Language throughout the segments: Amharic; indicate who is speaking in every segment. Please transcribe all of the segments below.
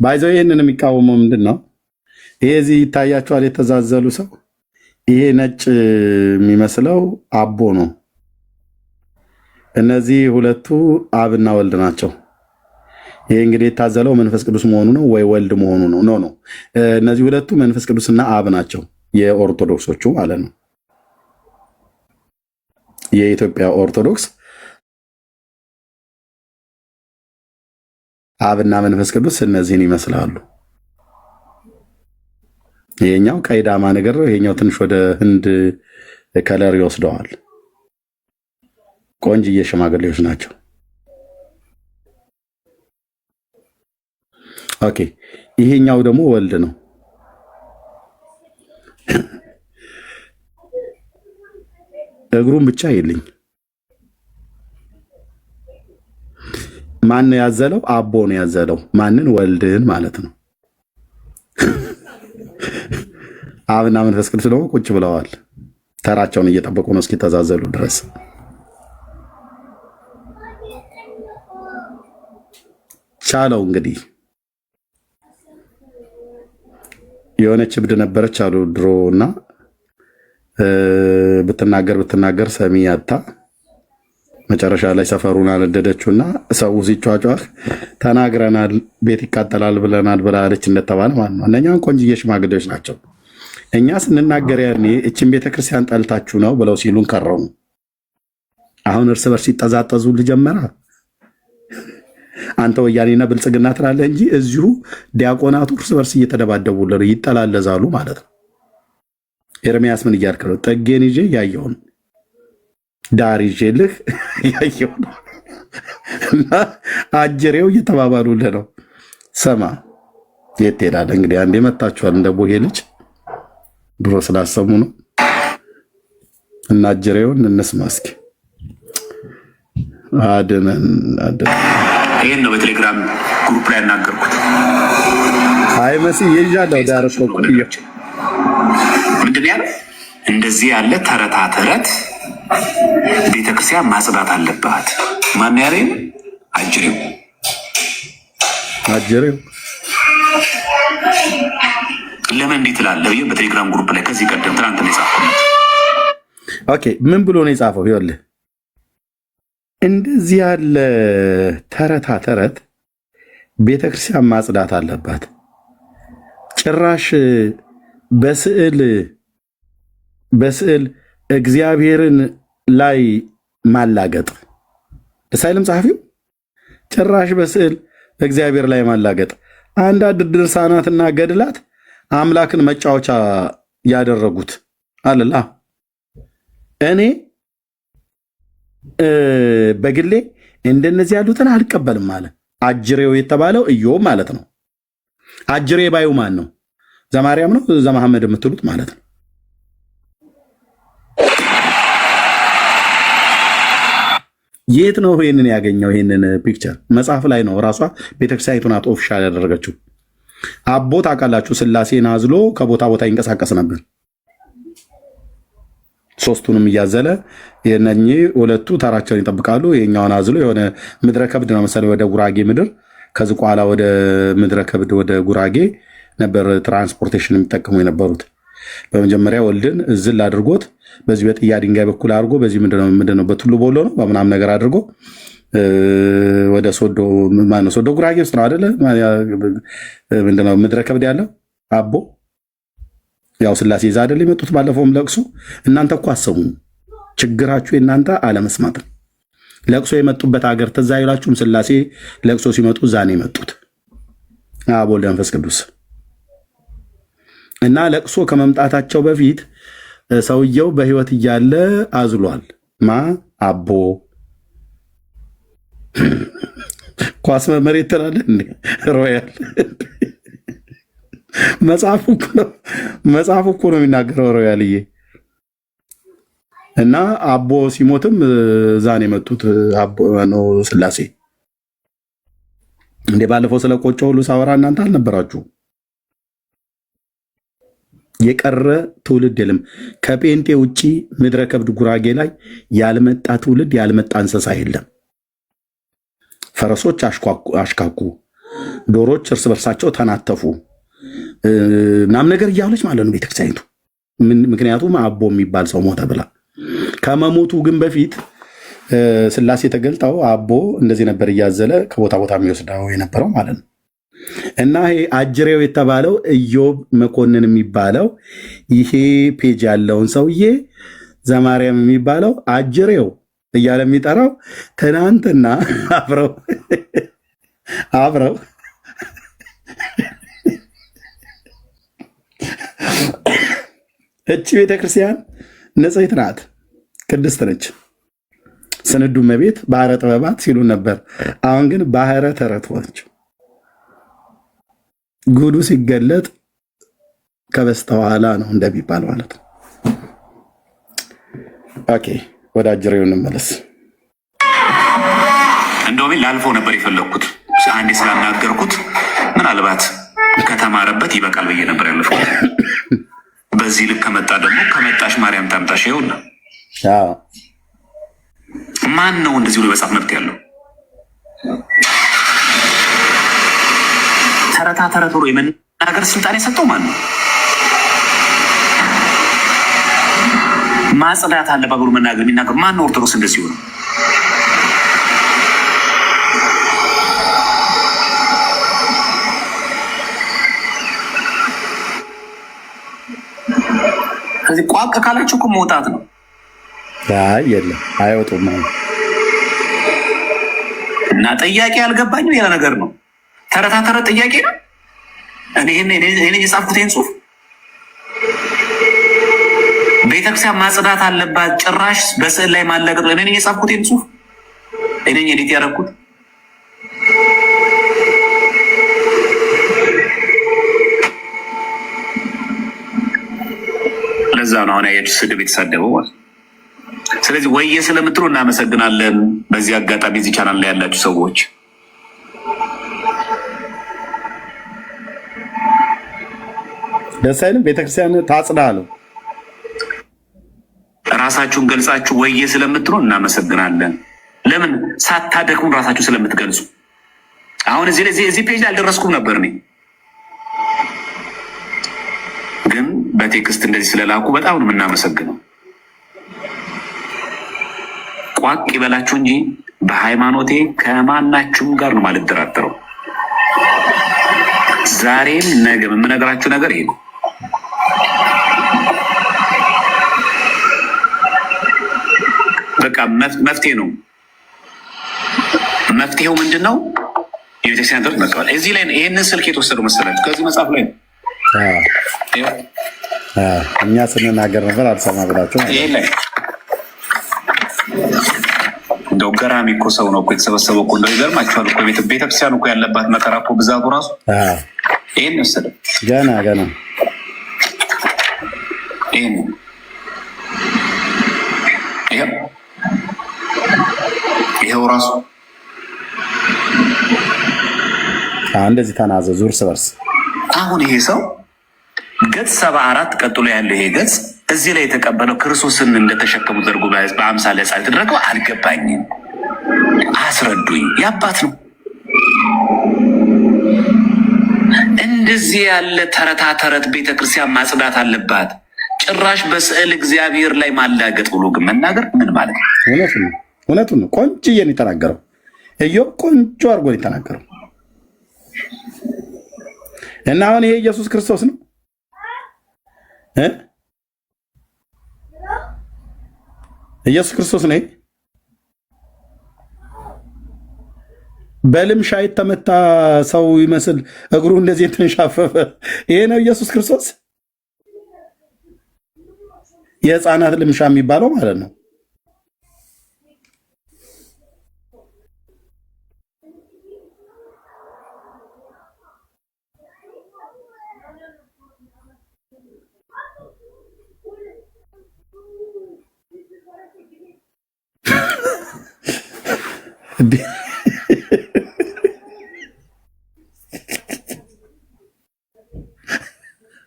Speaker 1: ባይዘው ይህንን የሚቃወመው ምንድን ነው? ይሄ እዚህ ይታያቸዋል የተዛዘሉ ሰው ይሄ ነጭ የሚመስለው አቦ ነው። እነዚህ ሁለቱ አብና ወልድ ናቸው። ይሄ እንግዲህ የታዘለው መንፈስ ቅዱስ መሆኑ ነው ወይ ወልድ መሆኑ ነው? ኖ እነዚህ ሁለቱ መንፈስ ቅዱስና አብ ናቸው። የኦርቶዶክሶቹ ማለት ነው። የኢትዮጵያ ኦርቶዶክስ አብና መንፈስ ቅዱስ እነዚህን ይመስላሉ። ይሄኛው ቀይ ዳማ ነገር ነው። ይሄኛው ትንሽ ወደ ህንድ ከለር ይወስደዋል። ቆንጅዬ ሽማግሌዎች ናቸው። ኦኬ፣ ይሄኛው ደግሞ ወልድ ነው። እግሩን ብቻ ይልኝ ማን ያዘለው? አቦ ነው ያዘለው። ማንን? ወልድን ማለት ነው። አብና መንፈስ ቅዱስ ደግሞ ቁጭ ብለዋል። ተራቸውን እየጠበቁ ነው እስኪተዛዘሉ ድረስ። ቻለው እንግዲህ የሆነች እብድ ነበረች አሉ ድሮ እና ብትናገር ሰሚ ያጣ መጨረሻ ላይ ሰፈሩን አነደደችውና ሰው ሲጫጫህ ተናግረናል፣ ቤት ይቃጠላል ብለናል ብላለች እንደተባለ ማለት ነው። እነኛን ቆንጅዬ ሽማግሌዎች ናቸው። እኛ ስንናገር ያኔ እችን ቤተክርስቲያን ጠልታችሁ ነው ብለው ሲሉን ከረሙ። አሁን እርስ በርስ ሲጠዛጠዙ ልጀመራ። አንተ ወያኔና ብልጽግና ትላለህ እንጂ እዚሁ ዲያቆናቱ እርስ በርስ እየተደባደቡ ይጠላለዛሉ ማለት ነው። ኤርሚያስ ምን እያልክ ነው? ጠጌን ይዤ ያየውን ዳር ይዤልህ ያየው ነው እና አጀሬው እየተባባሉልህ ነው። ሰማ የት ትሄዳለህ እንግዲህ? አንዴ መታችኋል እንደ ቦሄ ልጅ ድሮ ስላሰሙ ነው። እና አጀሬውን እንስማ እስኪ። አድነን።
Speaker 2: ይሄን ነው በቴሌግራም ግሩፕ ላይ ያናገርኩት።
Speaker 1: አይ መሲ ይዣለሁ ዳር ቆቆየ
Speaker 2: ምንድን ያለ እንደዚህ ያለ ተረታ ተረት ቤተክርስቲያን ማጽዳት አለባት። ማን ያለኝ? አጀሬው ለምን እንዲህ ትላለህ? በቴሌግራም ግሩፕ ላይ ከዚህ ቀደም ትናንት ነው የጻፈው።
Speaker 1: ኦኬ ምን ብሎ ነው የጻፈው? ይኸውልህ እንደዚህ ያለ ተረታ ተረት ቤተክርስቲያን ማጽዳት አለባት። ጭራሽ በስዕል እግዚአብሔርን ላይ ማላገጥ ደስ አይልም ጸሐፊው። ጭራሽ በስዕል እግዚአብሔር ላይ ማላገጥ። አንዳንድ ድርሳናትና ገድላት አምላክን መጫወቻ ያደረጉት አለላ። እኔ በግሌ እንደነዚህ ያሉትን አልቀበልም አለ። አጅሬው የተባለው ኢዮብ ማለት ነው። አጅሬ ባዩ ማን ነው? ዘማርያም ነው ዘመሐመድ የምትሉት ማለት ነው። የት ነው ይሄንን ያገኘው? ይሄንን ፒክቸር መጽሐፍ ላይ ነው። ራሷ ቤተክርስቲያኒቱ ናት ኦፊሻል ያደረገችው። አቦ ታውቃላችሁ፣ ስላሴን አዝሎ ከቦታ ቦታ ይንቀሳቀስ ነበር። ሶስቱንም እያዘለ የነኚህ ሁለቱ ተራቸውን ይጠብቃሉ። የኛውን አዝሎ የሆነ ምድረ ከብድ ነው መሰለኝ ወደ ጉራጌ ምድር፣ ከዝቋላ ወደ ምድረ ከብድ ወደ ጉራጌ ነበር ትራንስፖርቴሽን የሚጠቀሙ የነበሩት። በመጀመሪያ ወልድን እዝል አድርጎት በዚህ በጥያ ድንጋይ በኩል አድርጎ በዚህ ምንድነው በቱሉ ቦሎ ነው በምናም ነገር አድርጎ ወደ ሶዶ ጉራጌ ውስጥ ነው አይደለ? ምንድነው ምድረ ከብድ ያለው አቦ ያው ስላሴ ይዛ አይደል የመጡት። ባለፈውም ለቅሶ እናንተ እኮ አሰሙ። ችግራችሁ የእናንተ አለመስማት ነው። ለቅሶ የመጡበት ሀገር ትዝ አይላችሁም? ስላሴ ለቅሶ ሲመጡ እዛ ነው የመጡት። አብ ወልድ መንፈስ ቅዱስ እና ለቅሶ ከመምጣታቸው በፊት ሰውየው በህይወት እያለ አዝሏል። አቦ ኳስ መሬት ትላለህ እንዴ? ሮያል መጽሐፉ እኮ ነው የሚናገረው ሮያልዬ። እና አቦ ሲሞትም ዛን የመጡት አቦ ነው ስላሴ። እንደ ባለፈው ስለ ቆጮ ሁሉ ሳወራ እናንተ አልነበራችሁ። የቀረ ትውልድ የለም። ከጴንጤ ውጪ ምድረ ከብድ ጉራጌ ላይ ያልመጣ ትውልድ ያልመጣ እንስሳ የለም። ፈረሶች አሽካኩ፣ ዶሮች እርስ በርሳቸው ተናተፉ ምናምን ነገር እያለች ማለት ነው ቤተክርስቲያኒቱ። ምክንያቱም አቦ የሚባል ሰው ሞተ ብላ። ከመሞቱ ግን በፊት ስላሴ ተገልጠው አቦ እንደዚህ ነበር እያዘለ ከቦታ ቦታ የሚወስደው የነበረው ማለት ነው። እና ይሄ አጅሬው የተባለው ኢዮብ መኮንን የሚባለው ይሄ ፔጅ ያለውን ሰውዬ ዘማርያም የሚባለው አጅሬው እያለ የሚጠራው ትናንትና አብረው እቺ ቤተክርስቲያን ንጽሕት ናት፣ ቅድስት ነች። ስንዱ እመቤት ባህረ ጥበባት ሲሉ ነበር። አሁን ግን ባህረ ተረት ሆነች። ጉዱ ሲገለጥ ከበስተኋላ ነው እንደሚባል ማለት ነው። ኦኬ ወደ አጅሬው እንመለስ።
Speaker 2: እንደውም ላልፈው ነበር የፈለግኩት አንዴ ስላናገርኩት ምናልባት ከተማረበት ይበቃል ብዬ ነበር ያለፍኩት። በዚህ ልክ ከመጣ ደግሞ ከመጣሽ ማርያም ታምጣሽ። ይኸውልህ ማን ነው እንደዚህ ብሎ የመጻፍ መብት ያለው? ተረታ ተረት ብሎ የመናገር ስልጣን የሰጠው ማን ነው? ማጽዳት አለባ ብሎ መናገር የሚናገር ማን ነው? ኦርቶዶክስ እንደዚህ ሆነ። ከዚህ ቋቅ ካላችሁ እኮ መውጣት ነው።
Speaker 1: የለም አይወጡም።
Speaker 2: እና ጥያቄ አልገባኝም። ሌላ ነገር ነው። ተረታ ተረት ጥያቄ ነው። እኔ የጻፍኩት ይህን ጽሁፍ ቤተክርስቲያን ማጽዳት አለባት ጭራሽ በስዕል ላይ ማላገጥ እኔ የጻፍኩት ይህን ጽሁፍ እኔ ኤዲት ያደረኩት። ለዛ ነው አሁን ያየች ስድብ የተሳደበው ማለት። ስለዚህ ወየ ስለምትሉ እናመሰግናለን። በዚህ አጋጣሚ እዚህ ቻናል ላይ ያላችሁ ሰዎች
Speaker 1: ደስ አይልም? ቤተክርስቲያን ታጽዳ አለው።
Speaker 2: ራሳችሁን ገልጻችሁ ወየ ስለምትሉ እናመሰግናለን። ለምን ሳታደክሙ ራሳችሁ ስለምትገልጹ። አሁን እዚህ ፔጅ ላይ አልደረስኩም ነበር እኔ ግን በቴክስት እንደዚህ ስለላኩ በጣም ነው የምናመሰግነው። ቋቅ ይበላችሁ እንጂ በሃይማኖቴ ከማናችሁም ጋር ነው የማልደራደረው። ዛሬም ነገም የምነግራችሁ ነገር ይሄ ነው። በቃ መፍትሄ ነው። መፍትሄው ምንድን ነው? የቤተክርስቲያን ትምህርት መቀበል። እዚህ ላይ ይህንን ስልክ የተወሰደው መሰላችሁ ከዚህ መጽሐፍ ላይ ነው።
Speaker 1: እኛ ስንናገር ነበር አልሰማ ብላችሁ
Speaker 2: ይሄ ላይ እንደው ገራሚ እኮ ሰው ነው እኮ የተሰበሰበው እኮ እንደው ይገርማችኋል እኮ ቤተክርስቲያን እኮ ያለባት መከራ እኮ ብዛቱ ራሱ ይሄን ወሰደ።
Speaker 1: ገና
Speaker 2: ይሄን ይሄው ራሱ
Speaker 1: እንደዚህ ተናዘዙ እርስ በርስ።
Speaker 2: አሁን ይሄ ሰው ገጽ 74 ቀጥሎ ያለው ይሄ ገጽ እዚህ ላይ የተቀበለው ክርስቶስን እንደተሸከሙ ዘርጎ በአምሳለ ሕፃን የተደረገው አልገባኝም፣ አስረዱኝ። ያባት ነው እንደዚህ ያለ ተረታ ተረት ቤተክርስቲያን ማጽዳት አለባት። ጭራሽ በስዕል እግዚአብሔር ላይ ማላገጥ ብሎ ግን መናገር ምን ማለት ነው?
Speaker 1: እውነቱን ነው። ቆንጆዬ ነው የተናገረው። ኢዮብ ቆንጆ አድርጎ ነው የተናገረው። እና አሁን ይሄ ኢየሱስ ክርስቶስ ነው ኢየሱስ ክርስቶስ ነው። በልምሻ የተመታ ሰው ይመስል እግሩ እንደዚህ የተንሻፈፈ ይሄ ነው ኢየሱስ ክርስቶስ። የህፃናት ልምሻ የሚባለው ማለት ነው።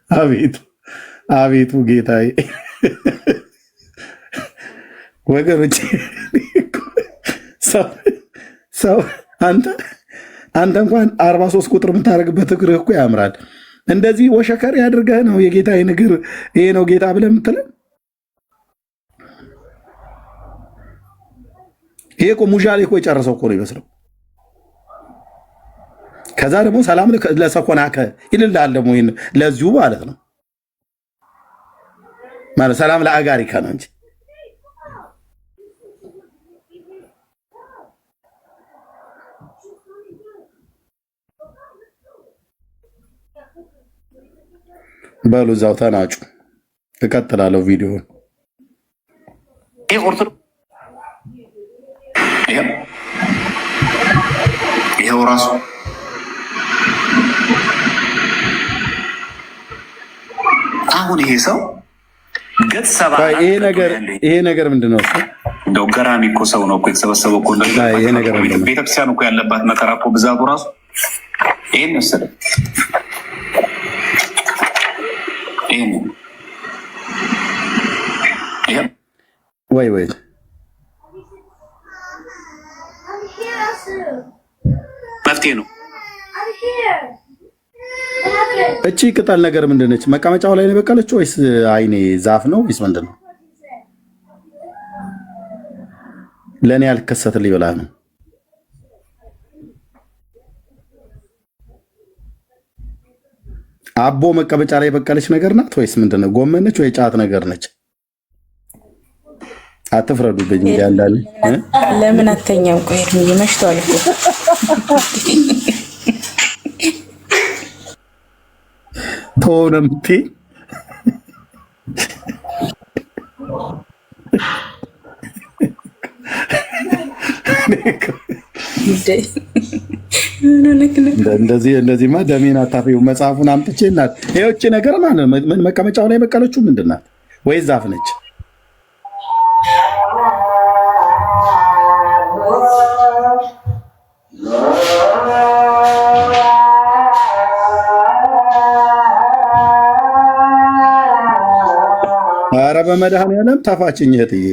Speaker 1: አቤቱ አቤቱ ጌታዬ ወገኖች፣ ሰው አንተ አንተ እንኳን 43 ቁጥር የምታደርግበት እግርህ እኮ ያምራል። እንደዚህ ወሸከር ያድርገህ ነው የጌታ እግር ይሄ ነው ጌታ ብለህ የምትለን? ይሄ እኮ ሙዣሌ እኮ የጨረሰው እኮ ነው ይመስለው። ከዛ ደግሞ ሰላም ለሰኮናከ ይልልሃል ደግሞ ለዚሁ ማለት ነው ማለት ሰላም ለአጋሪካ ነው እንጂ በሉ እዛው ተናጩ። እቀጥላለሁ ቪዲዮውን።
Speaker 2: ይሄው ራሱ አሁን ይሄ ሰው ገጽ 74
Speaker 1: ይሄ ነገር ምንድን ነው?
Speaker 2: እንደው ገራሚ እኮ ሰው ነው እኮ የተሰበሰበው እኮ ቤተክርስቲያን እኮ ያለባት መከራ እኮ ብዛቱ ራሱ ይሄን መሰለህ።
Speaker 1: ወይ
Speaker 2: መፍትሄ ነው።
Speaker 1: እቺ ቅጠል ነገር ምንድን ነች? መቀመጫው ላይ ነው የበቀለችው ወይስ አይኔ ዛፍ ነው ወይስ ምንድን ነው? ለእኔ ያልከሰትልኝ ብላ ነው። አቦ መቀመጫ ላይ የበቀለች ነገር ናት ወይስ ምንድን ነው? ጎመን ነች ወይ ጫት ነገር ነች? አትፍረዱብኝ። እንዳለ
Speaker 3: ለምን አተኛም? ቆይ መሽቷል እኮ
Speaker 1: ቶነምቲ እንደዚህማ ደሜን አታፊው። መጽሐፉን አምጥቼ እናት ይህቺ ነገር ማለት መቀመጫው ላይ የበቀለችው ምንድን ናት? ወይ ዛፍ ነች? ኧረ በመድኃኒዓለም ተፋችኝ እህትዬ፣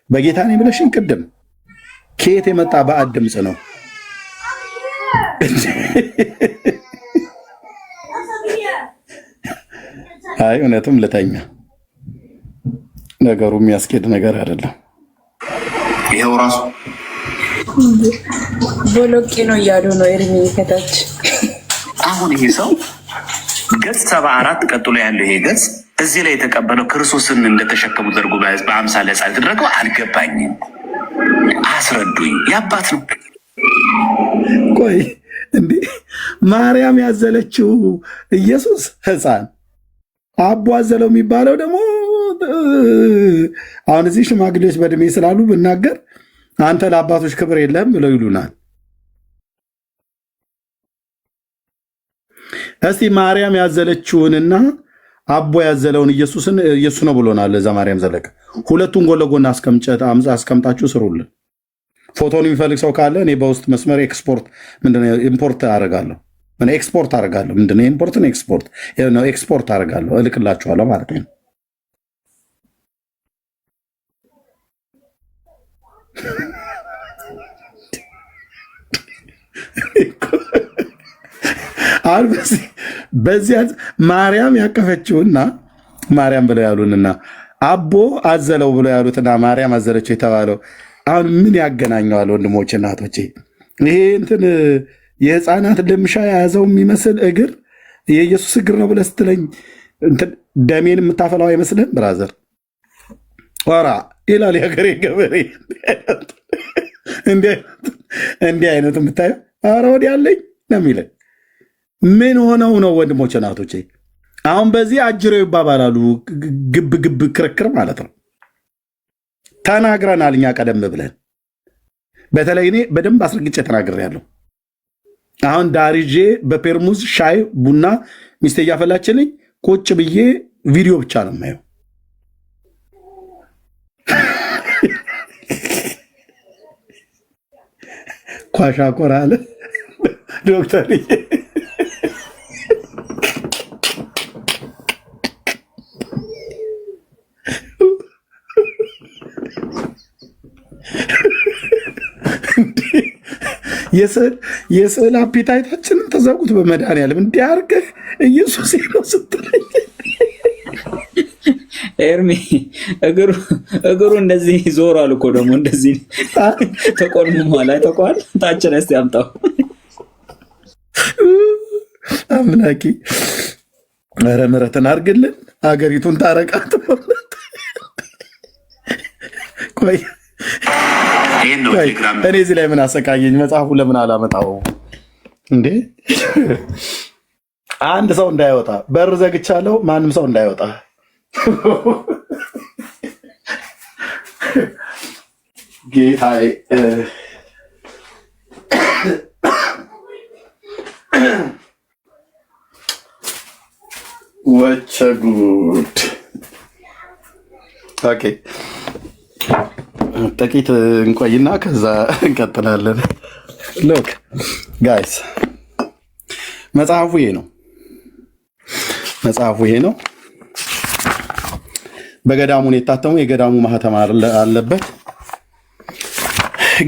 Speaker 1: በጌታ ነኝ ብለሽኝ ቅድም ከየት የመጣ ባዕድ ድምፅ ነው? አይ እውነትም ልተኛ። ነገሩ የሚያስኬድ ነገር አይደለም።
Speaker 2: ይኸው ራሱ
Speaker 3: ቦሎቄ ነው እያሉ ነው ኤርሚ ከታች።
Speaker 2: አሁን ይሄ ሰው ገጽ 74 ቀጥሎ ያለው ይሄ ገጽ እዚህ ላይ የተቀበለው ክርስቶስን እንደተሸከሙ ዘርጎ በአምሳለ ሕፃን የተደረገው አልገባኝም፣ አስረዱኝ። ያባት ነው።
Speaker 1: ቆይ እንዴ ማርያም ያዘለችው ኢየሱስ ሕፃን አቦ አዘለው የሚባለው ደግሞ አሁን እዚህ ሽማግሌዎች በእድሜ ስላሉ ብናገር አንተ ለአባቶች ክብር የለም ብለው ይሉናል። እስቲ ማርያም ያዘለችውንና አቦ ያዘለውን ኢየሱስን ኢየሱስ ነው ብሎናል። እዛ ማርያም ዘለቀ ሁለቱን ጎን ለጎን አስቀምጣችሁ ስሩልን። ፎቶን የሚፈልግ ሰው ካለ እኔ በውስጥ መስመር ኢምፖርት አደርጋለሁ። ኤክስፖርት አደርጋለሁ። ምንድነው ኢምፖርትን ኤክስፖርት አደርጋለሁ፣ እልክላችኋለሁ ማለት ነው። አሁን በዚህ ማርያም ያቀፈችውና ማርያም ብለው ያሉንና አቦ አዘለው ብለው ያሉትና ማርያም አዘለችው የተባለው አሁን ምን ያገናኘዋል? ወንድሞች እናቶቼ፣ ይሄ እንትን የህፃናት ልምሻ የያዘው የሚመስል እግር የኢየሱስ እግር ነው ብለህ ስትለኝ ደሜን የምታፈላው አይመስልህም? ብራዘር ወራ ይላል የሀገሬ ገበሬ። እንዲህ አይነት የምታየው ኧረ ወዲህ ያለኝ ነው የሚለኝ። ምን ሆነው ነው ወንድሞች እናቶቼ? አሁን በዚህ አጅሬው ይባባላሉ። ግብ ግብ ክርክር ማለት ነው። ተናግረናል እኛ ቀደም ብለን። በተለይ እኔ በደንብ አስረግጬ ተናግሬያለሁ። አሁን ዳርጄ በፔርሙዝ ሻይ ቡና ሚስቴ እያፈላችልኝ ቁጭ ብዬ ቪዲዮ ብቻ ነው የማየው። ኳሻኮር አለ ዶክተር የስዕል አፒታይታችንን ተዘጉት በመድኃኒዓለም እንዲህ አድርገህ ኢየሱስ ነው ስትለኝ
Speaker 4: ኤርሚ እግሩ እንደዚህ ዞሯል እኮ ደግሞ እንደዚህ ተቆልሟል። አይተቋል። ታችን እስቲ አምጣው
Speaker 1: አምላኬ። ኧረ ምሕረትን አድርግልን፣ አገሪቱን ታረቃት። ቆይ እኔ እዚህ ላይ ምን አሰቃየኝ? መጽሐፉ ለምን አላመጣው እንዴ? አንድ ሰው እንዳይወጣ በር ዘግቻለሁ። ማንም ሰው እንዳይወጣ። ጌታዬ ወቸ ጉድ። ኦኬ ጥቂት እንቆይና ከዛ እንቀጥላለን። ሎክ ጋይስ መጽሐፉ ይሄ ነው። መጽሐፉ ይሄ ነው። በገዳሙ ነው የታተመው። የገዳሙ ማህተም አለበት።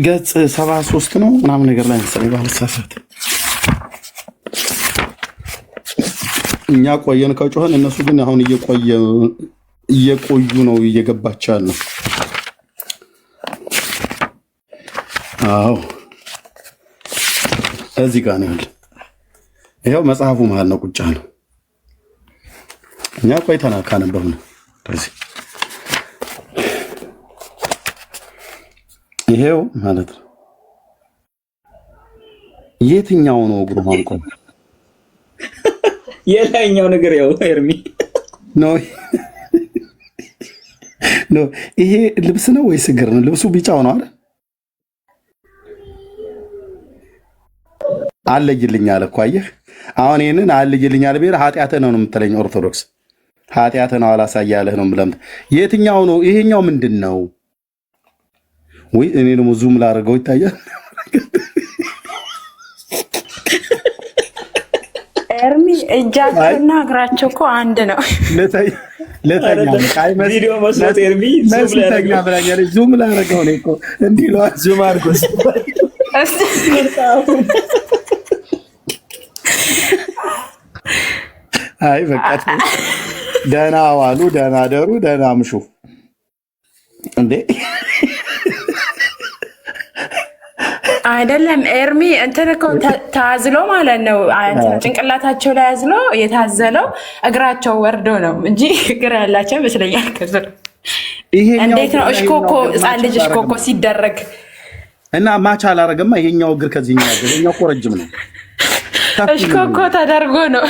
Speaker 1: ገጽ 73 ነው ምናምን ነገር ላይ መሰለኝ ባልሳሳት። እኛ ቆየን ከጮኸን፣ እነሱ ግን አሁን እየቆዩ ነው እየገባች ያለው። አዎ እዚህ ጋር ነው ያለ። ይኸው መጽሐፉ መሀል ነው ቁጭ ያለው። እኛ ቆይተናል ካነበብን ነው። ይሄው ማለት ነው። የትኛው ነው እግሩ ማንቆ?
Speaker 4: የላይኛው ነገር ያው ኤርሚ
Speaker 1: ነው። ይሄ ልብስ ነው ወይስ እግር ነው? ልብሱ ቢጫው ነው አይደል? አለይልኝ አለ እኮ አየህ። አሁን ይሄንን አለይልኝ አለ ቢል ኃጢአትህ ነው የምትለኝ ኦርቶዶክስ። ኃጢአትህ ነው አላሳያለህ ነው ብለም። የትኛው ነው? ይሄኛው ምንድን ነው? ወይ እኔ ደግሞ ዙም ላደርገው ይታያል።
Speaker 3: ኤርሚ እጃቸውና እግራቸው እኮ አንድ ነው።
Speaker 4: ቪዲዮ መስሎት ኤርሚ
Speaker 1: ዙም ላደርገው ነው እኮ እንዲህ ለዋል። ዙም አድርጎ አይ በቃ ደህና ዋሉ፣ ደህና አደሩ፣ ደህና አምሹ። እንዴ
Speaker 3: አይደለም ኤርሚ እንትን እኮ ታዝሎ ማለት ነው። ጭንቅላታቸው ላይ አዝሎ የታዘለው እግራቸው ወርዶ ነው እንጂ እግር ያላቸው ይመስለኛል። ከስር እንዴት ነው እሽኮኮ ህፃን ልጅ እሽኮኮ ሲደረግ
Speaker 1: እና ማች አላረገማ። ይሄኛው እግር ከዚህኛው እግር ይሄኛው እኮ ረጅም ነው።
Speaker 3: እሽኮኮ ተደርጎ ነው።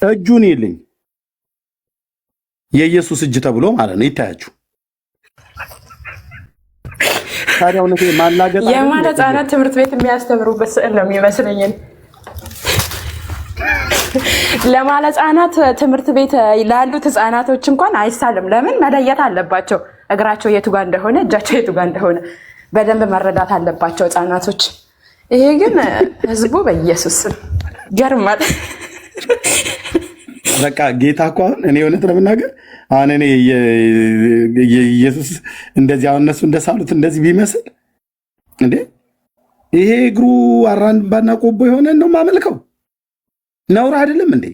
Speaker 1: እጁን ይልኝ የኢየሱስ እጅ ተብሎ ማለት ነው። ይታያችሁ ታዲያ እውነት ማላገጥ
Speaker 3: የማለት ህጻናት ትምህርት ቤት የሚያስተምሩበት ስዕል ነው የሚመስለኝ። ለማለት ህጻናት ትምህርት ቤት ላሉት ህጻናቶች እንኳን አይሳልም። ለምን መለየት አለባቸው። እግራቸው የቱ ጋር እንደሆነ እጃቸው የቱ ጋር እንደሆነ በደንብ መረዳት አለባቸው ህጻናቶች። ይሄ ግን ህዝቡ በኢየሱስ ገርማል።
Speaker 1: በቃ ጌታ እኮ አሁን እኔ እውነት ለመናገር አሁን እኔ ኢየሱስ እንደዚህ አሁን እነሱ እንደሳሉት እንደዚህ ቢመስል እንዴ ይሄ እግሩ አራንባና ቆቦ የሆነ ነው ማመልከው ነውር አይደለም እንዴ?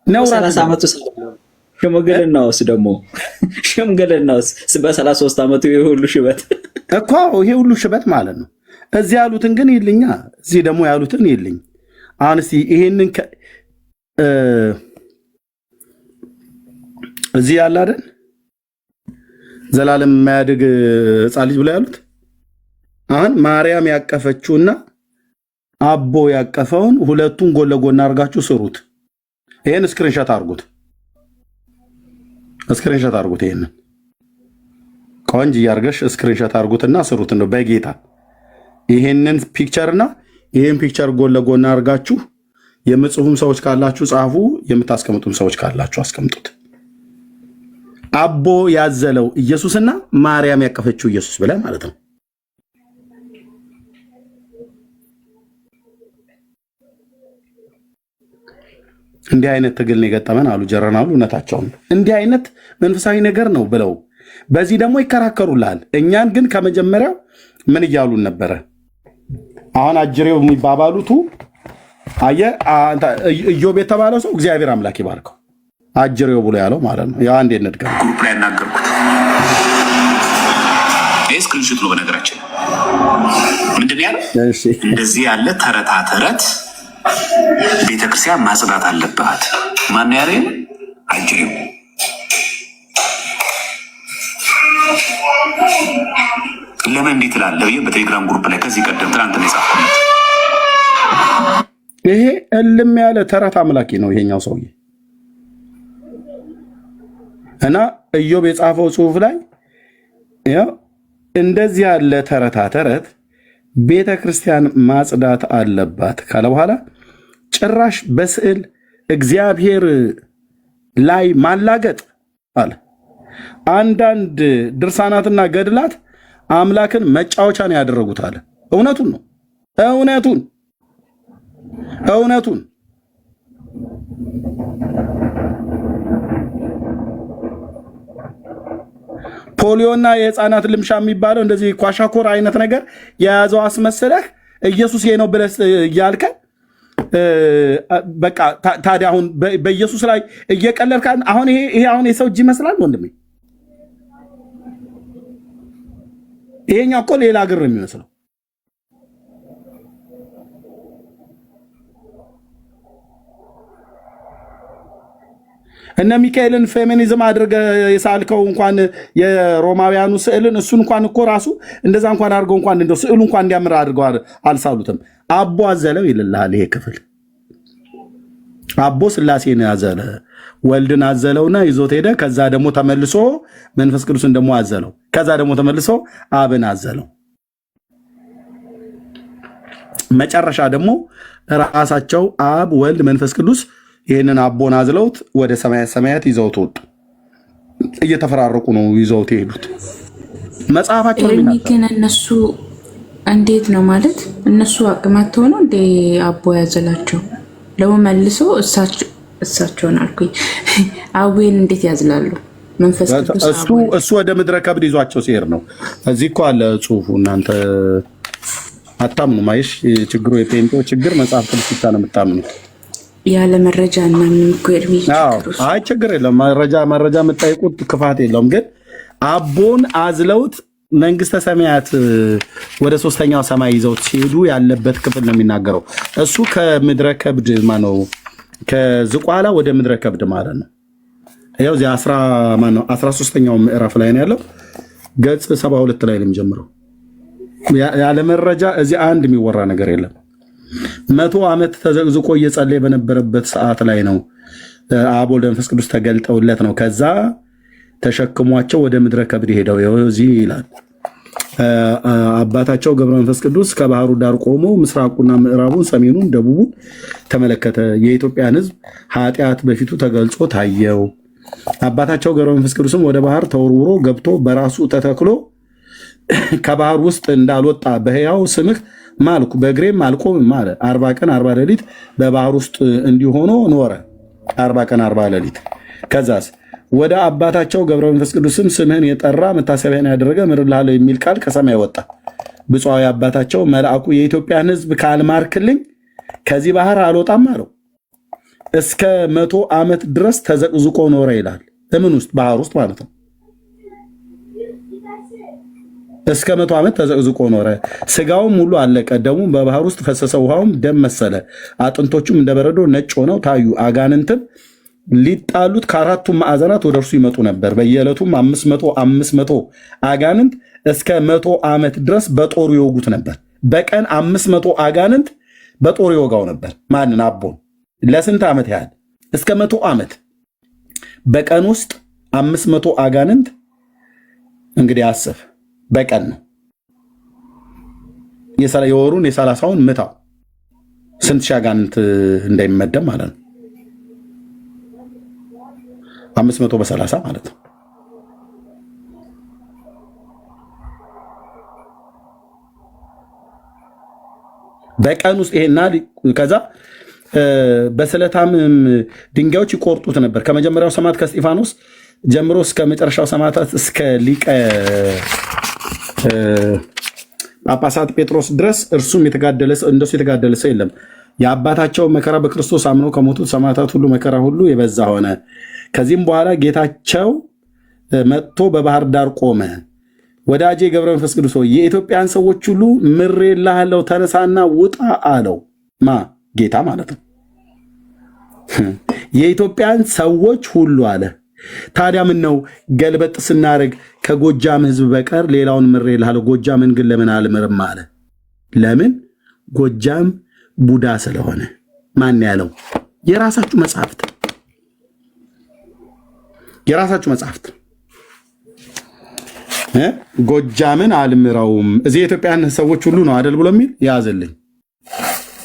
Speaker 1: ነውር
Speaker 4: ዓመቱ ሽምግልናውስ ደግሞ ሽምግልናውስ በ33 ዓመቱ ይሄ ሁሉ ሽበት
Speaker 1: እኮ ይሄ ሁሉ ሽበት ማለት ነው። እዚህ ያሉትን ግን ይልኛ፣ እዚህ ደግሞ ያሉትን ይልኝ። አሁን እስኪ ይሄንን እዚህ ያለ አይደል ዘላለም የማያድግ ሕፃን ልጅ ብለው ያሉት አሁን ማርያም ያቀፈችውና አቦ ያቀፈውን ሁለቱን ጎን ለጎን አድርጋችሁ ስሩት። ይሄን ስክሪንሾት አድርጉት፣ ስክሪንሾት አድርጉት። ይሄንን ቆንጆ ያርገሽ ስክሪንሾት አድርጉትና ስሩት። እንደው በጌታ ይሄንን ፒክቸርና ይሄን ፒክቸር ጎን ለጎን አድርጋችሁ የምጽፉም ሰዎች ካላችሁ ጻፉ፣ የምታስቀምጡም ሰዎች ካላችሁ አስቀምጡት። አቦ ያዘለው ኢየሱስና ማርያም ያቀፈችው ኢየሱስ ብለ ማለት ነው። እንዲህ አይነት ትግል ነው የገጠመን አሉ ጀረናሉ። እውነታቸውን እንዲህ አይነት መንፈሳዊ ነገር ነው ብለው በዚህ ደግሞ ይከራከሩልሃል። እኛን ግን ከመጀመሪያው ምን እያሉን ነበረ? አሁን አጅሬው የሚባባሉቱ አየህ፣ ኢዮብ የተባለው ሰው እግዚአብሔር አምላክ ይባርከው አጅሬው ብሎ ያለው ማለት ነው። ያ አንዴ እንድገም
Speaker 2: ግሩፕ ላይ ያናገርኩት ስክሪንሾት ነው። በነገራችን ምንድን ያለው እንደዚህ ያለ ተረታ ተረት ቤተክርስቲያን ማጽዳት አለባት። ማን ያለ አጅሬው ለምን እንዴት ትላለህ? በቴሌግራም ግሩፕ ላይ ከዚህ ቀደም ትናንት ነው የጻፍኩት።
Speaker 1: ይሄ እልም ያለ ተረት አምላኪ ነው ይሄኛው ሰውዬ እና ኢዮብ የጻፈው ጽሁፍ ላይ እንደዚህ ያለ ተረታ ተረት ቤተ ክርስቲያን ማጽዳት አለባት ካለ በኋላ ጭራሽ በስዕል እግዚአብሔር ላይ ማላገጥ አለ። አንዳንድ ድርሳናትና ገድላት አምላክን መጫወቻ ነው ያደረጉት አለ። እውነቱን ነው። እውነቱን ፖሊዮና የህፃናት ልምሻ የሚባለው እንደዚህ ኳሻኮር አይነት ነገር የያዘው አስመስለህ ኢየሱስ ይሄ ነው ብለህ እያልከ በቃ ታዲያ አሁን በኢየሱስ ላይ እየቀለልክ አሁን ይሄ አሁን የሰው እጅ ይመስላል ወንድሜ። ይሄኛው እኮ ሌላ እግር ነው የሚመስለው። እነ ሚካኤልን ፌሚኒዝም አድርገህ የሳልከው እንኳን የሮማውያኑ ስዕልን እሱን እንኳን እኮ ራሱ እንደዛ እንኳን አድርገው እንኳን እንደው ስዕሉ እንኳን እንዲያምር አድርገው አልሳሉትም። አቦ አዘለው ይልልሃል። ይሄ ክፍል አቦ ስላሴን ያዘለ ወልድን አዘለውና ይዞት ሄደ። ከዛ ደግሞ ተመልሶ መንፈስ ቅዱስን ደግሞ አዘለው። ከዛ ደግሞ ተመልሶ አብን አዘለው። መጨረሻ ደግሞ ራሳቸው አብ ወልድ መንፈስ ቅዱስ ይህንን አቦን አዝለውት ወደ ሰማያት ሰማያት ይዘውት ወጡ። እየተፈራረቁ ነው ይዘውት የሄዱት። መጽሐፋቸው
Speaker 5: ግን እነሱ እንዴት ነው ማለት እነሱ አቅማት ሆኖ እንደ አቦ ያዘላቸው ለምን መልሶ እሳቸውን አልኩኝ አዌን እንዴት ያዝላሉ? መንፈስ ቅዱስ
Speaker 1: እሱ ወደ ምድረ ከብድ ይዟቸው ሲሄድ ነው። እዚህ እኮ አለ ጽሁፉ። እናንተ አታምኑ ማይሽ ችግሩ የፔንቶ ችግር መጽሐፍ ቅዱስ ብቻ ነው የምታምኑት።
Speaker 5: ያለ መረጃ እና ምን ኮርሚ
Speaker 1: አይ ችግር የለም። መረጃ የምጠይቁት ክፋት የለውም። ግን አቦን አዝለውት መንግስተ ሰማያት ወደ ሶስተኛው ሰማይ ይዘውት ሲሄዱ ያለበት ክፍል ነው የሚናገረው። እሱ ከምድረ ከብድ ማነው ከዝቋላ ወደ ምድረ ከብድ ማለት ነው። ያው እዚህ 13ኛው ምዕራፍ ላይ ነው ያለው። ገጽ 72 ላይ ነው የሚጀምረው። ያለ መረጃ እዚህ አንድ የሚወራ ነገር የለም። 100 ዓመት ተዘቅዝቆ እየጸለየ በነበረበት ሰዓት ላይ ነው አብ ወልድ መንፈስ ቅዱስ ተገልጠውለት ነው ከዛ ተሸክሟቸው ወደ ምድረ ከብድ ሄደው እዚህ ይላል። አባታቸው ገብረ መንፈስ ቅዱስ ከባህሩ ዳር ቆሞ ምስራቁና ምዕራቡን ሰሜኑን ደቡቡን ተመለከተ። የኢትዮጵያን ሕዝብ ኃጢአት በፊቱ ተገልጾ ታየው። አባታቸው ገብረ መንፈስ ቅዱስም ወደ ባህር ተወርውሮ ገብቶ በራሱ ተተክሎ ከባህር ውስጥ እንዳልወጣ በሕያው ስምህ ማልኩ በእግሬም አልቆምም አለ። 40 ቀን 40 ሌሊት በባህር ውስጥ እንዲሆኖ ኖረ። 40 ቀን 40 ሌሊት ከዛስ ወደ አባታቸው ገብረ መንፈስ ቅዱስም ስምህን የጠራ መታሰቢያን ያደረገ ምርልሃለሁ የሚል ቃል ከሰማይ ወጣ። ብፁዓዊ አባታቸው መልአኩ የኢትዮጵያን ሕዝብ ካልማርክልኝ ከዚህ ባህር አልወጣም አለው። እስከ 100 ዓመት ድረስ ተዘቅዝቆ ኖረ ይላል። እምን ውስጥ ባህር ውስጥ ማለት ነው። እስከ 100 ዓመት ተዘቅዝቆ ኖረ። ስጋውም ሁሉ አለቀ። ደሙም በባህር ውስጥ ፈሰሰ። ውሃውም ደም መሰለ። አጥንቶቹም እንደ በረዶ ነጭ ሆነው ታዩ። አጋንንትም ሊጣሉት ከአራቱም ማዕዘናት ወደ እርሱ ይመጡ ነበር። በየዕለቱም 500 አጋንንት እስከ 100 ዓመት ድረስ በጦሩ ይወጉት ነበር። በቀን 500 አጋንንት በጦሩ ይወጋው ነበር። ማንን? አቦን። ለስንት ዓመት ያህል? እስከ 100 ዓመት። በቀን ውስጥ 500 አጋንንት። እንግዲህ አስብ፣ በቀን ነው። የወሩን የ30ውን ምታው ስንት ሺህ አጋንንት እንዳይመደብ ማለት ነው። 500 በ30 ማለት ነው። በቀን ውስጥ ይሄና ከዛ በስለታም ድንጋዮች ይቆርጡት ነበር። ከመጀመሪያው ሰማዕት ከእስጢፋኖስ ጀምሮ እስከ መጨረሻው ሰማዕታት እስከ ሊቀ ጳጳሳት ጴጥሮስ ድረስ እንደሱ የተጋደለ ሰው የለም። የአባታቸው መከራ በክርስቶስ አምነው ከሞቱት ሰማዕታት ሁሉ መከራ ሁሉ የበዛ ሆነ። ከዚህም በኋላ ጌታቸው መጥቶ በባህር ዳር ቆመ። ወዳጄ ገብረ መንፈስ ቅዱስ ሆይ የኢትዮጵያን ሰዎች ሁሉ ምሬልሃለሁ፣ ተነሳና ውጣ አለው። ጌታ ማለት ነው። የኢትዮጵያን ሰዎች ሁሉ አለ። ታዲያ ምን ነው ገልበጥ ስናደርግ ከጎጃም ህዝብ በቀር ሌላውን ምሬልሃለሁ፣ ጎጃምን ግን ለምን አልምርም አለ? ለምን? ጎጃም ቡዳ ስለሆነ። ማን ያለው? የራሳችሁ መጽሐፍት ጎጃምን አልምረውም እዚህ የኢትዮጵያን ሰዎች ሁሉ ነው አደል ብሎ የሚል ያዝልኝ።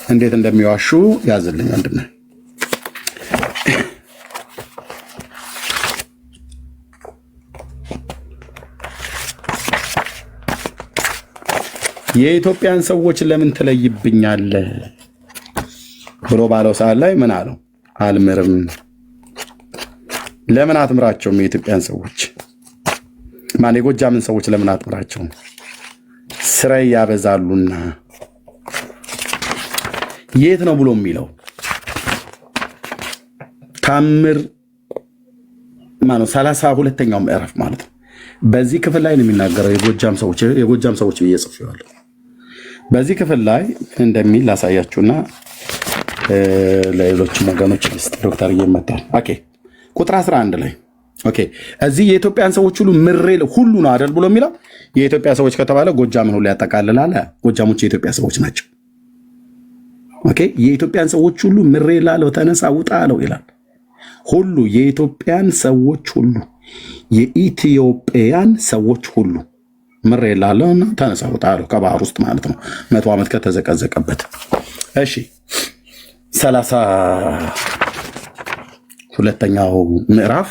Speaker 1: እንዴት እንደሚዋሹ ያዝልኝ ወንድም። የኢትዮጵያን ሰዎች ለምን ትለይብኛለህ ብሎ ባለው ሰዓት ላይ ምን አለው? አልምርም። ለምን አትምራቸውም? የኢትዮጵያን ሰዎች የጎጃምን ሰዎች ለምን አትምራቸውም? ስራይ ያበዛሉና። የት ነው ብሎ የሚለው ታምር 32ኛው ምዕራፍ ማለት ነው። በዚህ ክፍል ላይ ነው የሚናገረው የጎጃም ሰዎች ብዬ ጽፌዋለሁ። በዚህ ክፍል ላይ እንደሚል ላሳያችሁና ለሌሎችም ወገኖች ልስጥ። ዶክተር እየመጣል ቁጥር 11 ላይ እዚህ የኢትዮጵያን ሰዎች ሁሉ ሁሉ ነው አይደል ብሎ የሚለው የኢትዮጵያ ሰዎች ከተባለ ጎጃምን ሁሉ ያጠቃልላል። ጎጃሞች የኢትዮጵያ ሰዎች ናቸው። የኢትዮጵያን ሰዎች ሁሉ ምሬልሃለሁ፣ ተነሳ ውጣ አለው ይላል። ሁሉ የኢትዮጵያን ሰዎች ሁሉ የኢትዮጵያን ሰዎች ሁሉ ምሬልሃለሁና ተነሳ ውጣ አለው። ከባህር ውስጥ ማለት ነው 100 ዓመት ከተዘቀዘቀበት። እሺ 32ኛው ምዕራፍ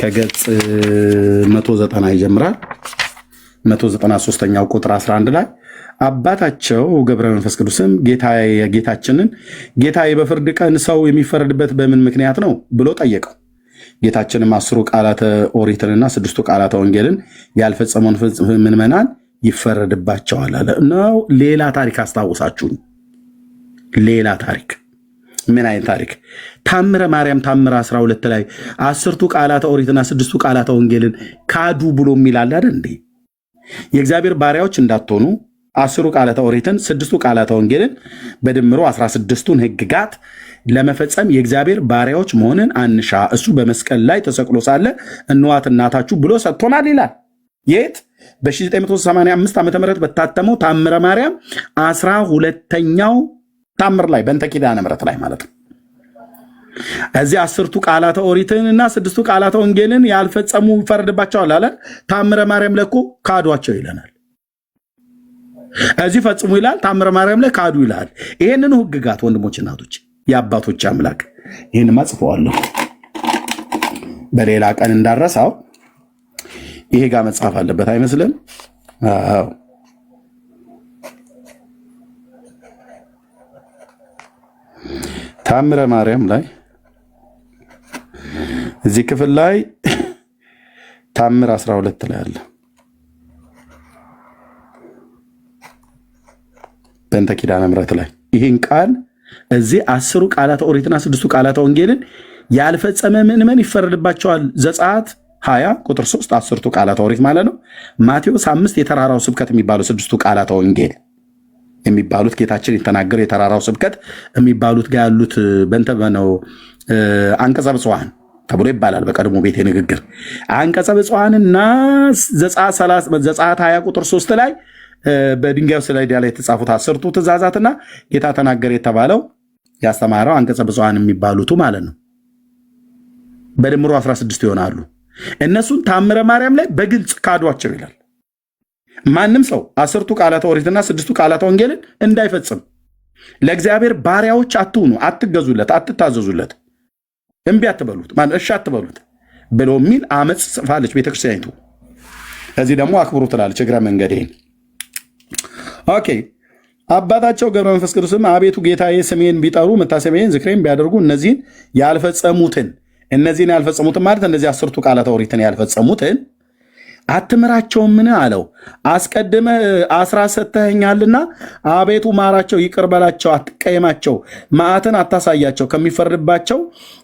Speaker 1: ከገጽ 190 ይጀምራል። 193ኛው ቁጥር 11 ላይ አባታቸው ገብረ መንፈስ ቅዱስም ጌታችንን ጌታዬ በፍርድ ቀን ሰው የሚፈረድበት በምን ምክንያት ነው ብሎ ጠየቀው። ጌታችንም 10 ቃላተ ኦሪትንና 6 ቃላተ ወንጌልን ያልፈጸመውን ምዕመናን ይፈረድባቸዋል አለ ነው። ሌላ ታሪክ አስታውሳችሁኝ። ሌላ ታሪክ ምን አይነት ታሪክ? ታምረ ማርያም ታምረ 12 ላይ 10 ቃላተ ኦሪትና 6 ቃላተ ወንጌልን ካዱ ብሎ የሚላል አይደል እንዴ? የእግዚአብሔር ባሪያዎች እንዳትሆኑ 10 ቃላተ ኦሪትን 6 ቃላተ ወንጌልን በድምሩ 16ቱን ሕግጋት ለመፈጸም የእግዚአብሔር ባሪያዎች መሆንን አንሻ፣ እሱ በመስቀል ላይ ተሰቅሎ ሳለ እንዋት እናታችሁ ብሎ ሰጥቶናል ይላል። የት? በ1985 ዓ.ም በታተመው ታምረ ማርያም 12ኛው ታምር ላይ በእንተ ኪዳነ ምሕረት ላይ ማለት ነው። እዚህ 10ቱ ቃላተ ኦሪትን እና 6ቱ ቃላተ ወንጌልን ያልፈጸሙ ይፈረድባቸዋል አለ። ታምረ ማርያም ላይ እኮ ካዷቸው ይለናል። እዚህ ፈጽሙ ይላል፣ ታምረ ማርያም ላይ ካዱ ይላል። ይሄንን ሕግጋት ወንድሞች እናቶች፣ የአባቶች አምላክ ይህንማ ጽፈዋለሁ በሌላ ቀን እንዳረሳው ይሄ ጋር መጽሐፍ አለበት አይመስልም? አዎ ታምረ ማርያም ላይ እዚህ ክፍል ላይ ታምር 12 ላይ አለ። በእንተ ኪዳነ ምሕረት ላይ ይህን ቃል እዚህ 10 ቃላተ ኦሪትና 6 ቃላተ ወንጌልን ያልፈጸመ ምዕመን ይፈረድባቸዋል። ዘጸአት 20 ቁጥር 3 10ቱ ቃላተ ኦሪት ማለት ነው። ማቴዎስ 5 የተራራው ስብከት የሚባለው 6ቱ ቃላተ ወንጌል የሚባሉት ጌታችን የተናገረው የተራራው ስብከት የሚባሉት ጋር ያሉት በእንተ ነው አንቀጸ ብፁዓን ተብሎ ይባላል። በቀድሞ ቤተ ንግግር አንቀጸ ብፁዓንና ዘጸአት 20 ቁጥር 3 ላይ በድንጋዩ ሰሌዳ ላይ የተጻፉት 10ቱ ትእዛዛትና ጌታ ተናገረ የተባለው ያስተማረው አንቀጸ ብፁዓን የሚባሉት ማለት ነው። በድምሩ 16 ይሆናሉ። እነሱን ታምረ ማርያም ላይ በግልጽ ካዷቸው ይላል። ማንም ሰው 10ቱ ቃላተ ኦሪትና 6ቱ ቃላተ ወንጌልን እንዳይፈጽም ለእግዚአብሔር ባሪያዎች አትሁኑ፣ አትገዙለት፣ አትታዘዙለት፣ እምቢ አትበሉት፣ እሺ አትበሉት ብሎ የሚል አመፅ ጽፋለች ቤተክርስቲያኒቱ። እዚህ ደግሞ አክብሩ ትላለች እግረ መንገዴን። ኦኬ አባታቸው ገብረ መንፈስ ቅዱስም አቤቱ ጌታዬ ስሜን ቢጠሩ መታሰቢያን ዝክሬን ቢያደርጉ እነዚህን ያልፈጸሙትን ማለት እነዚህ 10ቱ ቃላተ ኦሪትን ያልፈጸሙትን አትምራቸውምን አለው። አስቀድመህ አስራት ሰጥተኸኛልና አቤቱ ማራቸው፣ ይቅር በላቸው፣ አትቀየማቸው፣ መዓትን አታሳያቸው፣ ከሚፈርድባቸው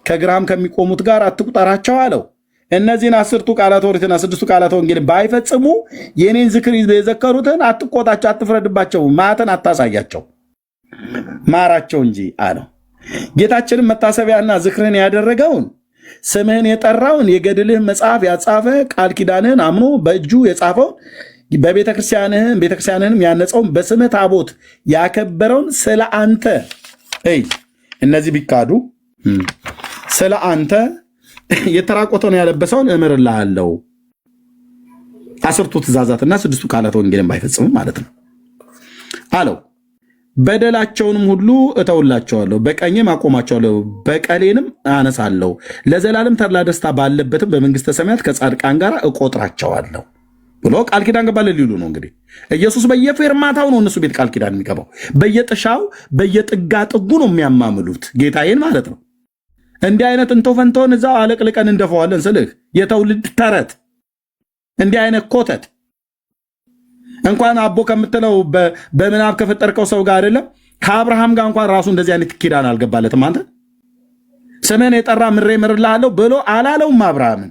Speaker 1: ከግራም ከሚቆሙት ጋር አትቁጠራቸው አለው። እነዚህን 10ቱ ቃላተ ኦሪትና 6ቱ ቃላተ ወንጌል ባይፈጽሙ የኔን ዝክር የዘከሩትን አትቆጣቸው፣ አትፍረድባቸው፣ መዓትን አታሳያቸው፣ ማራቸው እንጂ አለው። ጌታችንም መታሰቢያና ዝክርን ያደረገውን ስምህን የጠራውን የገድልህ መጽሐፍ ያጻፈ ቃል ኪዳንህን አምኖ በእጁ የጻፈውን ቤተክርስቲያንህንም ያነጸውን በስምህ ታቦት ያከበረውን ስለ አንተ እነዚህ ቢካዱ ስለ አንተ የተራቆተውን ያለበሰውን እምርልሃለሁ። 10ቱ ትእዛዛትና 6ቱ ቃላተ ወንጌልን ባይፈጽሙ ማለት ነው አለው። በደላቸውንም ሁሉ እተውላቸዋለሁ፣ በቀኝም አቆማቸዋለሁ፣ በቀሌንም አነሳለሁ፣ ለዘላለም ተድላ ደስታ ባለበትም በመንግስተ ሰማያት ከጻድቃን ጋር እቆጥራቸዋለሁ ብሎ ቃል ኪዳን ገባለ ሊሉ ነው። እንግዲህ ኢየሱስ በየፌርማታው ነው እነሱ ቤት ቃል ኪዳን የሚገባው። በየጥሻው በየጥጋ ጥጉ ነው የሚያማምሉት ጌታዬን ማለት ነው። እንዲህ አይነት እንቶ ፈንቶን እዛው አለቅልቀን እንደፈዋለን ስልህ የትውልድ ተረት እንዲህ አይነት ኮተት እንኳን አቦ ከምትለው በምናብ ከፈጠርከው ሰው ጋር አይደለም ከአብርሃም ጋር እንኳን ራሱ እንደዚህ አይነት ኪዳን አልገባለትም። አንተ ስምህን የጠራ ምሬ ምርልሃለሁ ብሎ አላለውም አብርሃምን።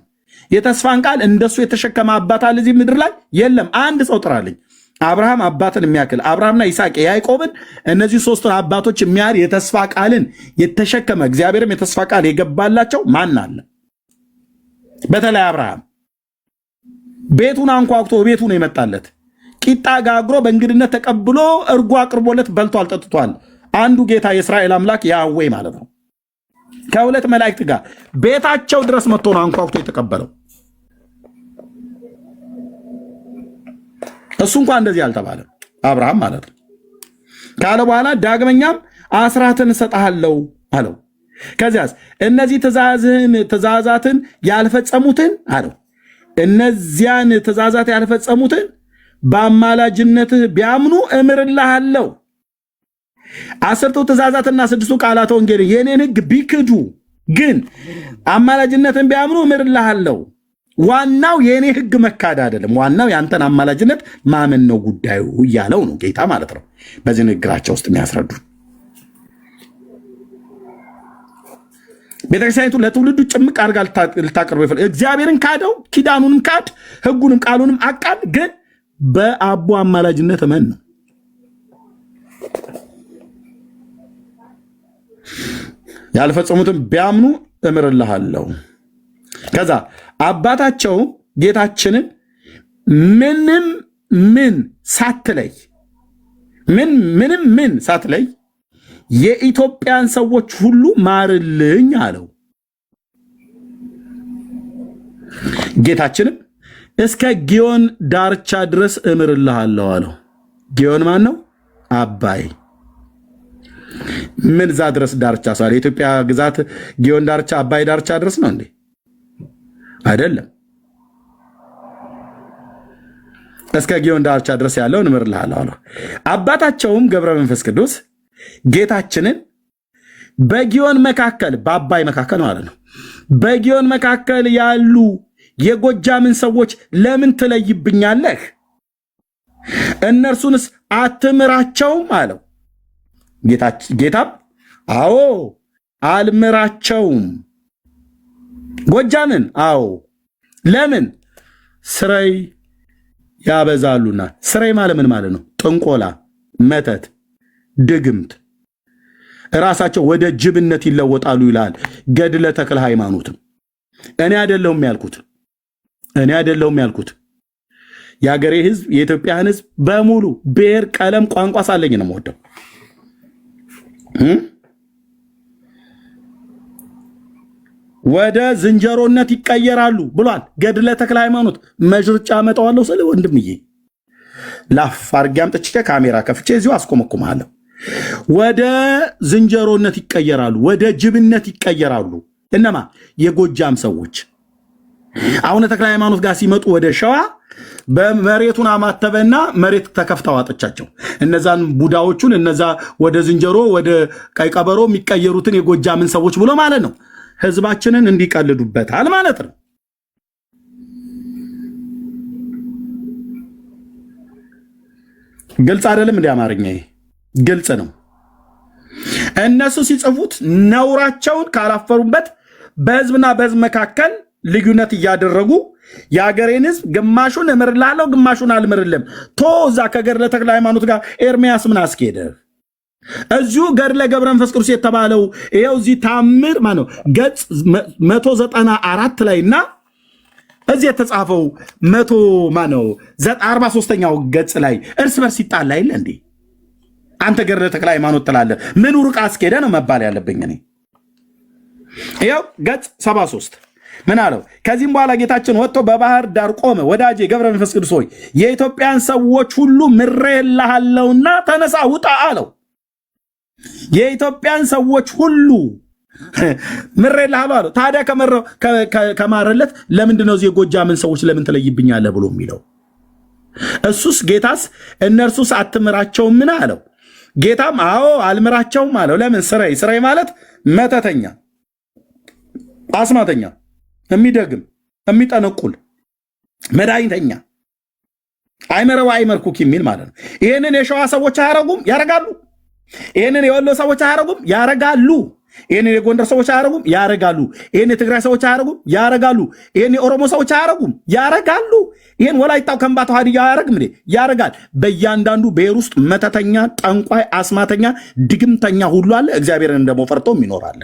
Speaker 1: የተስፋን ቃል እንደሱ የተሸከመ አባት አለ እዚህ ምድር ላይ የለም። አንድ ሰው ጥራልኝ አብርሃም አባትን የሚያክል አብርሃምና ይስሐቅ ያዕቆብን እነዚህ ሶስቱን አባቶች የሚያህል የተስፋ ቃልን የተሸከመ እግዚአብሔርም የተስፋ ቃል የገባላቸው ማን አለ? በተለይ አብርሃም ቤቱን አንኳኩቶ ቤቱ ነው የመጣለት። ቂጣ ጋግሮ በእንግድነት ተቀብሎ እርጎ አቅርቦለት በልቷል፣ ጠጥቷል። አንዱ ጌታ የእስራኤል አምላክ ያህዌ ማለት ነው። ከሁለት መላእክት ጋር ቤታቸው ድረስ መጥቶ ነው አንኳኩቶ የተቀበለው። እሱ እንኳን እንደዚህ አልተባለም አብርሃም ማለት ነው። ካለ በኋላ ዳግመኛም አስራትን እሰጥሃለሁ አለው። ከዚያስ እነዚህ ትእዛዛትን ያልፈጸሙትን አለው እነዚያን ትእዛዛት ያልፈጸሙትን በአማላጅነትህ ቢያምኑ እምርልሃለሁ። 10ቱ ትእዛዛትና 6ቱ ቃላተ ወንጌል የኔን ሕግ ቢክዱ ግን አማላጅነትን ቢያምኑ እምርልሃለሁ። ዋናው የኔ ሕግ መካድ አይደለም፣ ዋናው ያንተን አማላጅነት ማመን ነው ጉዳዩ እያለው ነው ጌታ ማለት ነው። በዚህ ንግግራቸው ውስጥ የሚያስረዱ ቤተክርስቲያኒቱ ለትውልዱ ጭምቅ አድርጋ ልታቀርበው ይፈልግ። እግዚአብሔርን ካደው፣ ኪዳኑንም ካድ፣ ሕጉንም ቃሉንም አቃል፣ ግን በአቦ አማላጅነት እመን ነው። ያልፈጸሙትን ቢያምኑ እምርልሃለሁ። ከዛ አባታቸው ጌታችንን ምንም ሳትለይ የኢትዮጵያን ሰዎች ሁሉ ማርልኝ አለው። ጌታችንም እስከ ጊዮን ዳርቻ ድረስ እምርልሃለሁ አለው። ጊዮን ማን ነው? አባይ። ምን ዛ ድረስ ዳርቻ ሰዋል? የኢትዮጵያ ግዛት ጊዮን ዳርቻ አባይ ዳርቻ ድረስ ነው እንዴ? አይደለም። እስከ ጊዮን ዳርቻ ድረስ ያለውን እምርልሃለሁ አለው። አባታቸውም ገብረ መንፈስ ቅዱስ ጌታችንን በጊዮን መካከል በአባይ መካከል ማለት ነው በጊዮን መካከል ያሉ የጎጃምን ሰዎች ለምን ትለይብኛለህ? እነርሱንስ አትምራቸውም አለው። ጌታም አዎ አልምራቸውም። ጎጃምን? አዎ። ለምን? ስራይ ያበዛሉና። ስራይ ማለት ምን ማለት ነው? ጥንቆላ፣ መተት፣ ድግምት፣ ራሳቸው ወደ ጅብነት ይለወጣሉ ይላል ገድለ ተክለ ሃይማኖትም። እኔ አይደለሁም ያልኩት የሀገሬ ህዝብ፣ የኢትዮጵያን ህዝብ በሙሉ ብሔር፣ ቀለም፣ ቋንቋ ሳለኝ ነው የምወደው። ወደ ዝንጀሮነት ይቀየራሉ ብሏል ገድለ ተክለ ሃይማኖት። መዥርጫ መጣዋለሁ ስለ ወንድምዬ ላፍ አድርጌ አምጥቼ ካሜራ ከፍቼ እዚሁ አስቆመኩማለሁ። ወደ ዝንጀሮነት ይቀየራሉ፣ ወደ ጅብነት ይቀየራሉ። እነማ? የጎጃም ሰዎች። አሁን ተክለ ሃይማኖት ጋር ሲመጡ ወደ ሸዋ በመሬቱን አማተበና መሬት ተከፍታ ዋጠቻቸው። እነዛን ቡዳዎቹን እነዛ ወደ ዝንጀሮ ወደ ቀይ ቀበሮ የሚቀየሩትን የጎጃምን ሰዎች ብሎ ማለት ነው። ህዝባችንን እንዲቀልዱበታል ማለት ነው። ግልጽ አይደለም? እንደ አማርኛ ይሄ ግልጽ ነው። እነሱ ሲጽፉት ነውራቸውን ካላፈሩበት በህዝብና በህዝብ መካከል ልዩነት እያደረጉ የአገሬን ህዝብ ግማሹን እምርልሃለሁ ግማሹን አልምርልም ቶ እዛ ከገድለ ተክለ ሃይማኖት ጋር ኤርሚያስ ምን አስኬደ? እዚሁ ገድለ ገብረ መንፈስ ቅዱስ የተባለው ይኸው እዚህ ታምር ማነው ገጽ 194 ላይ እና እዚህ የተጻፈው 43ኛው ገጽ ላይ እርስ በርስ ይጣላ የለ እንዴ? አንተ ገድለ ተክለ ሃይማኖት ትላለህ። ምን ሩቅ አስኬደ ነው መባል ያለብኝ እኔ። ይኸው ገጽ 73 ምን አለው? ከዚህም በኋላ ጌታችን ወጥቶ በባህር ዳር ቆመ። ወዳጄ ገብረ መንፈስ ቅዱስ ሆይ የኢትዮጵያን ሰዎች ሁሉ ምሬልሃለሁና ተነሳ ውጣ አለው። የኢትዮጵያን ሰዎች ሁሉ ምሬልሃለሁ አለው። ታዲያ ከማረለት ለምንድን ነው እዚህ የጎጃምን ሰዎች ለምን ትለይብኛለህ ብሎ የሚለው? እሱስ ጌታስ እነርሱስ አትምራቸውም ምን አለው? ጌታም አዎ አልምራቸውም አለው። ለምን? ስራይ ማለት መተተኛ፣ አስማተኛ፣ የሚደግም፣ የሚጠነቁል፣ መድኃኒተኛ፣ አይመረው አይመርኩክ የሚል ማለት ነው። ይህንን የሸዋ ሰዎች አያረጉም? ያረጋሉ። ይህንን የወሎ ሰዎች አያረጉም? ያረጋሉ። ይህንን የጎንደር ሰዎች አያረጉም? ያረጋሉ። ይህን የትግራይ ሰዎች አያረጉም? ያረጋሉ። ይህን የኦሮሞ ሰዎች አያረጉም? ያረጋሉ። ይህን ወላይታው፣ ከምባታው፣ ሀዲያ አያረግም? ያረጋል። በእያንዳንዱ ብሔር ውስጥ መተተኛ፣ ጠንቋይ፣ አስማተኛ፣ ድግምተኛ ሁሉ አለ። እግዚአብሔርን ደግሞ ፈርቶም ይኖራል።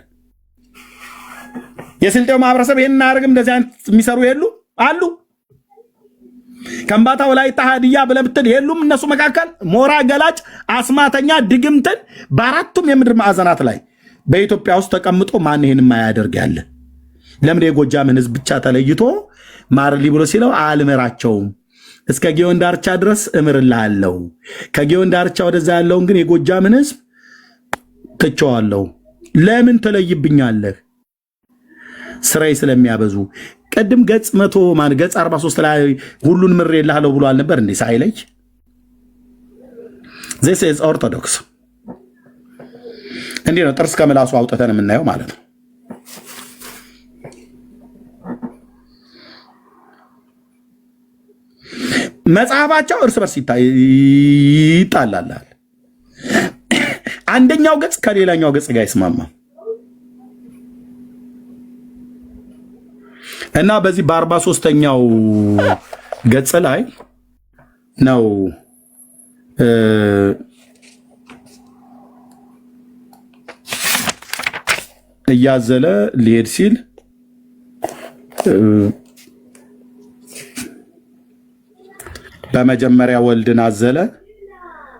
Speaker 1: የስልጤው ማህበረሰብ ይህን አያረግም? እንደዚህ አይነት የሚሰሩ የሉ አሉ። ከምባታ፣ ወላይታ፣ ሀዲያ ብለህ ብትል የሉም? እነሱ መካከል ሞራ ገላጭ፣ አስማተኛ፣ ድግምትን በአራቱም የምድር ማዕዘናት ላይ በኢትዮጵያ ውስጥ ተቀምጦ ማን ይህን የማያደርግ ያለ? ለምን የጎጃምን ህዝብ ብቻ ተለይቶ ማርሊ ብሎ ሲለው አልምራቸውም፣ እስከ ጊዮን ዳርቻ ድረስ እምርልሃለሁ፣ ከጊዮን ዳርቻ ወደዛ ያለውን ግን የጎጃምን ህዝብ ትቸዋለሁ። ለምን ትለይብኛለህ? ስራይ ስለሚያበዙ። ቅድም ገጽ 43 ላይ ሁሉን ምሬልሃለሁ ብሎ አልነበር እንዴ? ሳይለይ ዚስ ኢዝ ኦርቶዶክስ። እንዲህ ነው ጥርስ ከምላሱ አውጥተን የምናየው ማለት ነው። መጽሐፋቸው እርስ በርስ ይጣላላል። አንደኛው ገጽ ከሌላኛው ገጽ ጋር አይስማማም እና በዚህ በ43ኛው ገጽ ላይ ነው እያዘለ ሊሄድ ሲል በመጀመሪያ ወልድን አዘለ፣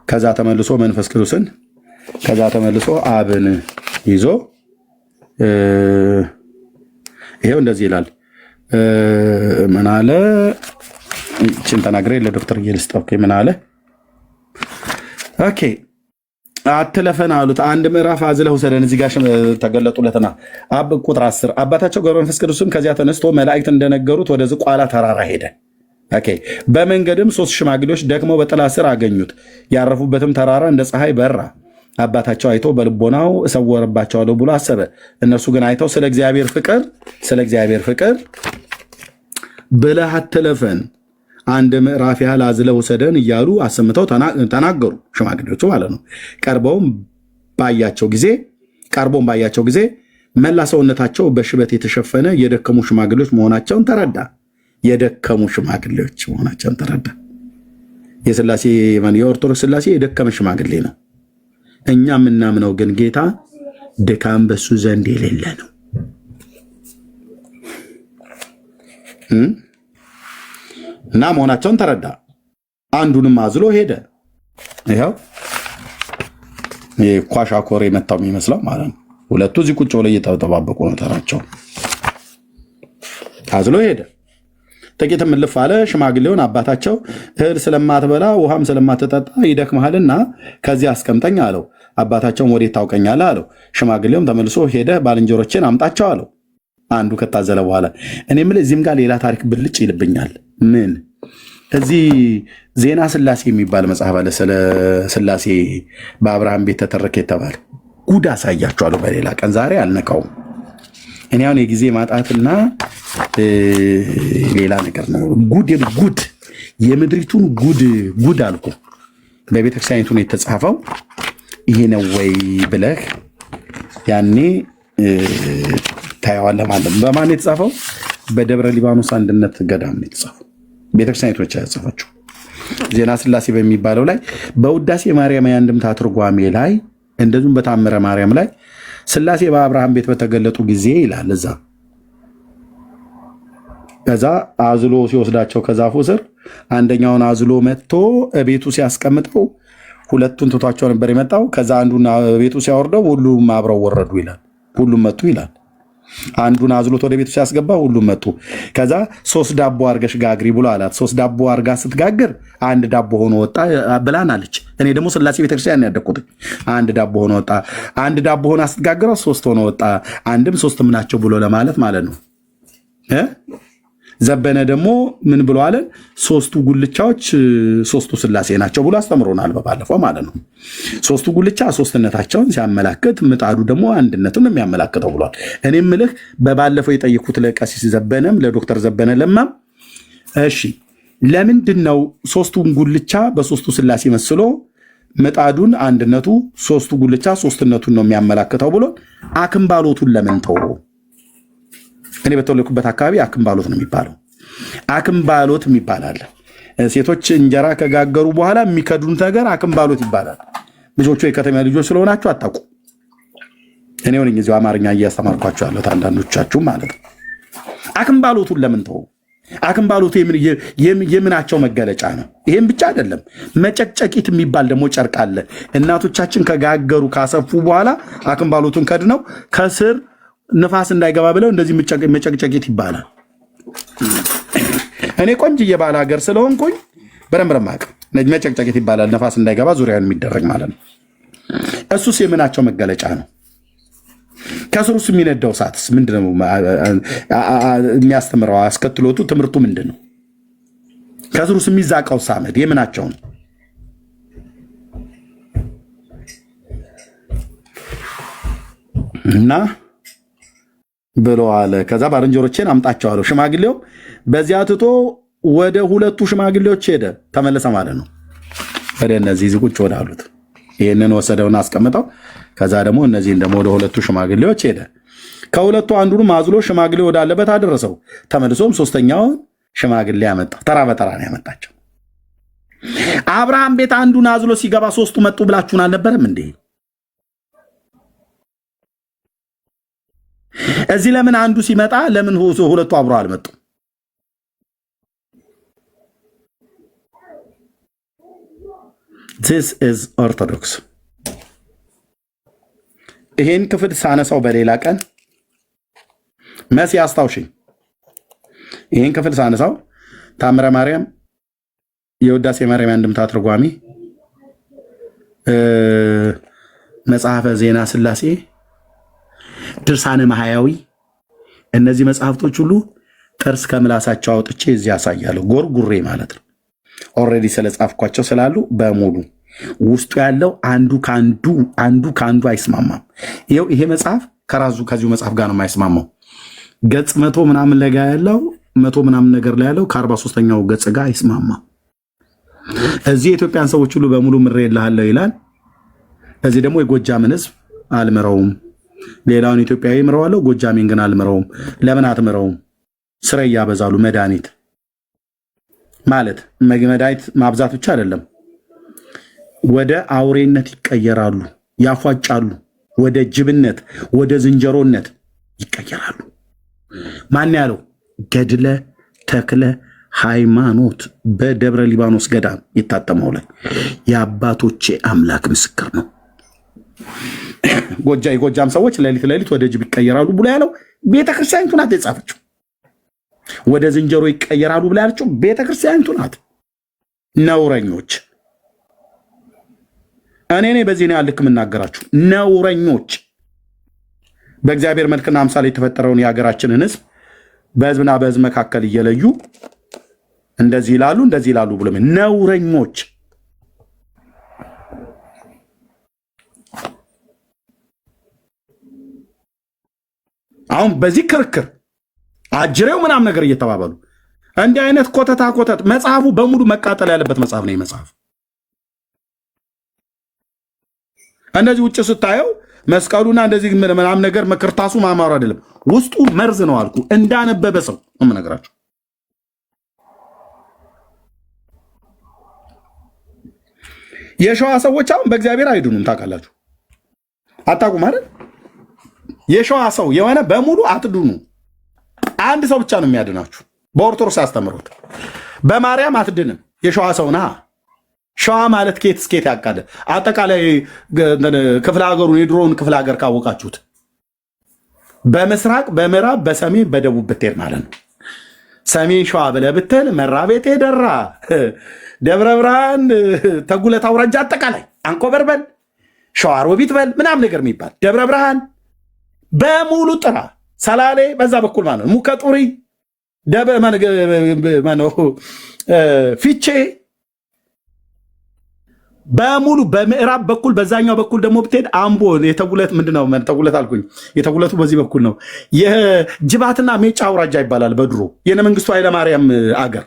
Speaker 1: ከዛ ተመልሶ መንፈስ ቅዱስን፣ ከዛ ተመልሶ አብን ይዞ ይሄው እንደዚህ ይላል። ምን አለ? እቺን ተናግሬ ለዶክተር ይልስጠው። ምን አለ? ኦኬ አትለፈን አሉት። አንድ ምዕራፍ አዝለው ሰደን እዚህ ጋር ተገለጡለትና ቁጥር 10 አባታቸው ገብረ መንፈስ ቅዱስም ከዚያ ተነስቶ መላእክት እንደነገሩት ወደ ዝቋላ ተራራ ሄደ። ኦኬ በመንገድም 3 ሽማግሌዎች ደክመው በጥላ ስር አገኙት። ያረፉበትም ተራራ እንደ ፀሐይ በራ። አባታቸው አይቶ በልቦናው እሰወርባቸዋለሁ ብሎ አሰበ። እነርሱ ግን አይተው ስለ እግዚአብሔር ፍቅር ብለህ አትለፈን፣ አንድ ምዕራፍ ያህል አዝለው ሰደን እያሉ አሰምተው ተናገሩ። ሽማግሌዎቹ ማለት ነው። ቀርቦም ባያቸው ጊዜ መላ ሰውነታቸው በሽበት የተሸፈነ የደከሙ ሽማግሌዎች መሆናቸውን ተረዳ። የኦርቶዶክስ ሥላሴ የደከመ ሽማግሌ ነው። እኛ የምናምነው ግን ጌታ ድካም በሱ ዘንድ የሌለ ነው። እና መሆናቸውን ተረዳ። አንዱንም አዝሎ ሄደ። ይኸው ኳሻኮር የመታው የሚመስለው ማለት ነው። ሁለቱ እዚህ ቁጭ ብለው እየተጠባበቁ ነው ተራቸው። አዝሎ ሄደ። ጥቂትም እልፍ አለ። ሽማግሌውን አባታቸው እህል ስለማትበላ ውሃም ስለማትጠጣ ይደክመሃልና ከዚህ አስቀምጠኝ አለው። አባታቸውም ወዴት ታውቀኛለህ አለው። ሽማግሌውም ተመልሶ ሄደ ባልንጀሮቼን አምጣቸው አለው። አንዱ ከታዘለ በኋላ እኔ የምልህ እዚህም ጋር ሌላ ታሪክ ብልጭ ይልብኛል። ምን እዚህ ዜና ስላሴ የሚባል መጽሐፍ አለ። ስለ ስላሴ በአብርሃም ቤት ተተረከ የተባለ ጉድ አሳያችኋለሁ በሌላ ቀን። ዛሬ አልነካውም። እኔ አሁን የጊዜ ማጣትና ሌላ ነገር ነው። ጉድ የምድሪቱን ጉድ አልኩ። በቤተክርስቲያኒቱን የተጻፈው ይሄ ነው ወይ ብለህ ያኔ ታየዋለህ ማለት ነው። በማን የተጻፈው? በደብረ ሊባኖስ አንድነት ገዳም ነው የተጻፈው። ቤተክርስቲያኒቶች ያጻፋቸው ዜና ስላሴ በሚባለው ላይ በውዳሴ ማርያም የአንድምታ ትርጓሜ ላይ እንደዚሁም በታምረ ማርያም ላይ ስላሴ በአብርሃም ቤት በተገለጡ ጊዜ ይላል። ከዛ አዝሎ ሲወስዳቸው ከዛፉ ስር አንደኛውን አዝሎ መጥቶ ቤቱ ሲያስቀምጠው ሁለቱን ትቷቸው ነበር የመጣው። ከዛ አንዱን ቤቱ ሲያወርደው ሁሉም አብረው ወረዱ ይላል። ሁሉም መጡ ይላል። አንዱን አዝሎት ወደ ቤቱ ሲያስገባ ሁሉም መጡ። ከዛ 3 ዳቦ አርገሽ ጋግሪ ብሎ አላት። 3 ዳቦ አርጋ ስትጋግር አንድ ዳቦ ሆኖ ወጣ ብላን አለች። እኔ ደግሞ ስላሴ ቤተክርስቲያን ያደኩት አንድ ዳቦ ሆኖ ወጣ። አንድ ዳቦ ሆና ስትጋግረው 3 ሆኖ ወጣ። አንድም 3ም ናቸው ብሎ ለማለት ማለት ነው። ዘበነ ደግሞ ምን ብሎ አለን? 3ቱ ጉልቻዎች 3ቱ ስላሴ ናቸው ብሎ አስተምሮናል በባለፈው ማለት ነው። 3ቱ ጉልቻ ሶስትነታቸውን ሲያመላክት፣ ምጣዱ ደግሞ አንድነቱን የሚያመላክተው ብሏል። እኔም ምልህ በባለፈው የጠየኩት ለቀሲስ ዘበነም ለዶክተር ዘበነ ለማም እሺ ለምንድን ነው 3ቱን ጉልቻ በ3ቱ ስላሴ መስሎ ምጣዱን አንድነቱ 3ቱ ጉልቻ ሶስትነቱን ነው የሚያመላክተው ብሎ አክምባሎቱን ለምን ተወው? እኔ በተወለድኩበት አካባቢ አክምባሎት ነው የሚባለው። አክምባሎት ይባላል። ሴቶች እንጀራ ከጋገሩ በኋላ የሚከዱን ነገር አክምባሎት ይባላል። ልጆቹ የከተማ ልጆች ስለሆናችሁ አታውቁ። እኔ ሆነኝ እዚሁ አማርኛ እያስተማርኳችሁ ያለሁት አንዳንዶቻችሁ ማለት ነው። አክምባሎቱን ለምን ተው? አክምባሎቱ የምናቸው መገለጫ ነው። ይሄም ብቻ አይደለም። መጨቅጨቂት የሚባል ደግሞ ጨርቅ አለ። እናቶቻችን ከጋገሩ ካሰፉ በኋላ አክምባሎቱን ከድነው ከስር ንፋስ እንዳይገባ ብለው እንደዚህ መጨቅጨቂት ይባላል። እኔ ቆንጅዬ ባለ ሀገር ስለሆንኩኝ በደንብ ማቅ መጨቅጨቂት ይባላል። ንፋስ እንዳይገባ ዙሪያውን የሚደረግ ማለት ነው። እሱስ የምናቸው መገለጫ ነው። ከስሩስ የሚነዳው እሳትስ ምንድነው? የሚያስተምረው አስከትሎቱ ትምህርቱ ምንድን ነው? ከስሩስ የሚዛቀው ሳመድ የምናቸው ነው? እና ብሎ አለ። ከዛ ባልንጀሮቼን አምጣቸዋለሁ። ሽማግሌው በዚያ ትቶ ወደ 2ቱ ሽማግሌዎች ሄደ፣ ተመለሰ ማለት ነው። ወደ እነዚህ ቁጭ ወዳሉት ይህንን ወሰደውን አስቀምጠው። ከዛ ደግሞ እነዚህን ደግሞ ወደ 2ቱ ሽማግሌዎች ሄደ። ከ2ቱ አንዱንም አዝሎ ሽማግሌ ወዳለበት አደረሰው። ተመልሶም 3ኛውን ሽማግሌ ያመጣ። ተራ በተራ ነው ያመጣቸው። አብርሃም ቤት አንዱን አዝሎ ሲገባ 3ቱ መጡ ብላችሁን አልነበረም እንዴ? እዚህ ለምን አንዱ ሲመጣ ለምን 2ቱ አብሮ አልመጡ? This is Orthodox። ይሄን ክፍል ሳነሳው በሌላ ቀን መሲ አስታውሽኝ። ይሄን ክፍል ሳነሳው ታምረ ማርያም የውዳሴ ማርያም አንድምታ ትርጓሜ መጽሐፈ ዜና ስላሴ ድርሳነ ማህያዊ እነዚህ መጽሐፍቶች ሁሉ ጥርስ ከምላሳቸው አውጥቼ እዚህ ያሳያለሁ። ጎርጉሬ ማለት ነው። ኦልሬዲ ስለጻፍኳቸው ስላሉ በሙሉ ውስጡ ያለው አንዱ ከአንዱ አይስማማም። ይኸው ይሄ መጽሐፍ ከዚሁ መጽሐፍ ጋር ነው የማይስማማው። ገጽ 100 ምናምን ላይ ያለው 100 ምናምን ነገር ላይ ያለው ከ43ኛው ገጽ ጋር አይስማማም። እዚህ የኢትዮጵያን ሰዎች ሁሉ በሙሉ ምሬልሃለሁ ይላል። እዚህ ደግሞ የጎጃምን ህዝብ አልምረውም። ሌላውን ኢትዮጵያዊ ምረዋለሁ፣ ጎጃሜን ግን አልምረውም። ለምን አትምረውም? ስራ ያበዛሉ። መድኃኒት ማለት መድኃኒት ማብዛት ብቻ አይደለም፣ ወደ አውሬነት ይቀየራሉ፣ ያፏጫሉ፣ ወደ ጅብነት፣ ወደ ዝንጀሮነት ይቀየራሉ። ማን ያለው? ገድለ ተክለ ሃይማኖት በደብረ ሊባኖስ ገዳም የታተመው ላይ የአባቶቼ አምላክ ምስክር ነው። የጎጃም ሰዎች ሌሊት ወደ ጅብ ይቀየራሉ ብሎ ያለው ቤተክርስቲያኒቱ ናት የጻፈችው። ወደ ዝንጀሮ ይቀየራሉ ብላ ያለችው ቤተክርስቲያኒቱ ናት። ነውረኞች። እኔ በዚህ ነው ያልክ የምናገራችሁ ነውረኞች። በእግዚአብሔር መልክና አምሳል የተፈጠረውን የሀገራችንን ህዝብ በህዝብና በህዝብ መካከል እየለዩ እንደዚህ ይላሉ ብሎ ነውረኞች። አሁን በዚህ ክርክር አጅሬው ምናምን ነገር እየተባባሉ እንዲህ አይነት ኮተት መጽሐፉ በሙሉ መቃጠል ያለበት መጽሐፍ ነው። መጽሐፍ እንደዚህ ውጭ ስታየው መስቀሉና እንደዚህ ምናምን ነገር መክርታሱ ማማሩ አይደለም፣ ውስጡ መርዝ ነው አልኩ። እንዳነበበ ሰው ነው የምነግራቸው። የሸዋ ሰዎች አሁን በእግዚአብሔር አይድኑም። ታውቃላችሁ? አታውቁም አይደል? የሸዋ ሰው የሆነ በሙሉ አትድኑ። አንድ ሰው ብቻ ነው የሚያድናችሁ። በኦርቶዶክስ አስተምሮት በማርያም አትድንም። የሸዋ ሰው ና ሸዋ ማለት ኬት እስኬት ያቃለ አጠቃላይ ክፍለ ሀገሩን የድሮውን ክፍለ ሀገር ካወቃችሁት በምስራቅ በምዕራብ በሰሜን በደቡብ ብትሄድ ማለት ነው። ሰሜን ሸዋ ብለህ ብትል መራቤቴ፣ ደራ፣ ደብረ ብርሃን፣ ተጉለት አውራጃ አጠቃላይ አንኮበር በል ሸዋሮቢት በል ምናምን ነገር የሚባል ደብረ ብርሃን በሙሉ ጥራ። ሰላሌ በዛ በኩል ማለት ነው። ሙከጡሪ ፊቼ በሙሉ በምዕራብ በኩል በዛኛው በኩል ደግሞ ብትሄድ አምቦ የተጉለት ምንድነው? ተጉለት አልኩኝ። የተጉለቱ በዚህ በኩል ነው። የጅባትና ሜጫ አውራጃ ይባላል። በድሮ የነ መንግስቱ ኃይለማርያም አገር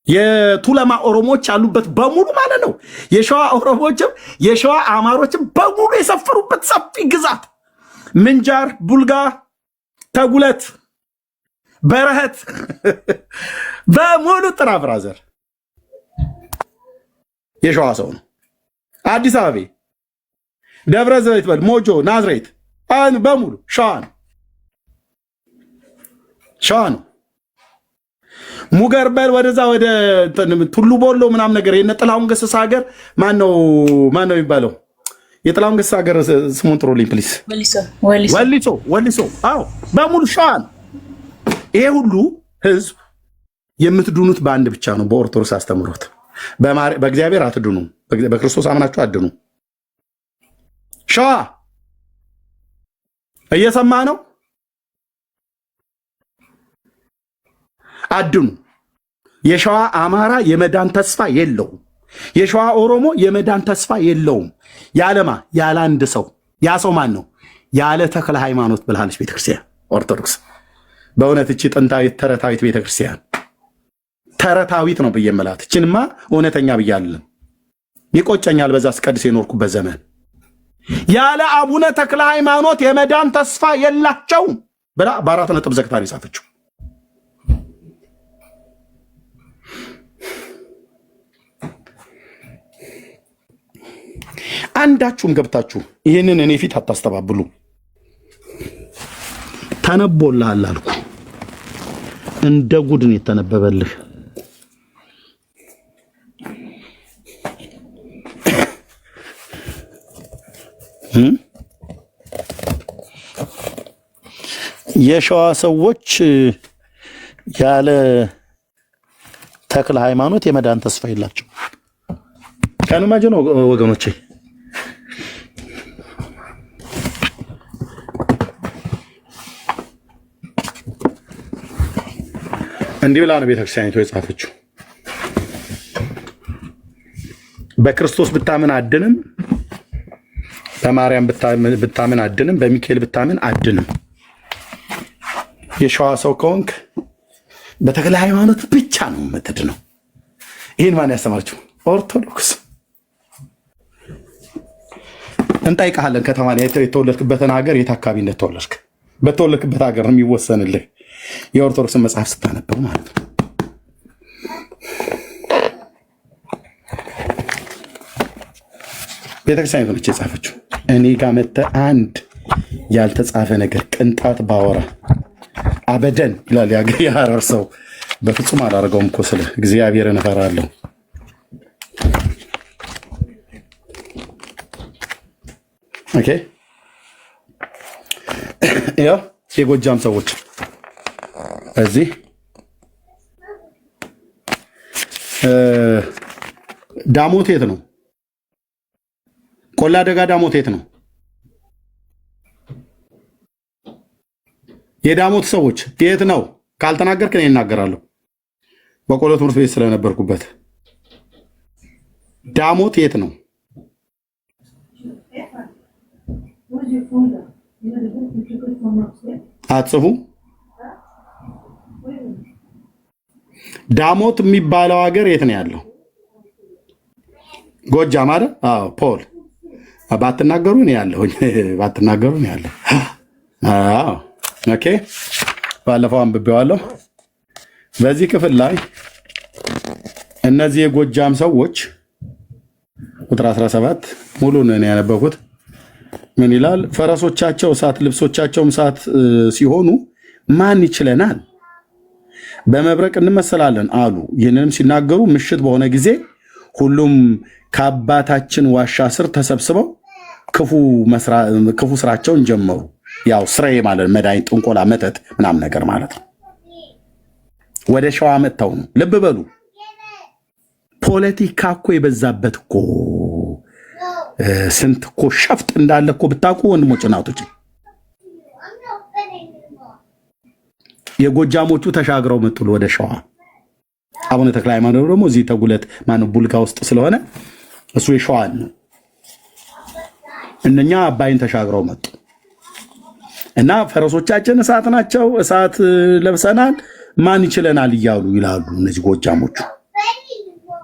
Speaker 1: የቱለማ ኦሮሞዎች ያሉበት በሙሉ ማለት ነው። የሸዋ ኦሮሞዎችም የሸዋ አማሮችም በሙሉ የሰፈሩበት ሰፊ ግዛት ምንጃር፣ ቡልጋ፣ ተጉለት፣ በረኸት በሙሉ ጥራ ብራዘር የሸዋ ሰው ነው። አዲስ አበባ፣ ደብረ ዘይት በል ሞጆ፣ ናዝሬት በሙሉ ሸዋ ነው። ሙገር በል ወደዛ ወደ ቱሉ ቦሎ ምናምን ነገር የነጥላሁን ገሰሰ ሀገር ማን ነው የሚባለው? የጥላሁን ገሰሰ ሀገር ስሙን ጥሩልኝ ፕሊስ። ወሊሶ። አዎ በሙሉ ሸዋ ነው። ይሄ ሁሉ ህዝብ የምትድኑት በአንድ ብቻ ነው፣ በኦርቶዶክስ አስተምሮት። በእግዚአብሔር አትድኑ፣ በክርስቶስ አምናችሁ አድኑ። ሸዋ እየሰማ ነው። አድኑ። የሸዋ አማራ የመዳን ተስፋ የለውም። የሸዋ ኦሮሞ የመዳን ተስፋ የለውም። ያለማ ያለ አንድ ሰው። ያ ሰው ማን ነው? ያለ ተክለ ሃይማኖት ብልሃለች ቤተክርስቲያን ኦርቶዶክስ። በእውነት እቺ ጥንታዊት ተረታዊት ቤተክርስቲያን ተረታዊት ነው ብዬ የምላት እችንማ እውነተኛ ብያለን። ይቆጨኛል በዛ ስቀድስ የኖርኩበት ዘመን። ያለ አቡነ ተክለ ሃይማኖት የመዳን ተስፋ የላቸውም ብላ በአራት ነጥብ ዘግታ የጻፈችው። አንዳችሁም ገብታችሁ ይህንን እኔ ፊት አታስተባብሉ። ተነቦልሃል አልኩ። እንደ ጉድን የተነበበልህ የሸዋ ሰዎች ያለ ተክለ ሃይማኖት የመዳን ተስፋ የላቸው። ከነማጀ ነው ወገኖቼ። እንዲህ ብላ ነው ቤተክርስቲያኒቱ የጻፈችው። በክርስቶስ ብታምን አድንም፣ በማርያም ብታምን አድንም፣ በሚካኤል ብታምን አድንም። የሸዋ ሰው ከሆንክ በተክለ ሃይማኖት ብቻ ነው የምትድነው። ይህን ማን ያስተማርችው? ኦርቶዶክስ። እንጠይቅሃለን። ከተማ ላይ የተወለድክበትን ሀገር የት አካባቢ እንደተወለድክ በተወለድክበት ሀገር ነው የሚወሰንልህ። የኦርቶዶክስን መጽሐፍ ስታነበው ማለት ነው። ቤተክርስቲያን ሆነች የጻፈችው። እኔ ጋር መጥተህ አንድ ያልተጻፈ ነገር ቅንጣት ባወራ አበደን ይላል የሀረር ሰው። በፍጹም አላደርገውም እኮ ስለ እግዚአብሔርን እፈራለሁ። ኦኬ ያው የጎጃም ሰዎች እዚህ ዳሞት የት ነው? ቆላ ደጋ ዳሞት የት ነው? የዳሞት ሰዎች የት ነው? ካልተናገርክ እኔ እናገራለሁ። በቆሎ ትምህርት ቤት ስለነበርኩበት። ዳሞት የት ነው? አጽፉ። ዳሞት የሚባለው ሀገር የት ነው ያለው? ጎጃም አይደል? አዎ። ፖል ባትናገሩ ነው ያለው። ባትናገሩ ነው ያለው። አዎ። ኦኬ። ባለፈው አንብቤዋለሁ። በዚህ ክፍል ላይ እነዚህ የጎጃም ሰዎች ቁጥር 17 ሙሉን ነው ያነበብኩት። ምን ይላል? ፈረሶቻቸው እሳት ልብሶቻቸውም እሳት ሲሆኑ ማን ይችለናል? በመብረቅ እንመሰላለን አሉ። ይህንንም ሲናገሩ ምሽት በሆነ ጊዜ ሁሉም ከአባታችን ዋሻ ስር ተሰብስበው ክፉ ስራቸውን ጀመሩ። ያው ስራዬ ማለት መድኃኒት፣ ጥንቆላ፣ መተት ምናምን ነገር ማለት ነው። ወደ ሸዋ መጥተው ነው። ልብ በሉ። ፖለቲካ እኮ የበዛበት እኮ ስንት እኮ ሸፍጥ እንዳለ እኮ ብታውቁ ወንድሞች እናቶች። የጎጃሞቹ ተሻግረው መጡል ወደ ሸዋ። አቡነ ተክለ ሃይማኖት ደግሞ እዚህ ተጉለት ማነው ቡልጋ ውስጥ ስለሆነ እሱ የሸዋን ነው። እነኛ አባይን ተሻግረው መጡ እና ፈረሶቻችን እሳት ናቸው፣ እሳት ለብሰናል፣ ማን ይችለናል እያሉ ይላሉ እነዚህ ጎጃሞቹ።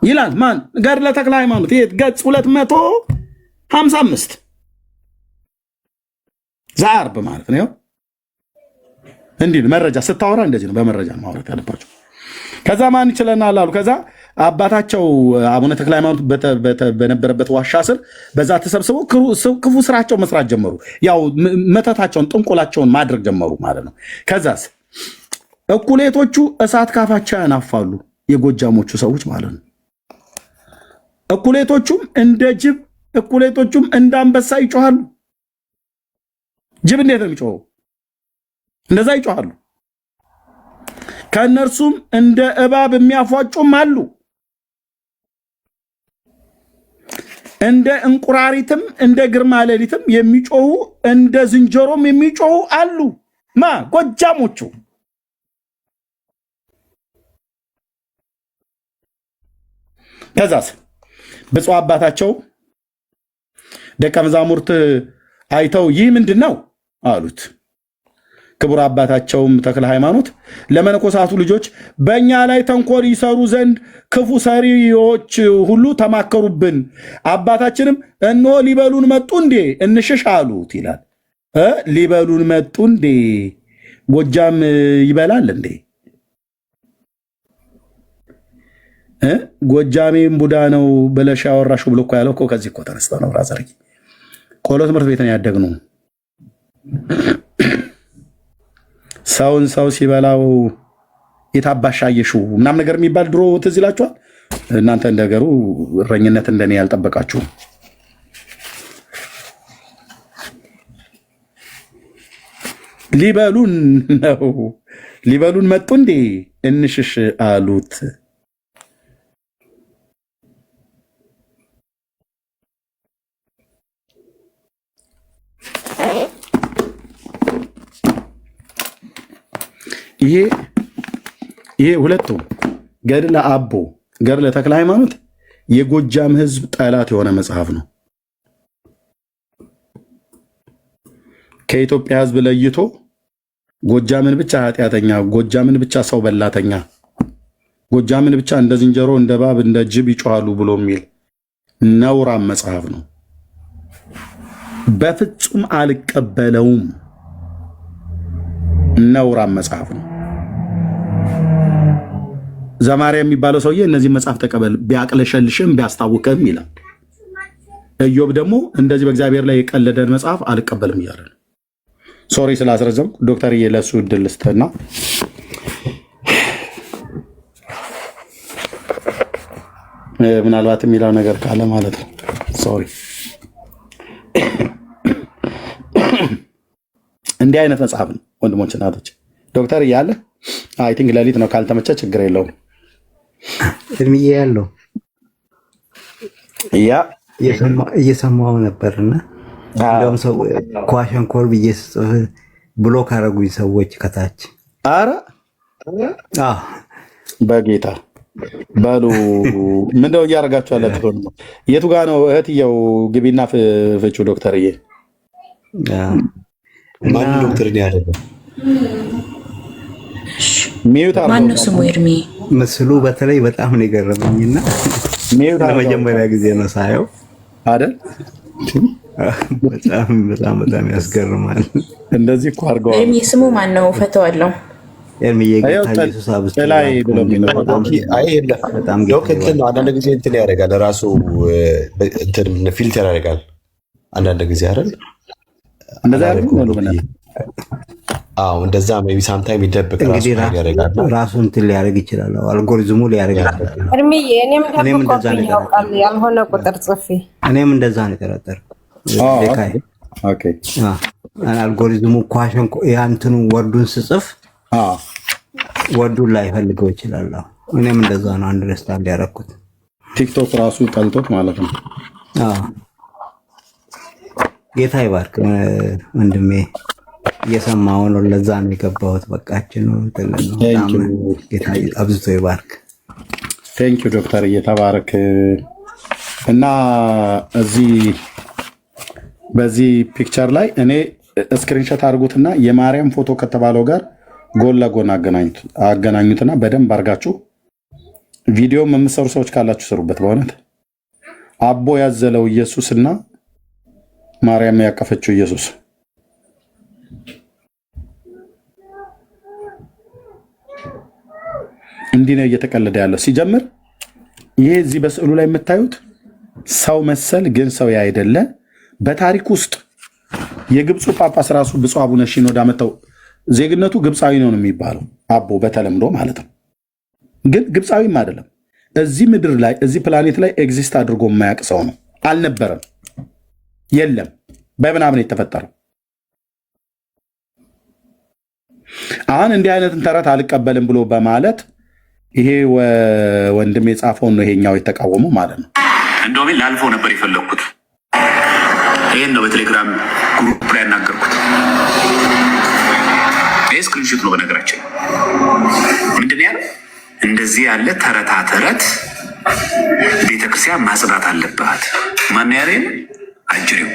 Speaker 1: ይላል ማን? ገድለ ተክለ ሃይማኖት የት? ገጽ 255 ዘአርብ ማለት ነው። እንዲህ መረጃ ስታወራ እንደዚህ ነው፣ በመረጃ ማውራት ያለባቸው። ከዛ ማን ይችለናል አሉ። ከዛ አባታቸው አቡነ ተክለ ሃይማኖት በነበረበት ዋሻ ስር በዛ ተሰብስበው ክፉ ስራቸው መስራት ጀመሩ። ያው መተታቸውን ጥንቆላቸውን ማድረግ ጀመሩ ማለት ነው። ከዛስ እኩሌቶቹ እሳት ካፋቸው ያናፋሉ፣ የጎጃሞቹ ሰዎች ማለት ነው። እኩሌቶቹም እንደ ጅብ፣ እኩሌቶቹም እንደ አንበሳ ይጮሃሉ። ጅብ እንዴት ነው የሚጮኸው? እንደዛ ይጮሃሉ። ከእነርሱም እንደ እባብ የሚያፏጩም አሉ። እንደ እንቁራሪትም እንደ ግርማ ሌሊትም የሚጮሁ እንደ ዝንጀሮም የሚጮሁ አሉ። ጎጃሞቹ። ከዛስ ብፁዕ አባታቸው ደቀ መዛሙርት አይተው ይህ ምንድን ነው አሉት። ክቡር አባታቸውም ተክለ ሃይማኖት ለመነኮሳቱ ልጆች በእኛ ላይ ተንኮል ይሰሩ ዘንድ ክፉ ሰሪዎች ሁሉ ተማከሩብን። አባታችንም እነሆ ሊበሉን መጡ እንዴ እንሽሽ አሉት ይላል። ሊበሉን መጡ እንዴ? ጎጃም ይበላል እንዴ? ጎጃሜም ቡዳ ነው ብለሽ ያወራሽው ብሎ እኮ ያለው እኮ ከዚህ እኮ ተነስተ ነው። ብራዘር ቆሎ ትምህርት ቤት ነው ያደግነው። ሰውን ሰው ሲበላው የታባሻየሽው ምናምን ነገር የሚባል ድሮ ትዝ ይላችኋል። እናንተ እንደገሩ እረኝነት እንደኔ ያልጠበቃችሁ። ሊበሉን ነው፣ ሊበሉን መጡ እንዴ እንሽሽ አሉት። ይሄ ሁለቱ ገድለ አቦ ገድለ ተክለ ሃይማኖት የጎጃም ሕዝብ ጠላት የሆነ መጽሐፍ ነው። ከኢትዮጵያ ሕዝብ ለይቶ ጎጃምን ብቻ ኃጢአተኛ፣ ጎጃምን ብቻ ሰው በላተኛ፣ ጎጃምን ብቻ እንደ ዝንጀሮ እንደ እባብ እንደ ጅብ ይጮሃሉ ብሎ የሚል ነውራም መጽሐፍ ነው። በፍጹም አልቀበለውም። ነውራም መጽሐፍ ነው። ዘማሪያ የሚባለው ሰውዬ እነዚህ መጽሐፍ ተቀበል ቢያቅለሸልሽም ቢያስታውቅም ይላል። ኢዮብ ደግሞ እንደዚህ በእግዚአብሔር ላይ የቀለደን መጽሐፍ አልቀበልም እያለ ነው። ሶሪ ስላስረዘምኩ ዶክተር ለሱ እድል ልስጥና ምናልባት የሚለው ነገር ካለ ማለት ነው። ሶሪ እንዲህ አይነት መጽሐፍ ነው ወንድሞች እናቶች። ዶክተር እያለ አይ ቲንክ ሌሊት ነው ካልተመቸ ችግር የለውም።
Speaker 6: እድሜዬ ያለው ያ እየሰማው ነበርና እንደውም ሰው ኳሸንኮር ብዬ ብሎክ አደረጉኝ ሰዎች ከታች።
Speaker 1: አረ በጌታ በሉ ምንድነው እያደረጋችሁ ያላችሁ? የቱ ጋ ነው እህትየው? ግቢና ፍቹ ዶክተርዬ።
Speaker 7: ማን ዶክተር ያደረገው?
Speaker 5: ማነው ስሙ? ኤርሚ
Speaker 6: ምስሉ በተለይ በጣም ነው የገረመኝና ለመጀመሪያ ጊዜ ነው ሳየው
Speaker 1: አይደል?
Speaker 6: በጣም ያስገርማል።
Speaker 1: እንደዚህ እኮ አድርገዋል።
Speaker 5: ኤርሚ ስሙ ማን ነው? ፈተዋለሁ
Speaker 6: ኤርሚዬ ጌታ ኢየሱስ አብስቶ
Speaker 1: ላይ ብሎ
Speaker 7: አንዳንድ ጊዜ እንትን ያደርጋል ራሱ እንትን ፊልተር ያደርጋል አንዳንድ ጊዜ አይደል?
Speaker 1: እንደዛ ያደርጋል።
Speaker 7: አዎ እንደዛ ሜቢ ሳምታይም ይደብቅ ራሱ ያደርጋል።
Speaker 6: ራሱ እንትን ሊያደርግ ይችላል። አልጎሪዝሙ ሊያደርግ ይችላል።
Speaker 3: እርምዬ እኔም እንደዛ ነው ያውቃል። ያልሆነ ቁጥር ጽፌ እኔም እንደዛ ነው የጠረጠርኩት።
Speaker 1: ኦኬ
Speaker 6: አልጎሪዝሙ ኳሽን ያንተኑ ወርዱን ስጽፍ ወርዱን ላይ ፈልገው ይችላል። እኔም እንደዛ ነው አንደርስታንድ ያደረኩት።
Speaker 1: ቲክቶክ ራሱ ጠልቶት ማለት ነው።
Speaker 6: ጌታ ይባርክ ወንድሜ። እየሰማሁ ነው፣ ለዛ ነው የገባሁት። በቃችን ነው ጌታ አብዝቶ ይባርክ።
Speaker 1: ቴንክ ዩ ዶክተር እየተባረክ እና በዚህ ፒክቸር ላይ እኔ ስክሪንሾት አድርጉትና የማርያም ፎቶ ከተባለው ጋር ጎን ለጎን አገናኙትና በደንብ አድርጋችሁ ቪዲዮም የምትሰሩ ሰዎች ካላችሁ ስሩበት። በእውነት አቦ ያዘለው ኢየሱስና ማርያም ያቀፈችው ኢየሱስ እንዲህ ነው እየተቀለደ ያለው። ሲጀምር ይሄ እዚህ በስዕሉ ላይ የምታዩት ሰው መሰል ግን ሰው ያይደለ በታሪክ ውስጥ የግብፁ ጳጳስ ራሱ ብፁዕ አቡነ ሺኖዳ መተው ዜግነቱ ግብፃዊ ነው የሚባለው አቦ በተለምዶ ማለት ነው። ግን ግብፃዊም አይደለም። እዚህ ምድር ላይ እዚህ ፕላኔት ላይ ኤግዚስት አድርጎ የማያውቅ ሰው ነው። አልነበረም፣ የለም። በምናምን የተፈጠረው አሁን እንዲህ አይነትን ተረት አልቀበልም ብሎ በማለት ይሄ ወንድም የጻፈውን ነው ይሄኛው የተቃወመው ማለት ነው።
Speaker 2: እንደውም ላልፈው ነበር የፈለግኩት። ይህን ነው በቴሌግራም ግሩፕ ላይ ያናገርኩት። ይህ ስክሪንሾት ነው። በነገራችን ምንድን ያለ እንደዚህ ያለ ተረታ ተረት ቤተክርስቲያን ማጽዳት አለባት። ማን ያሬን አጅሬው።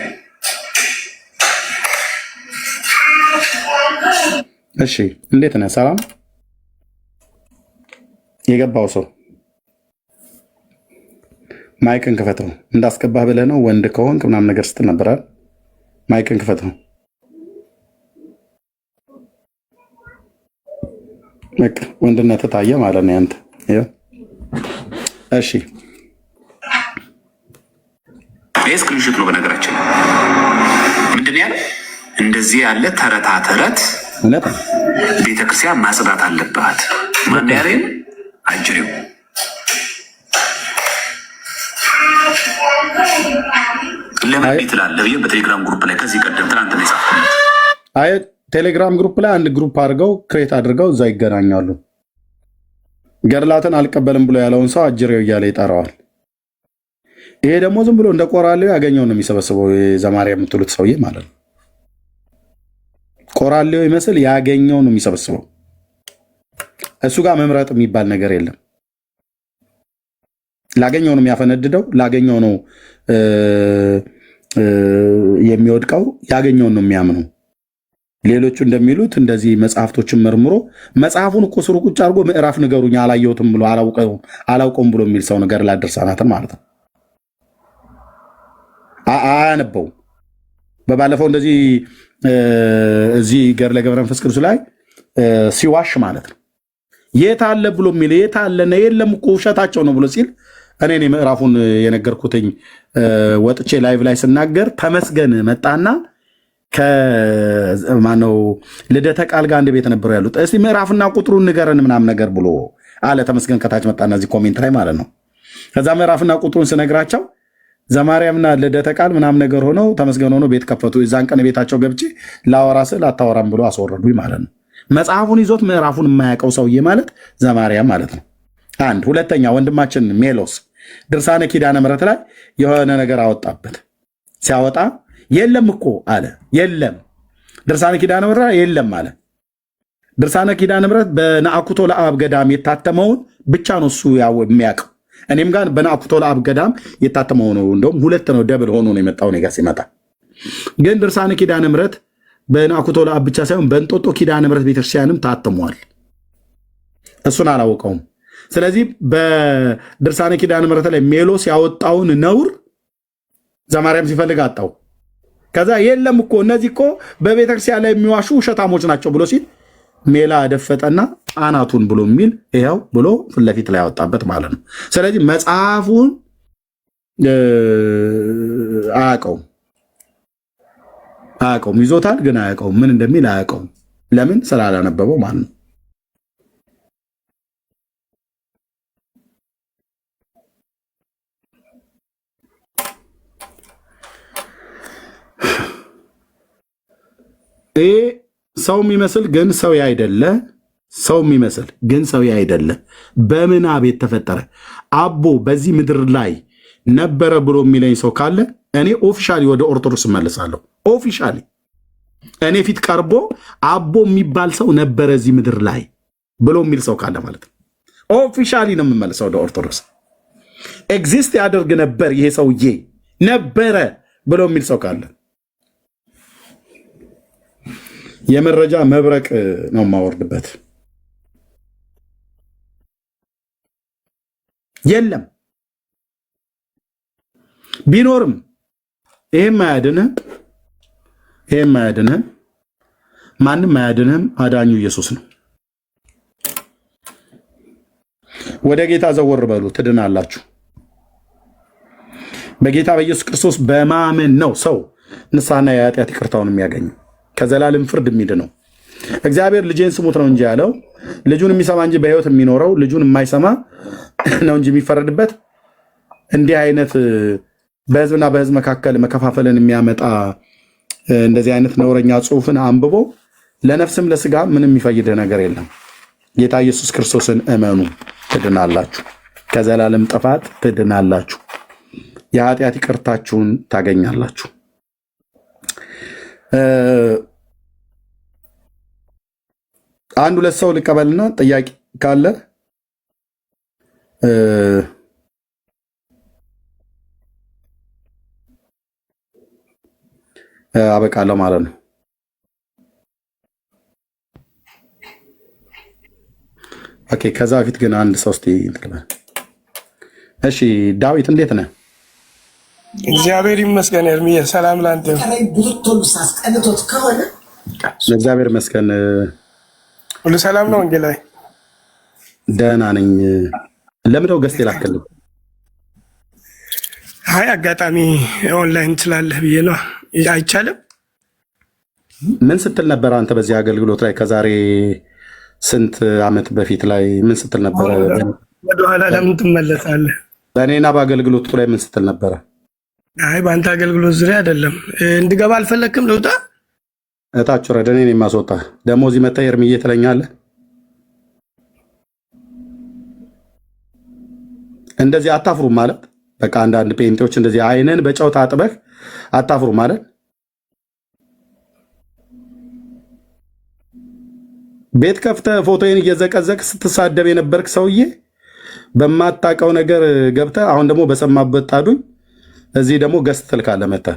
Speaker 1: እሺ እንዴት ነህ? ሰላም የገባው ሰው ማይክን ክፈተው። እንዳስገባህ ብለህ ነው ወንድ ከሆንክ ምናምን ነገር ስትል ነበራል። ማይክን ክፈተው። በቃ ወንድነት ታየ ማለት ነው ያንተ። እሺ
Speaker 2: ይህ ስክሪንሾት ነው። በነገራችን ምንድን ያለ እንደዚህ ያለ ተረታ ተረት ቤተክርስቲያን ማጽዳት አለባት። ማን ያሬን አጅሬው። ለምን እንዴት ትላለህ ብዬ በቴሌግራም ግሩፕ ላይ ከዚህ ቀደም ትናንት ነው የጻፍኩት።
Speaker 1: አይ ቴሌግራም ግሩፕ ላይ አንድ ግሩፕ አድርገው ክሬት አድርገው እዛ ይገናኛሉ። ገድላትን አልቀበልም ብሎ ያለውን ሰው አጅሬው እያለ ይጠራዋል። ይሄ ደግሞ ዝም ብሎ እንደ ቆራሌው ያገኘውን ነው የሚሰበስበው። ዘማሪያ የምትሉት ሰውዬ ማለት ነው። ቆራሌው ይመስል ያገኘውን ነው የሚሰበስበው። እሱ ጋር መምረጥ የሚባል ነገር የለም። ላገኘው ነው የሚያፈነድደው፣ ላገኘው ነው የሚወድቀው፣ ያገኘውን ነው የሚያምነው። ሌሎቹ እንደሚሉት እንደዚህ መጽሐፍቶችን መርምሮ መጽሐፉን እኮ ስሩ ቁጭ አድርጎ ምዕራፍ ንገሩኝ አላየሁትም ብሎ አላውቀውም ብሎ የሚል ሰው ነገር ላደርሳናትን ማለት ነው። አያነበውም። በባለፈው እንደዚህ እዚህ ገድለ ገብረ መንፈስ ቅዱስ ላይ ሲዋሽ ማለት ነው የት አለ ብሎ የሚል የት አለ ነው የለም እኮ ውሸታቸው ነው ብሎ ሲል እኔ ምዕራፉን የነገርኩትኝ ወጥቼ ላይቭ ላይ ስናገር ተመስገን መጣና ከማነው ልደተ ቃል ጋር አንድ ቤት ነበሩ ያሉት። እስቲ ምዕራፍና ቁጥሩን ንገረን ምናምን ነገር ብሎ አለ። ተመስገን ከታች መጣና እዚህ ኮሜንት ላይ ማለት ነው። ከዛ ምዕራፍና ቁጥሩን ስነግራቸው ዘማርያምና ልደተ ቃል ምናምን ነገር ሆነው ተመስገን ሆኖ ቤት ከፈቱ። የዛን ቀን ቤታቸው ገብቼ ላወራ ስል አታወራም ብሎ አስወረዱኝ ማለት ነው። መጽሐፉን ይዞት ምዕራፉን የማያውቀው ሰውዬ ማለት ዘማርያም ማለት ነው። አንድ ሁለተኛ ወንድማችን ሜሎስ ድርሳነ ኪዳነ ምሕረት ላይ የሆነ ነገር አወጣበት። ሲያወጣ የለም እኮ አለ። የለም ድርሳነ ኪዳነ ምሕረት የለም አለ። ድርሳነ ኪዳነ ምሕረት በነአኩቶ ለአብ ገዳም የታተመውን ብቻ ነው እሱ የሚያውቀው። እኔም ጋር በነአኩቶ ለአብ ገዳም የታተመው ነው። እንደውም ሁለት ነው፣ ደብል ሆኖ ነው የመጣው እኔ ጋር ሲመጣ። ግን ድርሳነ ኪዳነ ምሕረት በነአኩቶ ለአብ ብቻ ሳይሆን በእንጦጦ ኪዳነ ምሕረት ቤተክርስቲያንም ታትሟል። እሱን አላወቀውም። ስለዚህ በድርሳነ ኪዳነ ምሕረት ላይ ሜሎስ ያወጣውን ነውር ዘማርያም ሲፈልግ አጣው። ከዛ የለም እኮ እነዚህ እኮ በቤተክርስቲያን ላይ የሚዋሹ ውሸታሞች ናቸው ብሎ ሲል ሜላ ደፈጠና አናቱን ብሎ የሚል ይኸው ብሎ ፊት ለፊት ላይ ያወጣበት ማለት ነው። ስለዚህ መጽሐፉን አያውቀውም፣ ይዞታል ግን አያውቀውም፣ ምን እንደሚል አያውቀውም። ለምን? ስላላነበበው ማለት ነው። ይህ ሰው የሚመስል ግን ሰው ያይደለ፣ ሰው የሚመስል ግን ሰው ያይደለ በምናብ የተፈጠረ አቦ በዚህ ምድር ላይ ነበረ ብሎ የሚለኝ ሰው ካለ እኔ ኦፊሻሊ ወደ ኦርቶዶክስ እመልሳለሁ። ኦፊሻሊ እኔ ፊት ቀርቦ አቦ የሚባል ሰው ነበረ እዚህ ምድር ላይ ብሎ የሚል ሰው ካለ ማለት ነው ኦፊሻሊ ነው የምመልሰው ወደ ኦርቶዶክስ። ኤግዚስት ያደርግ ነበር ይሄ ሰውዬ ነበረ ብሎ የሚል ሰው ካለ የመረጃ መብረቅ ነው የማወርድበት። የለም ቢኖርም ይሄም አያድንህም፣ ይሄም አያድንህም፣ ማንም አያድንህም። አዳኙ ኢየሱስ ነው። ወደ ጌታ ዘወር በሉ ትድናላችሁ። በጌታ በኢየሱስ ክርስቶስ በማመን ነው ሰው ንስሐና የኃጢአት ይቅርታውን የሚያገኘው ከዘላለም ፍርድ የሚድነው። እግዚአብሔር ልጄን ስሙት ነው እንጂ ያለው ልጁን የሚሰማ እንጂ በሕይወት የሚኖረው ልጁን የማይሰማ ነው እንጂ የሚፈረድበት። እንዲህ አይነት በሕዝብና በሕዝብ መካከል መከፋፈልን የሚያመጣ እንደዚህ አይነት ነውረኛ ጽሑፍን አንብቦ ለነፍስም ለስጋ ምንም የሚፈይድ ነገር የለም። ጌታ ኢየሱስ ክርስቶስን እመኑ ትድናላችሁ፣ ከዘላለም ጥፋት ትድናላችሁ፣ የኃጢአት ይቅርታችሁን ታገኛላችሁ። አንድ ሁለት ሰው ልቀበልና ጥያቄ ካለ አበቃለሁ ማለት ነው። ኦኬ። ከዛ በፊት ግን አንድ ሰው እስቲ እንትልበል። እሺ ዳዊት እንዴት ነህ?
Speaker 8: እግዚአብሔር ይመስገን። እርምዬ ሰላም ላንተ
Speaker 1: እግዚአብሔር ይመስገን።
Speaker 8: ሁሉ ሰላም ነው። ወንጌላዊ
Speaker 1: ደህና ነኝ። ለምንድነው ገስት የላከልኝ?
Speaker 8: አይ አጋጣሚ ኦንላይን ትላለህ ብዬ ነው። አይቻልም።
Speaker 1: ምን ስትል ነበር አንተ በዚህ አገልግሎት ላይ ከዛሬ ስንት ዓመት በፊት ላይ ምን ስትል ነበረ?
Speaker 8: ወደኋላ ለምን ትመለሳለህ?
Speaker 1: በእኔና በአገልግሎቱ ላይ ምን ስትል ነበረ?
Speaker 8: አይ በአንተ አገልግሎት ዙሪያ አይደለም። እንድገባ አልፈለግክም? ልውጣ?
Speaker 1: እታች ወረደ። እኔን የማስወጣ ደግሞ እዚህ መጣ እርምዬ ትለኛለህ። እንደዚህ አታፍሩ ማለት በቃ አንዳንድ ጴንጤዎች እንደዚህ አይንን በጨው ታጥበህ አታፍሩ ማለት ቤት ከፍተህ ፎቶዬን እየዘቀዘቅ ስትሳደብ የነበርክ ሰውዬ በማታውቀው ነገር ገብተህ አሁን ደግሞ በሰማበት ጣዱኝ እዚህ ደግሞ ገስት ትልካለህ መተህ።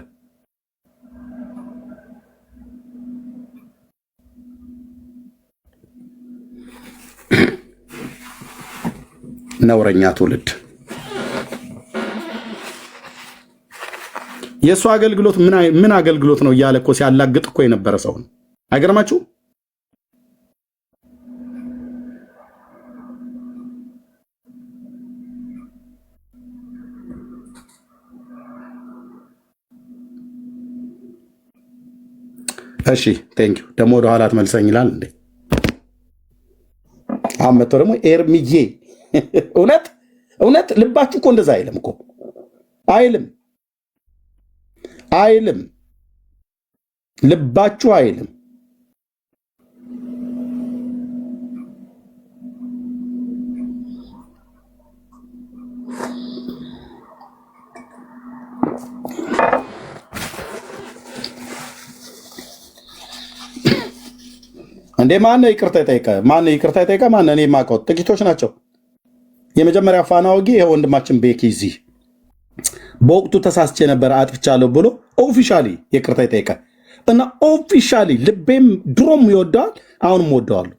Speaker 1: ነውረኛ ትውልድ። የእሱ አገልግሎት ምን አገልግሎት ነው እያለ እኮ ሲያላግጥ እኮ የነበረ ሰው ነው። አይገርማችሁ? እሺ ቴንኪው። ደግሞ ወደኋላ ትመልሰኝ ይላል እንዴ? አሁን መጥቶ ደግሞ ኤርሚዬ እውነት እውነት ልባችሁ እኮ እንደዛ አይልም እኮ አይልም፣ ልባችሁ አይልም። እንዴ ማነው ይቅርታ የጠየቀ? ማነው ይቅርታ የጠየቀ? ማነው? እኔ የማውቀው ጥቂቶች ናቸው። የመጀመሪያ ፋና ወጊ ይሄ ወንድማችን ቤኪ እዚህ በወቅቱ ተሳስቼ ነበር አጥፍቻለሁ ብሎ ኦፊሻሊ ይቅርታ የጠየቀ እና ኦፊሻሊ ልቤም ድሮም ይወደዋል፣ አሁንም ወደዋለሁ።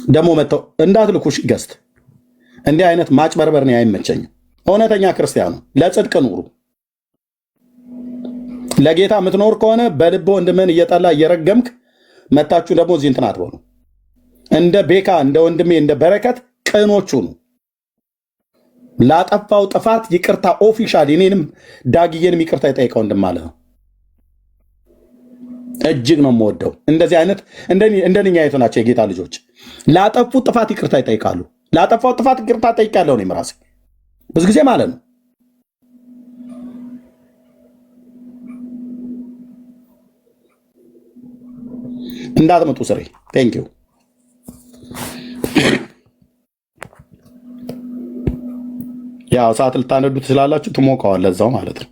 Speaker 1: ደግሞ መጥተው እንዳትልኩሽ ገዝት እንዲህ አይነት ማጭበርበር ነው አይመቸኝም። እውነተኛ ክርስቲያኑ ለጽድቅ ኑሩ። ለጌታ የምትኖር ከሆነ በልብ ወንድምን እየጠላ እየረገምክ መታችሁ ደግሞ እዚህ እንትን አትበሉ። እንደ ቤካ እንደ ወንድሜ እንደ በረከት ቅኖቹ ነው። ላጠፋው ጥፋት ይቅርታ ኦፊሻል እኔንም ዳግዬንም ይቅርታ የጠየቀው ወንድም ነው። እጅግ ነው የምወደው። እንደዚህ አይነት እንደኛ አይነት ናቸው የጌታ ልጆች። ላጠፉት ጥፋት ይቅርታ ይጠይቃሉ። ላጠፋው ጥፋት ይቅርታ ጠይቃለሁ እኔም ራሴ ብዙ ጊዜ ማለት ነው። እንዳትመጡ ስሬ ቴንክ ዩ። ያው ሰዓት ልታነዱ ትችላላችሁ፣ ትሞቀዋል እዛው ማለት ነው።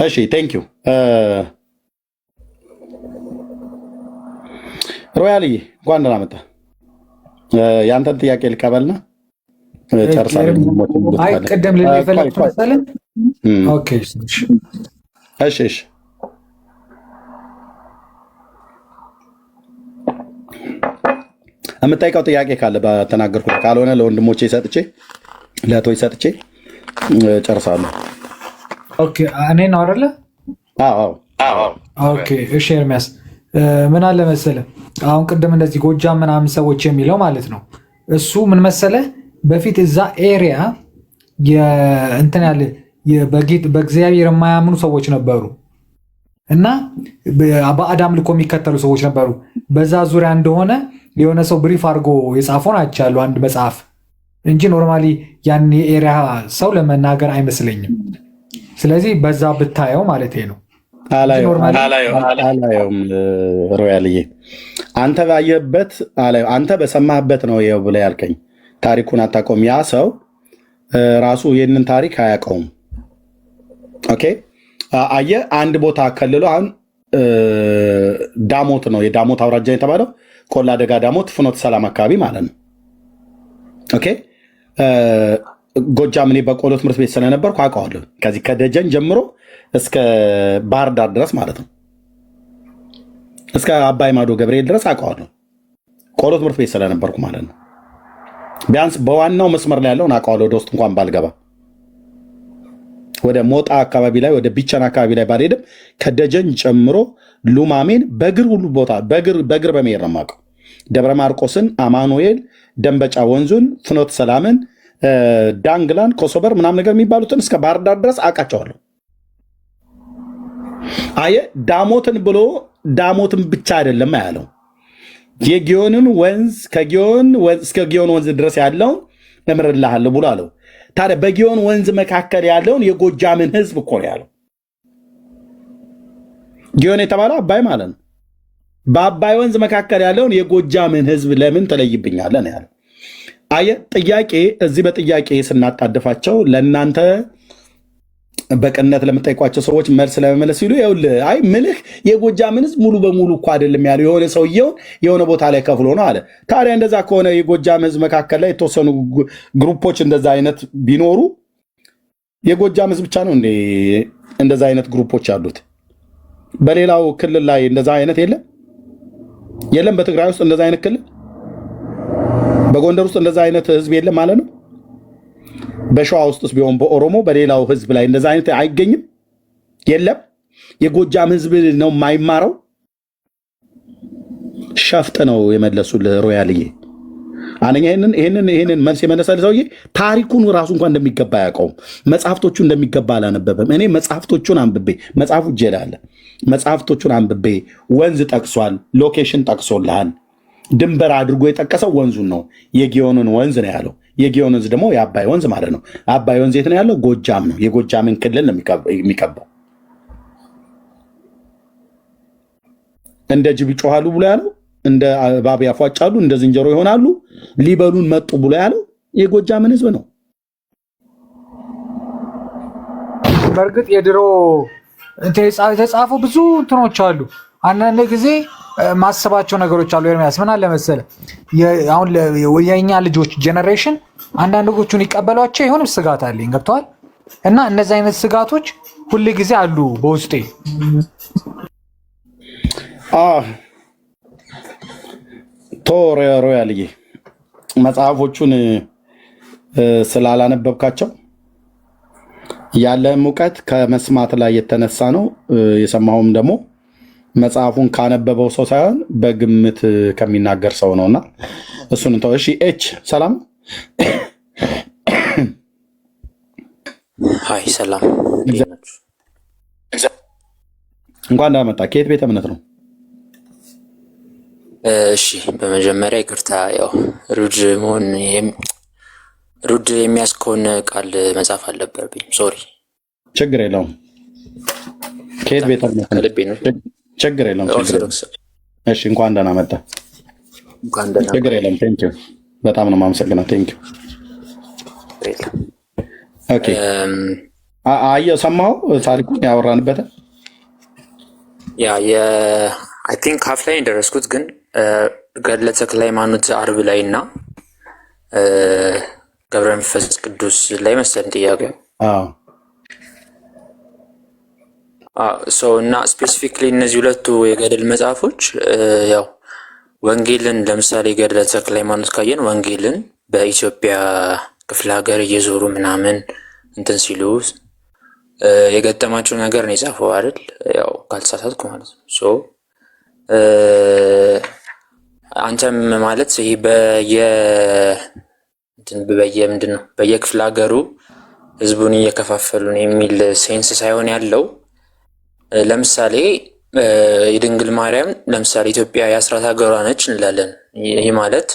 Speaker 1: እሺ ቴንክ ዩ ሮያልዬ፣ እንኳን ደህና መጣህ። የአንተን ጥያቄ ልቀበልና ጨርሳለሁ።
Speaker 9: ቅድም ልል የፈለግኩት መሰለህ። ኦኬ
Speaker 1: እሺ የምጠይቀው ጥያቄ ካለ በተናገርኩት፣ ካልሆነ ለወንድሞቼ ሰጥቼ ለእህቶች ሰጥቼ ጨርሳለሁ።
Speaker 9: ኦኬ እኔ ነው አይደለ?
Speaker 1: አዎ።
Speaker 9: ኦኬ እሺ ኤርሚያስ ምን አለ መሰለህ፣ አሁን ቅድም እንደዚህ ጎጃም ምናምን ሰዎች የሚለው ማለት ነው። እሱ ምን መሰለህ፣ በፊት እዛ ኤሪያ እንትን ያለ በእግዚአብሔር የማያምኑ ሰዎች ነበሩ እና ባዕድ አምልኮ የሚከተሉ ሰዎች ነበሩ። በዛ ዙሪያ እንደሆነ የሆነ ሰው ብሪፍ አድርጎ የጻፈውን አይቻለሁ አንድ መጽሐፍ እንጂ ኖርማሊ ያን የኤሪያ ሰው ለመናገር አይመስለኝም። ስለዚህ በዛ ብታየው ማለት ነው።
Speaker 1: አላየውም ሮያልዬ፣ አንተ ባየህበት አንተ በሰማህበት ነው ይኸው ብለህ ያልከኝ። ታሪኩን አታውቀውም። ያ ሰው ራሱ ይህንን ታሪክ አያውቀውም። ኦኬ አየህ፣ አንድ ቦታ ከልሎ አሁን ዳሞት ነው የዳሞት አውራጃ የተባለው ቆላ ደጋ ዳሞት ፍኖተ ሰላም አካባቢ ማለት ነው። ኦኬ ጎጃም እኔ በቆሎ ትምህርት ቤት ስለነበርኩ አውቀዋለሁ። ከዚህ ከደጀን ጀምሮ እስከ ባህር ዳር ድረስ ማለት ነው፣ እስከ አባይ ማዶ ገብርኤል ድረስ አውቀዋለሁ። ቆሎ ትምህርት ቤት ስለነበርኩ ማለት ነው። ቢያንስ በዋናው መስመር ላይ ያለውን አውቀዋለሁ፣ ወደ ውስጥ እንኳን ባልገባ። ወደ ሞጣ አካባቢ ላይ ወደ ቢቸን አካባቢ ላይ ባልሄድም ከደጀን ጨምሮ ሉማሜን በእግር ሁሉ ቦታ በእግር በመሄድ ነው የማውቀው። ደብረ ማርቆስን፣ አማኑኤል፣ ደንበጫ ወንዙን፣ ፍኖተ ሰላምን፣ ዳንግላን፣ ኮሶበር ምናምን ነገር የሚባሉትን እስከ ባህር ዳር ድረስ አውቃቸዋለሁ። አየህ፣ ዳሞትን ብሎ ዳሞትን ብቻ አይደለም ያለው፣ የጊዮንን ወንዝ ከጊዮን እስከ ጊዮን ወንዝ ድረስ ያለውን እምርልሃለሁ ብሎ አለው። ታዲያ በጊዮን ወንዝ መካከል ያለውን የጎጃምን ህዝብ እኮ ነው ያለው። ጊዮን የተባለው አባይ ማለት ነው። በአባይ ወንዝ መካከል ያለውን የጎጃምን ህዝብ ለምን ትለይብኛለህ ነው ያለው። አየህ፣ ጥያቄ እዚህ በጥያቄ ስናጣድፋቸው ለእናንተ በቅነት ለምጠይቋቸው ሰዎች መልስ ለመመለስ ሲሉ ይኸውልህ፣ አይ ምልህ የጎጃምን ህዝብ ሙሉ በሙሉ እኮ አይደለም ያለው፣ የሆነ ሰውየውን የሆነ ቦታ ላይ ከፍሎ ነው አለ። ታዲያ እንደዛ ከሆነ የጎጃም ህዝብ መካከል ላይ የተወሰኑ ግሩፖች እንደዛ አይነት ቢኖሩ የጎጃም ህዝብ ብቻ ነው እንዴ እንደዛ አይነት ግሩፖች ያሉት? በሌላው ክልል ላይ እንደዛ አይነት የለም? በትግራይ ውስጥ እንደዛ አይነት ክልል፣ በጎንደር ውስጥ እንደዛ አይነት ህዝብ የለም ማለት ነው? በሸዋ ውስጥስ ቢሆን በኦሮሞ በሌላው ህዝብ ላይ እንደዛ አይነት አይገኝም? የለም? የጎጃም ህዝብ ነው የማይማረው? ሸፍጥ ነው የመለሱልህ ሮያልዬ። አንኛ ይህንን መልስ የመለሰልህ ሰውዬ ታሪኩን ራሱ እንኳን እንደሚገባ አያውቀውም። መጽሐፍቶቹ እንደሚገባ አላነበበም። እኔ መጽሐፍቶቹን አንብቤ መጽሐፉ እጄ ላይ አለ። መጽሐፍቶቹን አንብቤ ወንዝ ጠቅሷል፣ ሎኬሽን ጠቅሶልሃል። ድንበር አድርጎ የጠቀሰው ወንዙን ነው፣ የጊዮንን ወንዝ ነው ያለው። የጊዮን ወንዝ ደግሞ የአባይ ወንዝ ማለት ነው። አባይ ወንዝ የት ነው ያለው? ጎጃም ነው። የጎጃምን ክልል ነው የሚቀባው። እንደ ጅብ ይጮሃሉ ብሎ ያለው፣ እንደ እባብ ያፏጫሉ፣ እንደ ዝንጀሮ ይሆናሉ፣ ሊበሉን መጡ ብሎ ያለው የጎጃምን ህዝብ ነው።
Speaker 9: በእርግጥ የድሮ የተጻፉ ብዙ እንትኖች አሉ። አንዳንድ ጊዜ ማሰባቸው ነገሮች አሉ። ኤርሚያስ ምን አለ መሰለህ አሁን የኛ ልጆች ጄኔሬሽን አንዳንዶቹን ይቀበሏቸው ይሆን ስጋት አለኝ። ገብተዋል። እና እነዚህ አይነት ስጋቶች ሁሉ ጊዜ አሉ በውስጤ።
Speaker 1: ሮያልዬ መጽሐፎቹን ስላላነበብካቸው ያለህም እውቀት ከመስማት ላይ የተነሳ ነው። የሰማሁም ደግሞ መጽሐፉን ካነበበው ሰው ሳይሆን በግምት ከሚናገር ሰው ነውና እሱን እንተው። እሺ ኤች ሰላም።
Speaker 10: ሀይ ሰላም፣
Speaker 1: እንኳን እንዳመጣ። ከየት ቤተ እምነት ነው?
Speaker 10: እሺ በመጀመሪያ ይቅርታ፣ ያው ሩድ የሚያስከውን ቃል መጻፍ አልነበረብኝ። ሶሪ።
Speaker 1: ችግር የለውም። ከየት ቤተ እምነት ነው?
Speaker 10: ከልቤ ነው።
Speaker 1: ችግር የለውም። እሺ እንኳን ደህና መጣ። ችግር የለም። ቴንኪው፣ በጣም ነው የማመሰግነው። ቴንኪው። ኦኬ አየሁ፣ ሰማሁ ታሪኩን ያወራንበትን።
Speaker 10: ያ አይ ቲንክ ሀፍ ላይ እንደደረስኩት፣ ግን ገድለ ተክለ ሃይማኖት አርብ ላይ እና ገብረ መንፈስ ቅዱስ ላይ መሰለኝ ጥያቄው። እና ስፔሲፊክሊ እነዚህ ሁለቱ የገድል መጽሐፎች ያው ወንጌልን ለምሳሌ ገድለ ተክለ ሃይማኖት ካየን ወንጌልን በኢትዮጵያ ክፍለ ሀገር እየዞሩ ምናምን እንትን ሲሉ የገጠማቸው ነገር ነው የጻፈው አይደል? ያው ካልተሳሳትኩ ማለት ነው። አንተም ማለት ይሄ ምንድን ነው በየክፍለ ሀገሩ ህዝቡን እየከፋፈሉ ነው የሚል ሴንስ ሳይሆን ያለው፣ ለምሳሌ የድንግል ማርያም ለምሳሌ ኢትዮጵያ የአስራት ሀገሯ ነች እንላለን። ይህ ማለት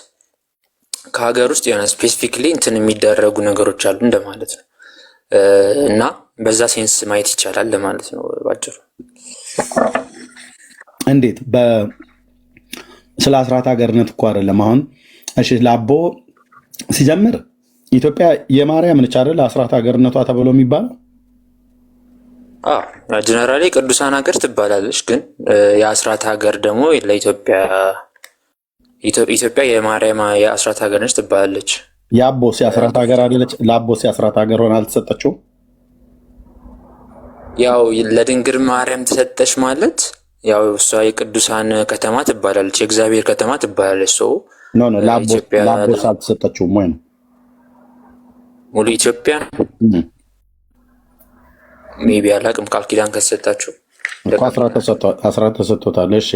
Speaker 10: ከሀገር ውስጥ የሆነ ስፔሲፊክሊ እንትን የሚደረጉ ነገሮች አሉ እንደማለት ነው። እና በዛ ሴንስ ማየት ይቻላል ለማለት ነው ባጭሩ።
Speaker 1: እንዴት ስለ አስራት ሀገርነት እኮ አይደለም አሁን። እሺ ላቦ ሲጀምር ኢትዮጵያ የማርያም ነች አይደል አስራት ሀገርነቷ ተብሎ የሚባለው?
Speaker 10: ጀነራሊ ቅዱሳን ሀገር ትባላለች፣ ግን የአስራት ሀገር ደግሞ ለኢትዮጵያ የማርያም የአስራት ሀገር ነች ትባላለች።
Speaker 1: የአቦስ የአስራት ሀገር አይደለች? ለአቦስ የአስራት ሀገር ሆና አልተሰጠችውም?
Speaker 10: ያው ለድንግል ማርያም ተሰጠች ማለት ያው እሷ የቅዱሳን ከተማ ትባላለች፣ የእግዚአብሔር ከተማ ትባላለች።
Speaker 1: ለአቦስ አልተሰጠችውም ወይ ነው?
Speaker 10: ሙሉ ኢትዮጵያ ሜቢ አላቅም። ቃል ኪዳን ከተሰጣችሁ
Speaker 1: አስራት ተሰጥቶታል። እሺ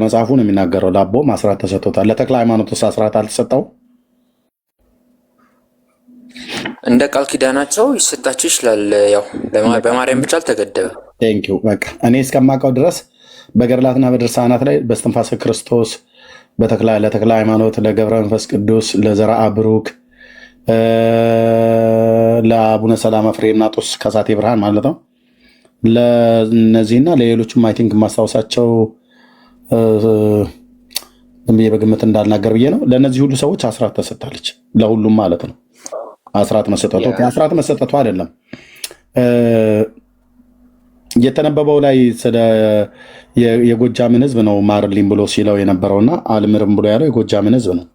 Speaker 1: መጽሐፉ ነው የሚናገረው። ለአቦም አስራት ተሰጥቶታል። ለተክለ ሃይማኖትስ አስራት አልተሰጠው?
Speaker 10: እንደ ቃል ኪዳናቸው ይሰጣቸው ይችላል። ያው በማርያም ብቻ አልተገደበ።
Speaker 1: ቴንኪው። በቃ እኔ እስከማውቀው ድረስ በገድላትና በድርሳናት ላይ በእስትንፋሰ ክርስቶስ ለተክለ ሃይማኖት፣ ለገብረ መንፈስ ቅዱስ፣ ለዘርአ ብሩክ፣ ለአቡነ ሰላማ ፍሬምናጦስ ከሳቴ ብርሃን ማለት ነው፣ ለእነዚህና ለሌሎችም አይ ቲንክ የማስታወሳቸው ብዬ በግምት እንዳልናገር ብዬ ነው። ለእነዚህ ሁሉ ሰዎች አስራት ተሰጥታለች፣ ለሁሉም ማለት ነው። አስራት መሰጠቱ አይደለም የተነበበው ላይ ስለ የጎጃምን ሕዝብ ነው ማርልኝ ብሎ ሲለው የነበረውና አልምርም ብሎ ያለው የጎጃምን ሕዝብ ነው።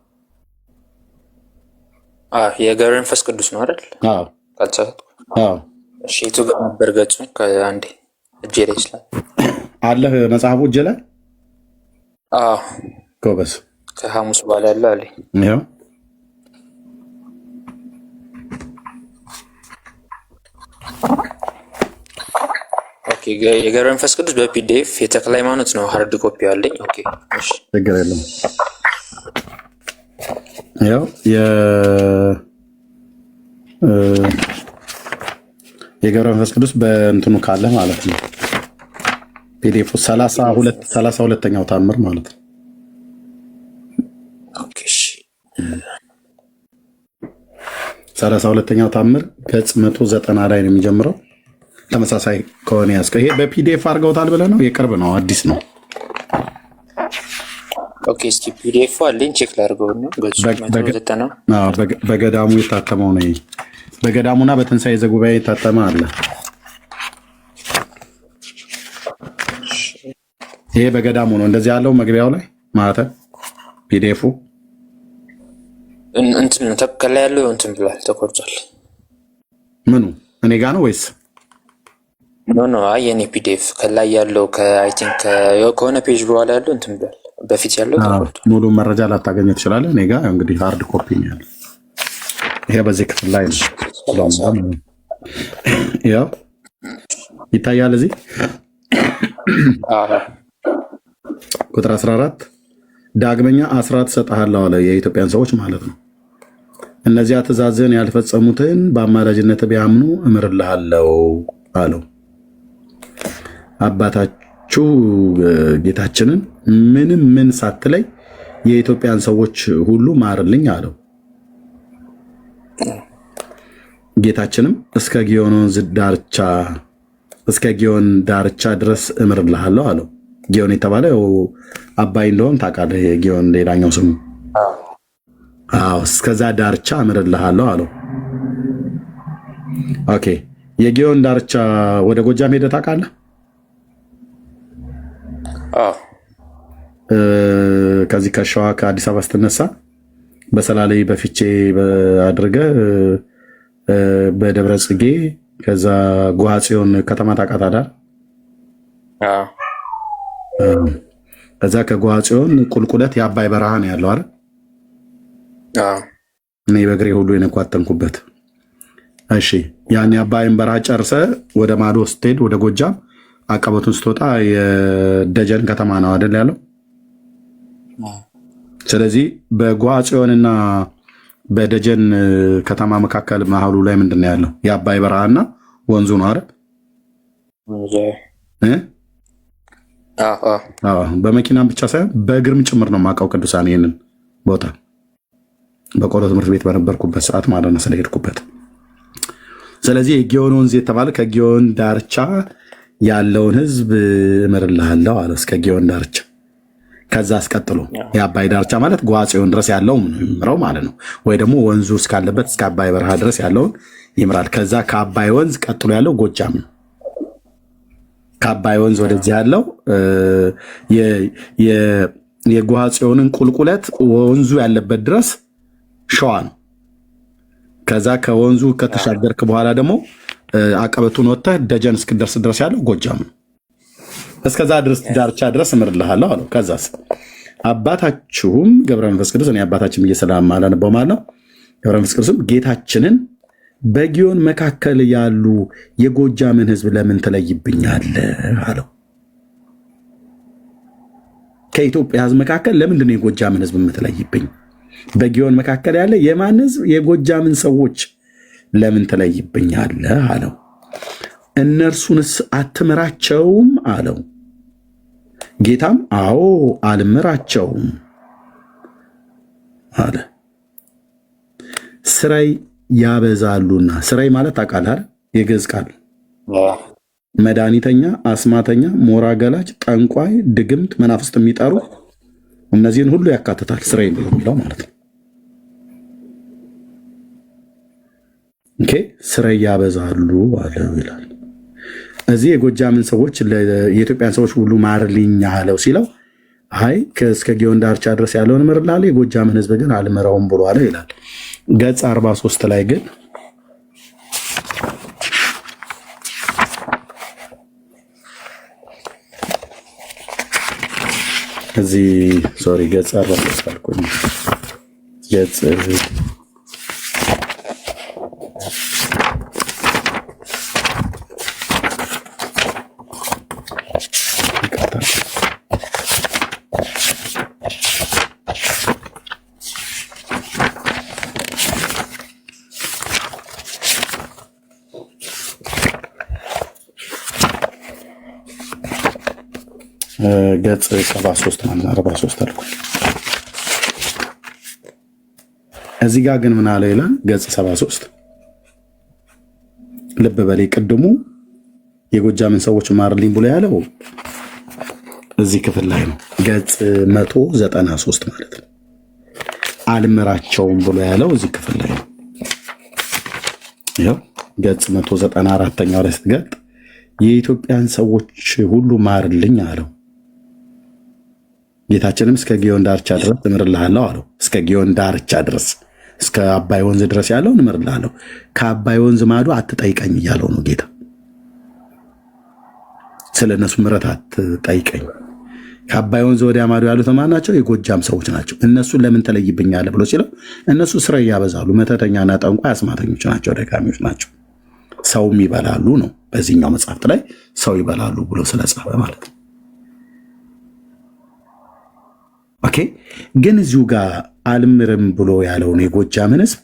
Speaker 10: የገብረ መንፈስ ቅዱስ ነው አይደል? እሺ የቱ ጋር ነበር ገጹ? ከአንዴ እጄ ላይ ይችላል
Speaker 1: አለህ መጽሐፉ እጄ ላይ ጎበዝ።
Speaker 10: ከሐሙስ በኋላ ያለ አለኝ።
Speaker 1: ይኸው
Speaker 10: የገብረ መንፈስ ቅዱስ በፒዲኤፍ፣ የተክለ ሃይማኖት ነው ሃርድ ኮፒ አለኝ።
Speaker 1: ችግር የለም። ያው የገብረ መንፈስ ቅዱስ በእንትኑ ካለ ማለት ነው ፒዲኤፍ 32ኛው ታምር ማለት ነው። 32ኛው ታምር ገጽ 190 ላይ ነው የሚጀምረው። ተመሳሳይ ከሆነ ያዝከው። ይሄ በፒዲኤፍ አድርገውታል ብለህ ነው? የቅርብ ነው አዲስ ነው?
Speaker 10: ኦኬ እስኪ ፒዲኤፍ አለኝ ቼክ ላድርገው ነው።
Speaker 1: በገዳሙ የታተመው ነው። በገዳሙና በትንሣኤ ዘጉባኤ የታተመ አለ። ይሄ በገዳሙ ነው እንደዚህ ያለው መግቢያው ላይ ማተም ፒዲኤፉ
Speaker 10: እንትን ከላይ ያለው እንትን ብሏል፣ ተቆርጧል።
Speaker 1: ምኑ እኔ ጋ ነው ወይስ?
Speaker 10: ኖ አይ የኔ ፒዲኤፍ ከላይ ያለው ከአይ ቲንክ ከሆነ ፔጅ በኋላ ያለው እንትን ብሏል። በፊት ያለው ተቆርጧል።
Speaker 1: ሙሉ መረጃ ላታገኘ ትችላለህ። እኔ ጋ እንግዲህ ሃርድ ኮፒ ነው ያለው። ይሄ በዚህ ክፍል ላይ ነው ያው ይታያል። እዚህ ቁጥር 14 ዳግመኛ አስራት እሰጥሃለሁ አለ፣ የኢትዮጵያን ሰዎች ማለት ነው። እነዚያ ትእዛዝህን ያልፈጸሙትን በአማላጅነት ቢያምኑ እምርልሃለሁ አለው። አባታችሁ ጌታችንን ምንም ምን ሳትለይ የኢትዮጵያን ሰዎች ሁሉ ማርልኝ አለው። ጌታችንም እስከ ጊዮን ዳርቻ ድረስ እምርልሃለሁ አለው። ጊዮን የተባለው አባይ እንደሆን ታውቃለህ። ጊዮን ሌላኛው ስሙ። እስከዛ ዳርቻ እምርልሃለሁ አለው። ኦኬ። የጊዮን ዳርቻ ወደ ጎጃም ሄደህ ታውቃለህ? ከዚህ ከሸዋ ከአዲስ አበባ ስትነሳ በሰላሌ በፊቼ አድርገህ በደብረ ጽጌ ከዛ ጎሃ ጽዮን ከተማ ታውቃታለህ? ከዛ ከጎሃ ጽዮን ቁልቁለት የአባይ በረሃ ነው ያለው አይደል? እኔ በእግሬ ሁሉ የነኳተንኩበት። እሺ ያን የአባይን በረሃ ጨርሰ ወደ ማዶ ስትሄድ ወደ ጎጃም አቀበቱን ስትወጣ የደጀን ከተማ ነው አይደል ያለው? ስለዚህ በጎሃ ጽዮንና በደጀን ከተማ መካከል መሀሉ ላይ ምንድን ነው ያለው? የአባይ በረሃና ወንዙ ነው አይደል? በመኪናም ብቻ ሳይሆን በእግርም ጭምር ነው የማውቀው ቅዱሳን ይህንን ቦታ በቆሎ ትምህርት ቤት በነበርኩበት ሰዓት ማለት ነው ስለሄድኩበት። ስለዚህ የጊዮን ወንዝ የተባለ ከጊዮን ዳርቻ ያለውን ህዝብ እምርልሃለሁ አለ፣ እስከ ጊዮን ዳርቻ። ከዛ አስቀጥሎ የአባይ ዳርቻ ማለት ጎሃ ጽዮን ድረስ ያለው ይምረው ማለት ነው። ወይ ደግሞ ወንዙ እስካለበት እስከ አባይ በረሃ ድረስ ያለውን ይምራል። ከዛ ከአባይ ወንዝ ቀጥሎ ያለው ጎጃም ነው። ከአባይ ወንዝ ወደዚህ ያለው የጎሃ ጽዮንን ቁልቁለት ወንዙ ያለበት ድረስ ሸዋ ነው። ከዛ ከወንዙ ከተሻገርክ በኋላ ደግሞ አቀበቱን ወጥተህ ደጀን እስክደርስ ድረስ ያለው ጎጃም ነው። እስከዛ ድረስ ዳርቻ ድረስ እምርልሃለሁ አለው። ከዛስ አባታችሁም ገብረ መንፈስ ቅዱስ እኔ አባታችን እየሰላም አላነበው ማለት ነው። ገብረ መንፈስ ቅዱስም ጌታችንን በጊዮን መካከል ያሉ የጎጃምን ህዝብ ለምን ትለይብኛለህ አለው። ከኢትዮጵያ ህዝብ መካከል ለምንድን ነው የጎጃምን ህዝብ የምትለይብኝ? በጊዮን መካከል ያለ የማን ህዝብ? የጎጃምን ሰዎች ለምን ትለይብኛለህ አለው። እነርሱንስ አትምራቸውም አለው። ጌታም አዎ አልምራቸውም አለ። ስራይ ያበዛሉና፣ ስራይ ማለት ታውቃለህ? የግዕዝ ቃል መድኃኒተኛ፣ አስማተኛ፣ ሞራ ገላጭ፣ ጠንቋይ፣ ድግምት፣ መናፍስት የሚጠሩ እነዚህን ሁሉ ያካትታል። ስራይ የሚለው ማለት ነው። ኦኬ ስራይ ያበዛሉ አለው ይላል። እዚህ የጎጃምን ሰዎች የኢትዮጵያን ሰዎች ሁሉ ማርልኝ አለው ሲለው አይ እስከ ጊዮን ዳርቻ ድረስ ያለውን እምርልሃለሁ የጎጃምን ህዝብ ግን አልምረውም ብሎ አለ ይላል። ገጽ 43 ላይ ግን እዚህ ሶሪ ገጽ 43 አልኩኝ። ገጽ ገጽ 73 ማለት 43 አልኩ። እዚህ ጋር ግን ምን አለ ይላል? ገጽ 73 ልብ በሌ ቅድሙ የጎጃምን ሰዎች ማርልኝ ብሎ ያለው እዚህ ክፍል ላይ ነው። ገጽ 193 ማለት ነው። አልምራቸውም ብሎ ያለው እዚህ ክፍል ላይ ነው። ይኸው ገጽ 194ኛው ላይ ስትገጥ የኢትዮጵያን ሰዎች ሁሉ ማርልኝ አለው። ጌታችንም እስከ ጊዮን ዳርቻ ድረስ እምርልሃለሁ አለው። እስከ ጊዮን ዳርቻ ድረስ እስከ አባይ ወንዝ ድረስ ያለውን እምርልሃለሁ፣ ከአባይ ወንዝ ማዶ አትጠይቀኝ እያለው ነው ጌታ። ስለ እነሱ ምሕረት አትጠይቀኝ። ከአባይ ወንዝ ወዲያ ማዶ ያሉት ማን ናቸው? የጎጃም ሰዎች ናቸው። እነሱን ለምን ትለይብኛለህ ብሎ ሲለው እነሱ ስራ ያበዛሉ፣ መተተኛና ጠንቋይ አስማተኞች ናቸው፣ ደጋሚዎች ናቸው፣ ሰውም ይበላሉ ነው። በዚህኛው መጽሐፍት ላይ ሰው ይበላሉ ብሎ ስለጻፈ ማለት ነው። ኦኬ። ግን እዚሁ ጋር አልምርም ብሎ ያለውን የጎጃምን ህዝብ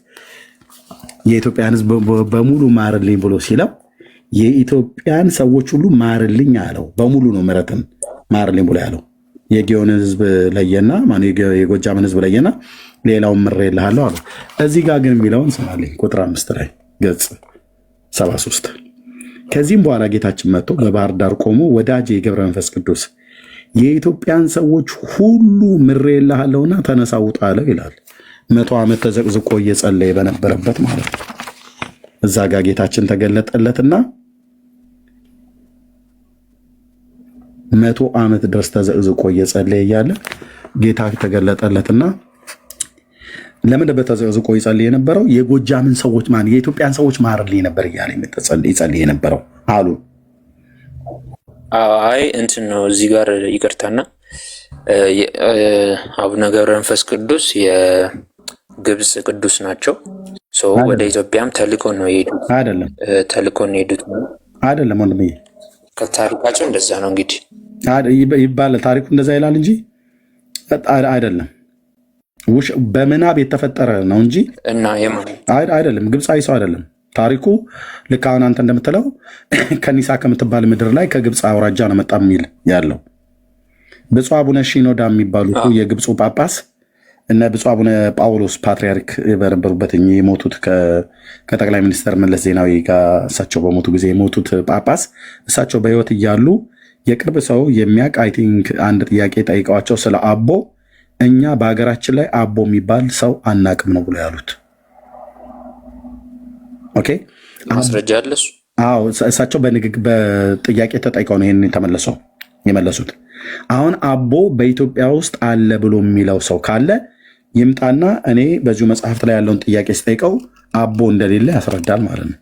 Speaker 1: የኢትዮጵያን ህዝብ በሙሉ ማርልኝ ብሎ ሲለው የኢትዮጵያን ሰዎች ሁሉ ማርልኝ አለው። በሙሉ ነው ምሕረትን ማርልኝ ብሎ ያለው። የጊዮን ህዝብ ለየና የጎጃምን ህዝብ ለየና ሌላውን ምሬልሃለሁ አለው። እዚህ ጋር ግን የሚለውን ስማልኝ። ቁጥር 5 ላይ ገጽ 73 ከዚህም በኋላ ጌታችን መጥቶ በባህር ዳር ቆሞ ወዳጄ የገብረ መንፈስ ቅዱስ የኢትዮጵያን ሰዎች ሁሉ ምሬልሃለሁና ተነሳ ውጣ አለው ይላል። 100 ዓመት ተዘቅዝቆ እየጸለየ በነበረበት ማለት ነው። እዛ ጋር ጌታችን ተገለጠለትና 100 ዓመት ድረስ ተዘቅዝቆ እየጸለየ እያለ ጌታ ተገለጠለትና ለምን በተዘቅዝቆ ይጸልይ የነበረው? የጎጃምን ሰዎች የኢትዮጵያን ሰዎች ማርልኝ ነበር እያለ ይጸልይ የነበረው አሉ።
Speaker 10: አይ እንትን ነው እዚህ ጋር ይቅርታና አቡነ ገብረ መንፈስ ቅዱስ የግብፅ ቅዱስ ናቸው። ወደ ኢትዮጵያም ተልኮ ነው የሄዱት።
Speaker 1: አይደለም
Speaker 10: ተልኮ ነው የሄዱት
Speaker 1: አይደለም ወንድምዬ፣
Speaker 10: ከታሪካቸው እንደዛ ነው እንግዲህ
Speaker 1: ይባላል። ታሪኩ እንደዛ ይላል እንጂ አይደለም። በምናብ የተፈጠረ ነው እንጂ
Speaker 10: እና
Speaker 1: አይደለም። ግብፃዊ ሰው አይደለም ታሪኩ። ልክ አሁን አንተ እንደምትለው ከኒሳ ከምትባል ምድር ላይ ከግብፅ አውራጃ ነው መጣ የሚል ያለው ብፁዕ አቡነ ሺኖዳ የሚባሉት የግብፁ ጳጳስ እነ ብፁዕ አቡነ ጳውሎስ ፓትሪያርክ በነበሩበት የሞቱት ከጠቅላይ ሚኒስትር መለስ ዜናዊ ጋር እሳቸው በሞቱ ጊዜ የሞቱት ጳጳስ እሳቸው በሕይወት እያሉ የቅርብ ሰው የሚያውቅ አይ ቲንክ አንድ ጥያቄ ጠይቀዋቸው ስለ አቦ እኛ በሀገራችን ላይ አቦ የሚባል ሰው አናቅም ነው ብሎ ያሉት። ኦኬ
Speaker 10: ማስረጃ አለ እሱ?
Speaker 1: አዎ እሳቸው በጥያቄ ተጠይቀው ነው ይህን የመለሱት። አሁን አቦ በኢትዮጵያ ውስጥ አለ ብሎ የሚለው ሰው ካለ ይምጣና እኔ በዚሁ መጽሐፍት ላይ ያለውን ጥያቄ ስጠይቀው አቦ እንደሌለ ያስረዳል ማለት ነው።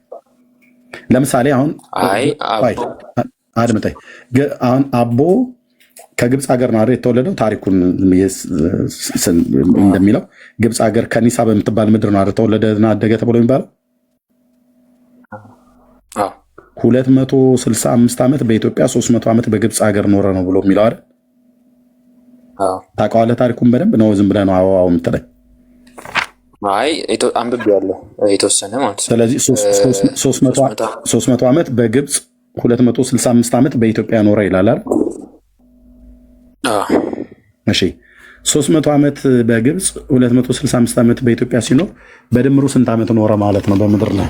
Speaker 1: ለምሳሌ አሁን አድምጠኝ። አሁን አቦ ከግብፅ ሀገር ነው የተወለደው። ታሪኩን እንደሚለው ግብፅ ሀገር ከኒሳ በምትባል ምድር ነው ተወለደና አደገ ተብሎ የሚባለው 265 ዓመት በኢትዮጵያ 300 ዓመት በግብፅ ሀገር ኖረ ነው ብሎ የሚለው አይደል? ታውቀዋለህ? ታሪኩን በደንብ ነው ዝም ብለህ ነው አዋው የምትለኝ?
Speaker 10: አይ አንብቤዋለሁ የተወሰነ ማለት ነው።
Speaker 1: ስለዚህ 300 ዓመት በግብፅ 265 ዓመት በኢትዮጵያ ኖረ ይላል አይደል? እሺ 300 ዓመት በግብፅ 265 ዓመት በኢትዮጵያ ሲኖር በድምሩ ስንት ዓመት ኖረ ማለት ነው በምድር ላይ?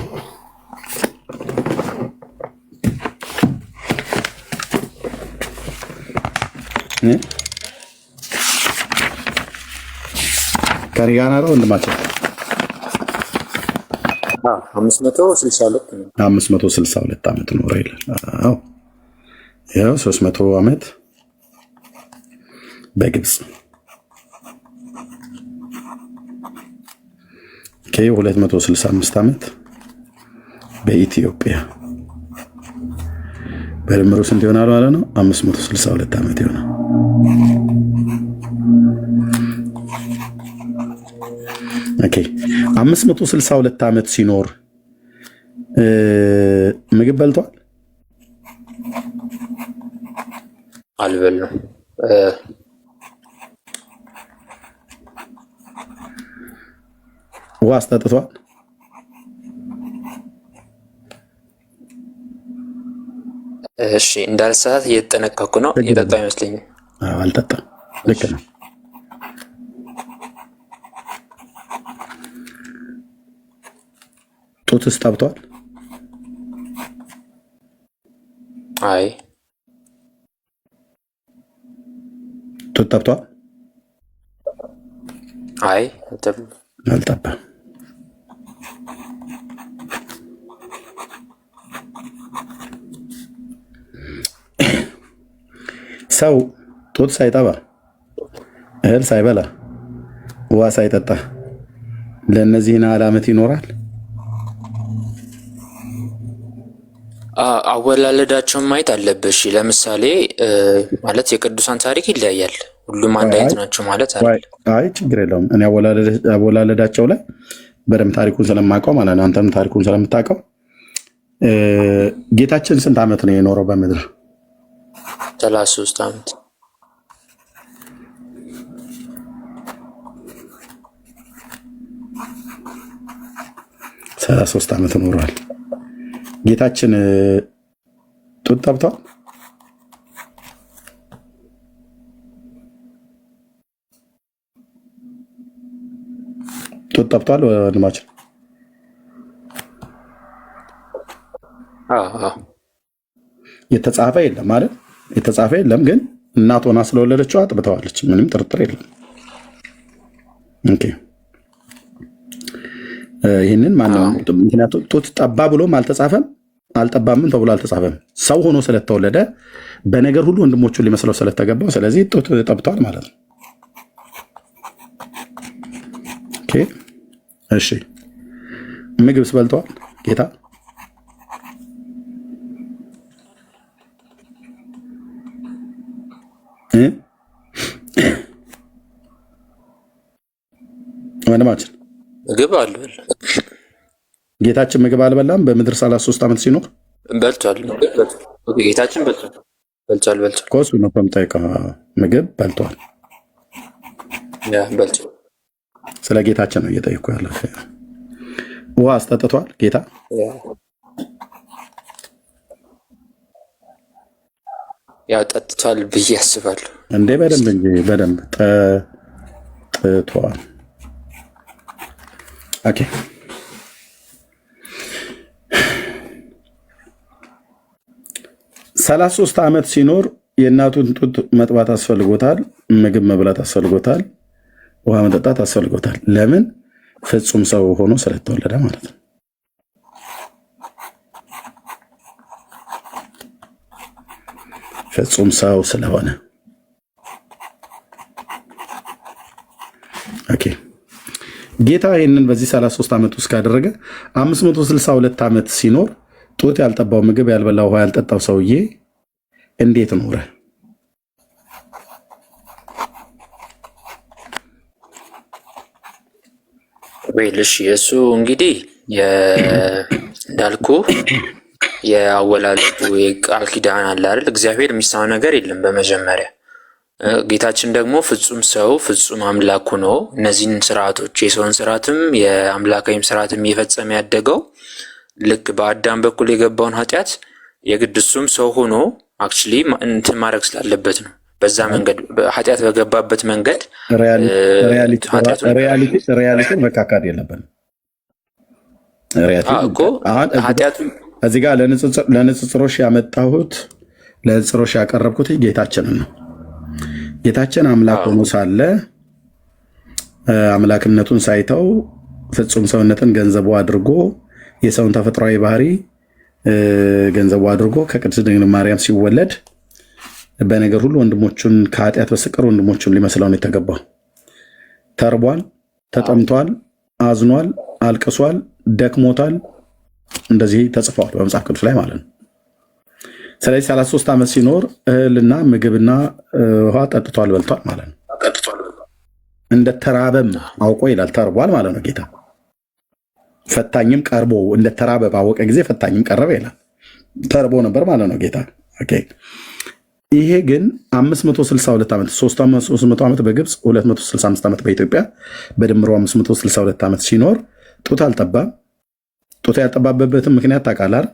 Speaker 1: ከኔ ጋር ነው ወንድማችን? 562 ዓመት ኖረ ይላል። አዎ ያው 300 ዓመት በግብፅ 265 ዓመት በኢትዮጵያ በድምሩ ስንት ይሆናል ማለት ነው? 562 ዓመት ይሆናል። ኦኬ 562 ዓመት ሲኖር ምግብ በልቷል?
Speaker 10: አልበላም።
Speaker 1: ውሃ አስጠጥቷል?
Speaker 10: እሺ እንዳልሳት እየተጠነቀኩ ነው። የጠጣ አይመስለኝም።
Speaker 1: አልጠጣም። ልክ ነው። ጡትስ ጠብቷል?
Speaker 10: አይ
Speaker 1: ጡት ጠብቷል?
Speaker 10: አይ
Speaker 1: አልጠባም። ሰው ጡት ሳይጠባ እህል ሳይበላ ውሃ ሳይጠጣ ለእነዚህን ያህል ዓመት ይኖራል?
Speaker 10: አወላለዳቸውን ማየት አለብሽ። ለምሳሌ ማለት የቅዱሳን ታሪክ ይለያያል። ሁሉም አንድ አይነት ናቸው ማለት አይደለም።
Speaker 1: አይ ችግር የለውም። እኔ አወላለዳቸው ላይ በደንብ ታሪኩን ስለማውቀው ማለት ነው፣ አንተም ታሪኩን ስለምታውቀው ጌታችን ስንት ዓመት ነው የኖረው በምድር?
Speaker 10: 33 ዓመት።
Speaker 1: 33 ዓመት ኖሯል። ጌታችን ጡት ጠብቷል? ጡት ጠብቷል ወንድማችን? የተጻፈ የለም ማለት የተጻፈ የለም፣ ግን እናት ሆና ስለወለደችው አጥብተዋለች። ምንም ጥርጥር የለም። ኦኬ ይህንን ማነው? ምክንያቱም ጡት ጠባ ብሎም አልተጻፈም፣ አልጠባምም ተብሎ አልተጻፈም። ሰው ሆኖ ስለተወለደ በነገር ሁሉ ወንድሞቹን ሊመስለው ስለተገባው፣ ስለዚህ ጡት ጠብቷል ማለት ነው። ኦኬ እሺ፣ ምግብስ በልተዋል ጌታ? ወንድማችን
Speaker 10: ምግብ አልበላም።
Speaker 1: ጌታችን ምግብ አልበላም በምድር 33 ዓመት ሲኖር?
Speaker 10: በልቷል። ጌታችን በልቷል።
Speaker 1: ኮሱ ነው የምጠይቀው። ምግብ በልቷል።
Speaker 10: በልቷል።
Speaker 1: ስለ ጌታችን ነው እየጠየኩ ያለው። ውሃ አስጠጥቷል ጌታ?
Speaker 10: ያው ጠጥቷል ብዬ አስባለሁ።
Speaker 1: እንዴ በደንብ እንጂ በደንብ ጠጥቷል። ኦኬ 33 ዓመት ሲኖር የእናቱን ጡት መጥባት አስፈልጎታል፣ ምግብ መብላት አስፈልጎታል፣ ውሃ መጠጣት አስፈልጎታል። ለምን? ፍጹም ሰው ሆኖ ስለተወለደ ማለት ነው። ፍጹም ሰው ስለሆነ ኦኬ። ጌታ ይህንን በዚህ 33 ዓመት ውስጥ ካደረገ 562 ዓመት ሲኖር ጡት ያልጠባው ምግብ ያልበላው ውሃ ያልጠጣው ሰውዬ እንዴት ኖረ?
Speaker 10: ወይልሽ እሱ እንግዲህ እንዳልኩ የአወላለዱ የቃል ኪዳን አለ አይደል? እግዚአብሔር የሚሳነው ነገር የለም። በመጀመሪያ ጌታችን ደግሞ ፍጹም ሰው ፍጹም አምላክ ሆኖ እነዚህን ስርዓቶች የሰውን ስርዓትም የአምላካዊም ስርዓትም እየፈጸመ ያደገው ልክ በአዳም በኩል የገባውን ኃጢአት የግድ እሱም ሰው ሆኖ አክቹዋሊ እንትን ማድረግ ስላለበት ነው። በዛ መንገድ ኃጢአት በገባበት መንገድ
Speaker 1: ሪያሊቲን መካካድ የለብንም።
Speaker 10: ኃጢአቱ
Speaker 1: እዚህ ጋር ለንጽጽሮሽ ያመጣሁት ለንጽጽሮሽ ያቀረብኩት ጌታችንን ነው። ጌታችን አምላክ ሆኖ ሳለ አምላክነቱን ሳይተው ፍጹም ሰውነትን ገንዘቡ አድርጎ የሰውን ተፈጥሯዊ ባህሪ ገንዘቡ አድርጎ ከቅድስት ድንግል ማርያም ሲወለድ በነገር ሁሉ ወንድሞቹን ከኃጢአት በስተቀር ወንድሞቹን ሊመስለው ነው የተገባው። ተርቧል፣ ተጠምቷል፣ አዝኗል፣ አልቅሷል፣ ደክሞታል። እንደዚህ ተጽፏል በመጽሐፍ ቅዱስ ላይ ማለት ነው። ስለዚህ 33 ዓመት ሲኖር እህልና ምግብና ውሃ ጠጥቷል፣ በልቷል ማለት ነው። እንደ ተራበም አውቆ ይላል። ተርቧል ማለት ነው ጌታ። ፈታኝም ቀርቦ እንደ ተራበ ባወቀ ጊዜ ፈታኝም ቀረበ ይላል። ተርቦ ነበር ማለት ነው ጌታ። ኦኬ ይሄ ግን 562 ዓመት 300 ዓመት በግብፅ 265 ዓመት በኢትዮጵያ በድምሮ 562 ዓመት ሲኖር ጡት አልጠባም። ጡት ያልጠባበበትን ምክንያት ታውቃለህ?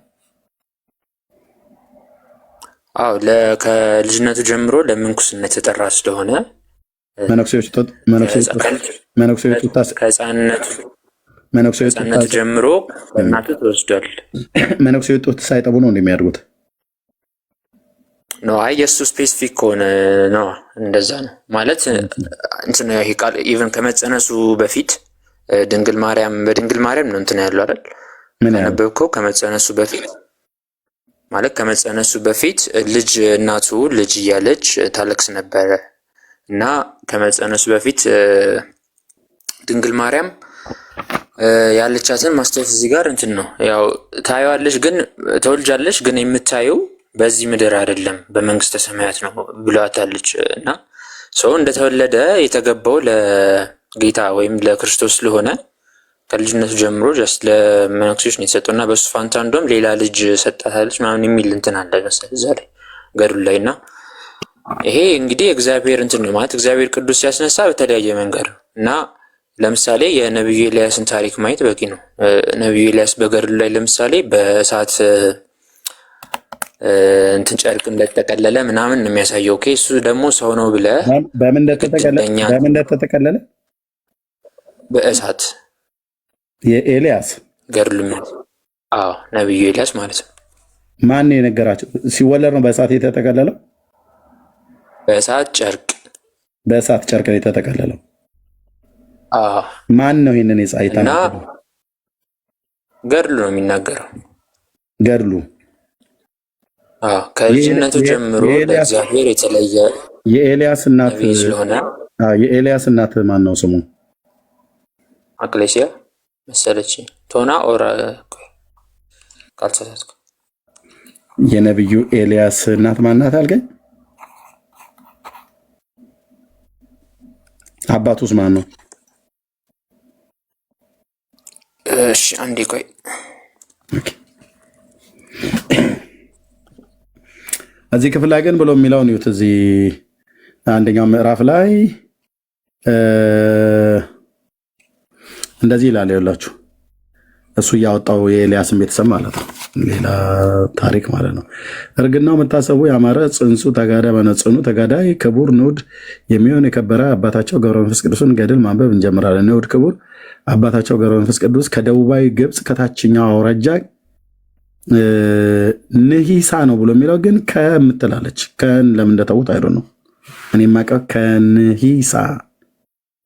Speaker 10: አዎ ከልጅነቱ ጀምሮ ለምንኩስነት የተጠራ ስለሆነ ከሕፃንነቱ ጀምሮ በእናቱ ተወስዷል።
Speaker 1: መነኩሴዎች ጡት ሳይጠቡ ነው እንደሚያድጉት
Speaker 10: ነው። አይ የእሱ ስፔሲፊክ ከሆነ ነው እንደዛ ነው ማለት እንትን ነው። ይሄ ቃል ኢቨን ከመጸነሱ በፊት ድንግል ማርያም በድንግል ማርያም ነው እንትን ያለው አይደል? ምን ያነበብከው? ከመጸነሱ በፊት ማለት ከመጸነሱ በፊት ልጅ እናቱ ልጅ እያለች ታለቅስ ነበረ እና ከመጸነሱ በፊት ድንግል ማርያም ያለቻትን ማስታወስ እዚህ ጋር እንትን ነው ያው ታዩዋለሽ፣ ግን ተወልጃለሽ፣ ግን የምታየው በዚህ ምድር አይደለም በመንግስተ ሰማያት ነው ብሏታለች። እና ሰው እንደተወለደ የተገባው ለጌታ ወይም ለክርስቶስ ስለሆነ ከልጅነቱ ጀምሮ ጀስት ለመነኩሴዎች ነው የተሰጠው እና በሱ ፋንታ እንደውም ሌላ ልጅ ሰጣታለች ምናምን የሚል እንትን አለ መሰለኝ እዛ ላይ ገድሉ ላይ። እና ይሄ እንግዲህ እግዚአብሔር እንትን ነው ማለት እግዚአብሔር ቅዱስ ሲያስነሳ በተለያየ መንገድ እና ለምሳሌ የነብዩ ኤልያስን ታሪክ ማየት በቂ ነው። ነብዩ ኤልያስ በገድሉ ላይ ለምሳሌ በእሳት እንትን ጨርቅ እንደተጠቀለለ ምናምን ነው የሚያሳየው። ኦኬ እሱ ደግሞ ሰው ነው ብለህ
Speaker 1: በምን እንደተጠቀለለ
Speaker 10: በእሳት
Speaker 1: የኤልያስ
Speaker 10: ገድሉ ማለት አዎ፣ ነብዩ ኤልያስ ማለት ነው።
Speaker 1: ማን የነገራቸው? ሲወለድ ነው በእሳት የተጠቀለለው?
Speaker 10: በእሳት ጨርቅ ነው የተጠቀለለው። አዎ።
Speaker 1: ማን ነው ይሄንን የጻይታ
Speaker 10: እና ገድሉ ነው የሚናገረው።
Speaker 1: ገድሉ
Speaker 10: ከልጅነቱ ጀምሮ ለእግዚአብሔር የተለየ
Speaker 1: የኤልያስ እናት
Speaker 10: ስለሆነ
Speaker 1: የኤልያስ እናት ማን ነው ስሙ?
Speaker 10: አቅሌሲያ መሰለች ቶና ኦራ ካልተሳሳትኩ።
Speaker 1: የነብዩ ኤልያስ እናት ማናት አልከኝ? አባቱስ ማን ነው?
Speaker 10: እሺ አንዴ ቆይ።
Speaker 1: እዚህ ክፍል ላይ ግን ብሎ የሚለውን ይሁት እዚህ አንደኛው ምዕራፍ ላይ እንደዚህ ይላል። ይኸውላችሁ እሱ እያወጣው የኤልያስን ቤተሰብ ማለት ነው፣ ሌላ ታሪክ ማለት ነው። እርግናው መታሰቡ ያማረ ጽንሱ ተጋዳ በነጽኑ ተጋዳይ ክቡር ንዑድ የሚሆን የከበረ አባታቸው ገብረ መንፈስ ቅዱስን ገድል ማንበብ እንጀምራለን። ንዑድ ክቡር አባታቸው ገብረ መንፈስ ቅዱስ ከደቡባዊ ግብፅ ከታችኛው አውራጃ ንሂሳ ነው ብሎ የሚለው ግን ከምትላለች ከን ለምን እንደተውት አይዶ ነው። እኔ የማውቀው ከንሂሳ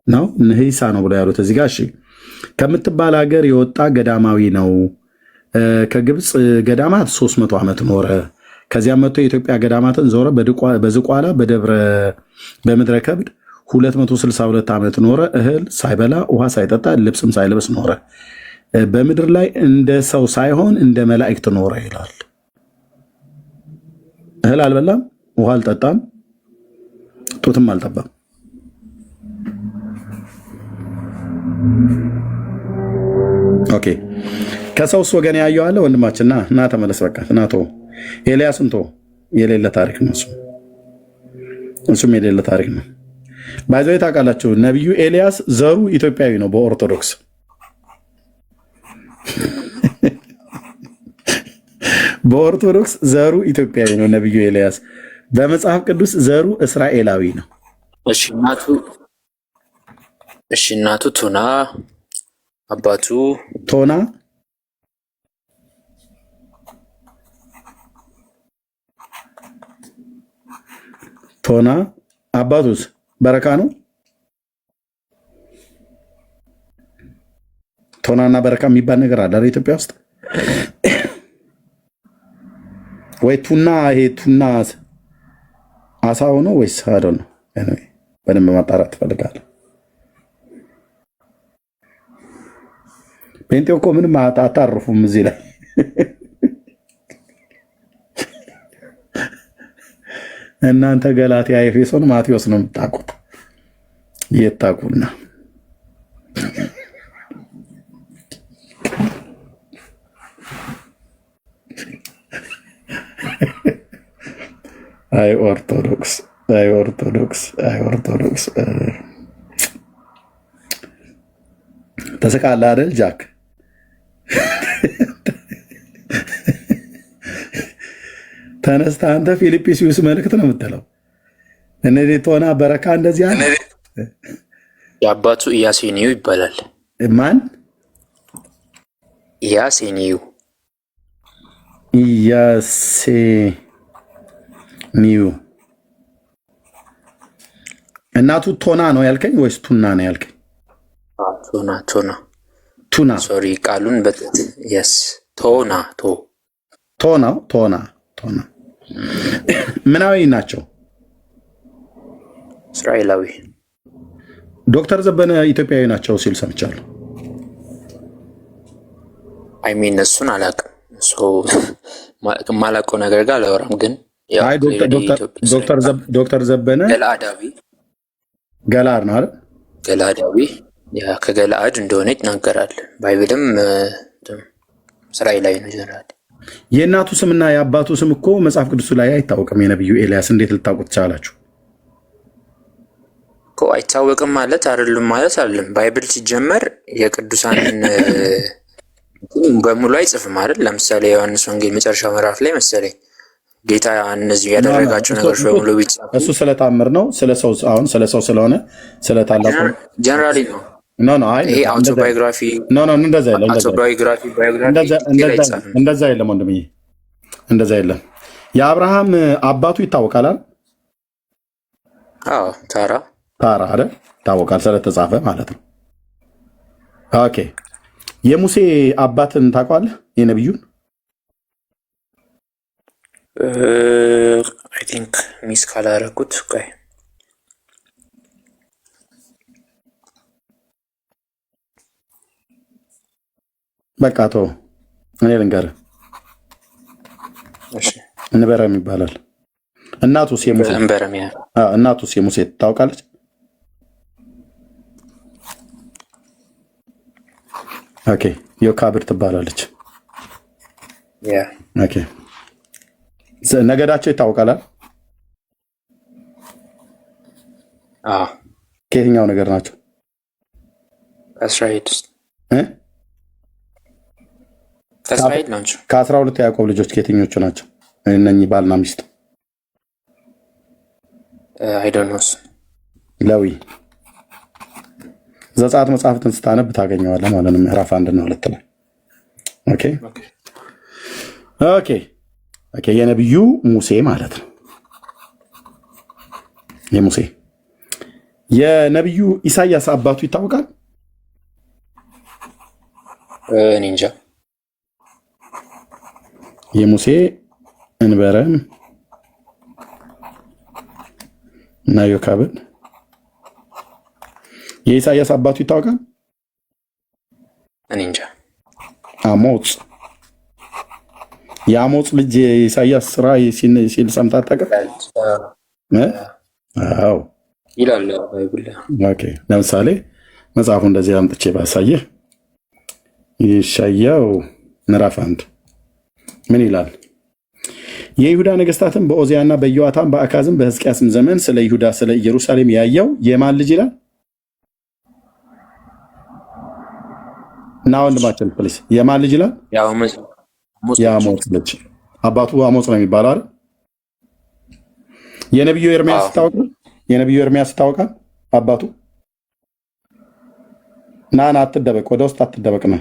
Speaker 1: ነው፣ ንሂሳ ነው ብሎ ያሉት እዚህ ጋር። እሺ ከምትባል ሀገር የወጣ ገዳማዊ ነው። ከግብፅ ገዳማት 300 ዓመት ኖረ። ከዚያም መጥቶ የኢትዮጵያ ገዳማትን ዞረ። በዝቋላ በምድረ ከብድ 262 ዓመት ኖረ። እህል ሳይበላ ውሃ ሳይጠጣ ልብስም ሳይለብስ ኖረ። በምድር ላይ እንደ ሰው ሳይሆን እንደ መላእክት ኖረ ይላል። እህል አልበላም፣ ውሃ አልጠጣም፣ ጡትም አልጠባም። ኦኬ ከሰውስ ወገን ያየው አለ ወንድማችን ና ተመለስ። በቃ ናቶ ኤልያስን ቶ የሌለ ታሪክ ነው እሱም የሌለ ታሪክ ነው። ባይዘው ታውቃላችሁ ነቢዩ ኤልያስ ዘሩ ኢትዮጵያዊ ነው በኦርቶዶክስ በኦርቶዶክስ ዘሩ ኢትዮጵያዊ ነው ነቢዩ ኤልያስ። በመጽሐፍ ቅዱስ ዘሩ እስራኤላዊ ነው።
Speaker 10: እሺ እናቱ ቶና አባቱ
Speaker 1: ቶና አባቱስ በረካ ነው። ቶናና በረካ የሚባል ነገር አለ ኢትዮጵያ ውስጥ ወይ? ቱና ይሄ ቱና አሳው ነው ወይስ አዶ ነው? በደንብ ማጣራት ትፈልጋለህ? ጴንጤው እኮ ምንም አታርፉም እዚህ ላይ እናንተ ገላትያ፣ ኤፌሶን፣ ማቴዎስ ነው የምታውቁት። የታቁና አይ ኦርቶዶክስ ተሰቃለህ አይደል ጃክ? ተነስተህ አንተ ፊልጵስዩስ መልእክት ነው የምትለው። እነዚህ ቶና በረካ እንደዚህ አለ።
Speaker 10: የአባቱ ኢያሴኒዩ ይባላል።
Speaker 1: ማን?
Speaker 10: ኢያሴኒዩ
Speaker 1: እናቱ ቶና ነው ያልከኝ ወይስ ቱና ነው ያልከኝ? ቱና
Speaker 10: ሶሪ ቃሉን በጥት የስ ቶና
Speaker 1: ምናዊ ናቸው።
Speaker 10: እስራኤላዊ።
Speaker 1: ዶክተር ዘበነ ኢትዮጵያዊ ናቸው ሲል ሰምቻለሁ።
Speaker 10: አይሚን እሱን አላውቅም። ማላውቀው ነገር ጋር አላወራም። ግን
Speaker 1: ዶክተር ዘበነ ገላድ ነው አይደል?
Speaker 10: ገላዳዊ ከገላአድ እንደሆነ ይናገራል። ባይብልም እስራኤላዊ ነው ጀነራል።
Speaker 1: የእናቱ ስምና የአባቱ ስም እኮ መጽሐፍ ቅዱሱ ላይ አይታወቅም። የነቢዩ ኤልያስ እንዴት ልታውቁት ቻላችሁ?
Speaker 10: እኮ አይታወቅም ማለት አይደለም ማለት አይደለም። ባይብል ሲጀመር የቅዱሳንን በሙሉ አይጽፍም አይደል? ለምሳሌ ዮሐንስ ወንጌል መጨረሻ ምዕራፍ ላይ መሰለኝ ጌታ እነዚህ ያደረጋቸው ነገሮች በሙሉ ቢጻፉ
Speaker 1: እሱ ስለታምር ነው። ስለሰው አሁን ስለሰው ስለሆነ ስለታላቁ
Speaker 10: ጀነራሊ ነው። ይሄ አውቶባዮግራፊ
Speaker 1: እንደዛ የለም ወንድምዬ፣ እንደዛ የለም። የአብርሃም አባቱ ይታወቃል አይደል?
Speaker 10: አዎ ታራ
Speaker 1: አይደል? ይታወቃል ስለተጻፈ ማለት ነው። ኦኬ የሙሴ አባትን ታውቀዋለህ? የነቢዩን
Speaker 10: አይ ቲንክ ሚስ ካላረኩት ቆይ
Speaker 1: በቃ ተው፣ እኔ ልንገርህ። እንበረም ይባላል። እናቱስ የሙሴ ታውቃለች? ኦኬ ዮካብድ ትባላለች። ኦኬ ነገዳቸው ይታወቃል? ከየትኛው ነገር ናቸው?
Speaker 10: ከእስራኤል ናቸው።
Speaker 1: ከ12 ያዕቆብ ልጆች ከየትኞቹ ናቸው እነኚህ ባልና ሚስት?
Speaker 10: አይዶኖስ
Speaker 1: ሌዊ። ዘጸአት መጽሐፍትን ስታነብ ታገኘዋለህ ማለት ነው። ምዕራፍ 1 እና 2 ላይ ኦኬ የነቢዩ ሙሴ ማለት ነው። የሙሴ የነቢዩ ኢሳያስ አባቱ ይታወቃል?
Speaker 10: እኔ እንጃ።
Speaker 1: የሙሴ እንበረም እና ዮካብድ። የኢሳያስ አባቱ ይታወቃል?
Speaker 10: እኔ እንጃ።
Speaker 1: አሞጽ የአሞጽ ልጅ የኢሳያስ ስራ ሲል ሰምተህ አታውቅም? አዎ
Speaker 10: ይላል ባይብል።
Speaker 1: ኦኬ ለምሳሌ መጽሐፉ እንደዚህ አምጥቼ ባሳየህ ኢሳያው ምዕራፍ 1 ምን ይላል? የይሁዳ ነገስታትን በኦዚያና በኢዮአታም በአካዝም በሕዝቅያስም ዘመን ስለ ይሁዳ ስለ ኢየሩሳሌም ያየው የማን ልጅ ይላል? እና ወንድማችን ፕሊስ የማን ልጅ ይላል? የአሞጽ ልጅ። አባቱ አሞጽ ነው የሚባለው አይደል? የነቢዩ ኤርሚያስ ታውቃል? የነቢዩ ኤርሚያስ ታውቃል? አባቱ ና አትደበቅ፣ ወደ ውስጥ አትደበቅ ነው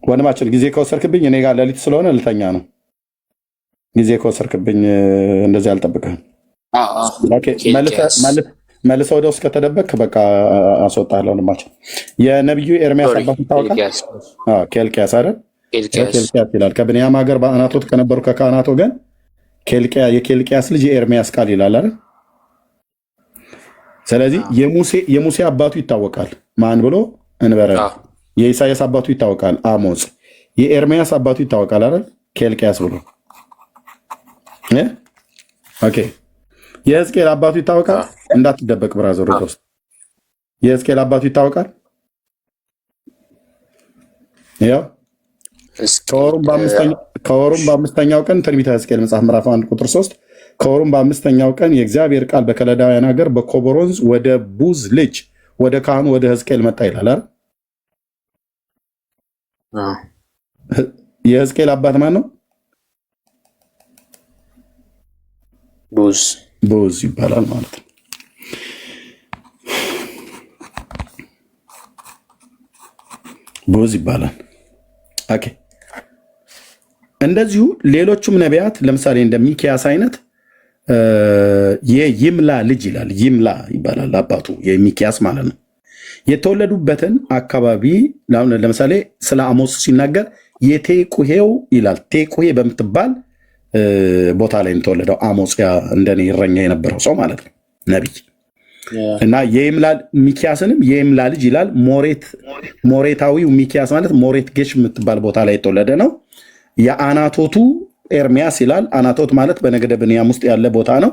Speaker 1: ወንድማችን። ጊዜ ከወሰርክብኝ እኔ ጋር ሌሊት ስለሆነ ልተኛ ነው። ጊዜ ከወሰርክብኝ እንደዚህ አልጠብቅህም። መልሰህ ወደ ውስጥ ከተደበቅ በቃ አስወጣለሁ። ወንድማችን የነቢዩ ኤርሚያስ አባቱ ታውቃል? ኬልቅያስ አይደል? ኬልቅያስ ይላል። ከብንያም ሀገር በአናቶት ከነበሩ ከካህናት ወገን የኬልቅያስ ልጅ የኤርሚያስ ቃል ይላል አይደል? ስለዚህ የሙሴ አባቱ ይታወቃል። ማን ብሎ? እንበረ። የኢሳያስ አባቱ ይታወቃል፣ አሞጽ። የኤርሚያስ አባቱ ይታወቃል አይደል? ኬልቅያስ ብሎ። ኦኬ የሕዝቅኤል አባቱ ይታወቃል? እንዳትደበቅ ብራዘር ውስጥ የሕዝቅኤል አባቱ ይታወቃል? ያው ከወሩም በአምስተኛው ቀን ትንቢተ ሕዝቅኤል መጽሐፍ ምዕራፍ 1 ቁጥር 3 ከወሩም በአምስተኛው ቀን የእግዚአብሔር ቃል በከለዳውያን ሀገር በኮቦር ወንዝ ወደ ቡዝ ልጅ ወደ ካህኑ ወደ ሕዝቅኤል መጣ ይላል አይደል? የሕዝቅኤል አባት ማን ነው? ቡዝ ይባላል ማለት ነው። ቡዝ ይባላል። ኦኬ እንደዚሁ ሌሎቹም ነቢያት ለምሳሌ እንደ ሚኪያስ አይነት የይምላ ልጅ ይላል። ይምላ ይባላል አባቱ የሚኪያስ ማለት ነው። የተወለዱበትን አካባቢ ለምሳሌ ስለ አሞጽ ሲናገር የቴቁሄው ይላል። ቴቁሄ በምትባል ቦታ ላይ የተወለደው አሞጽ እንደኔ ይረኛ የነበረው ሰው ማለት ነው ነቢይ እና የይምላል ሚኪያስንም የይምላ ልጅ ይላል። ሞሬታዊው ሚኪያስ ማለት ሞሬት ጌሽ የምትባል ቦታ ላይ የተወለደ ነው። የአናቶቱ ኤርሚያስ ይላል። አናቶት ማለት በነገደ ብንያም ውስጥ ያለ ቦታ ነው።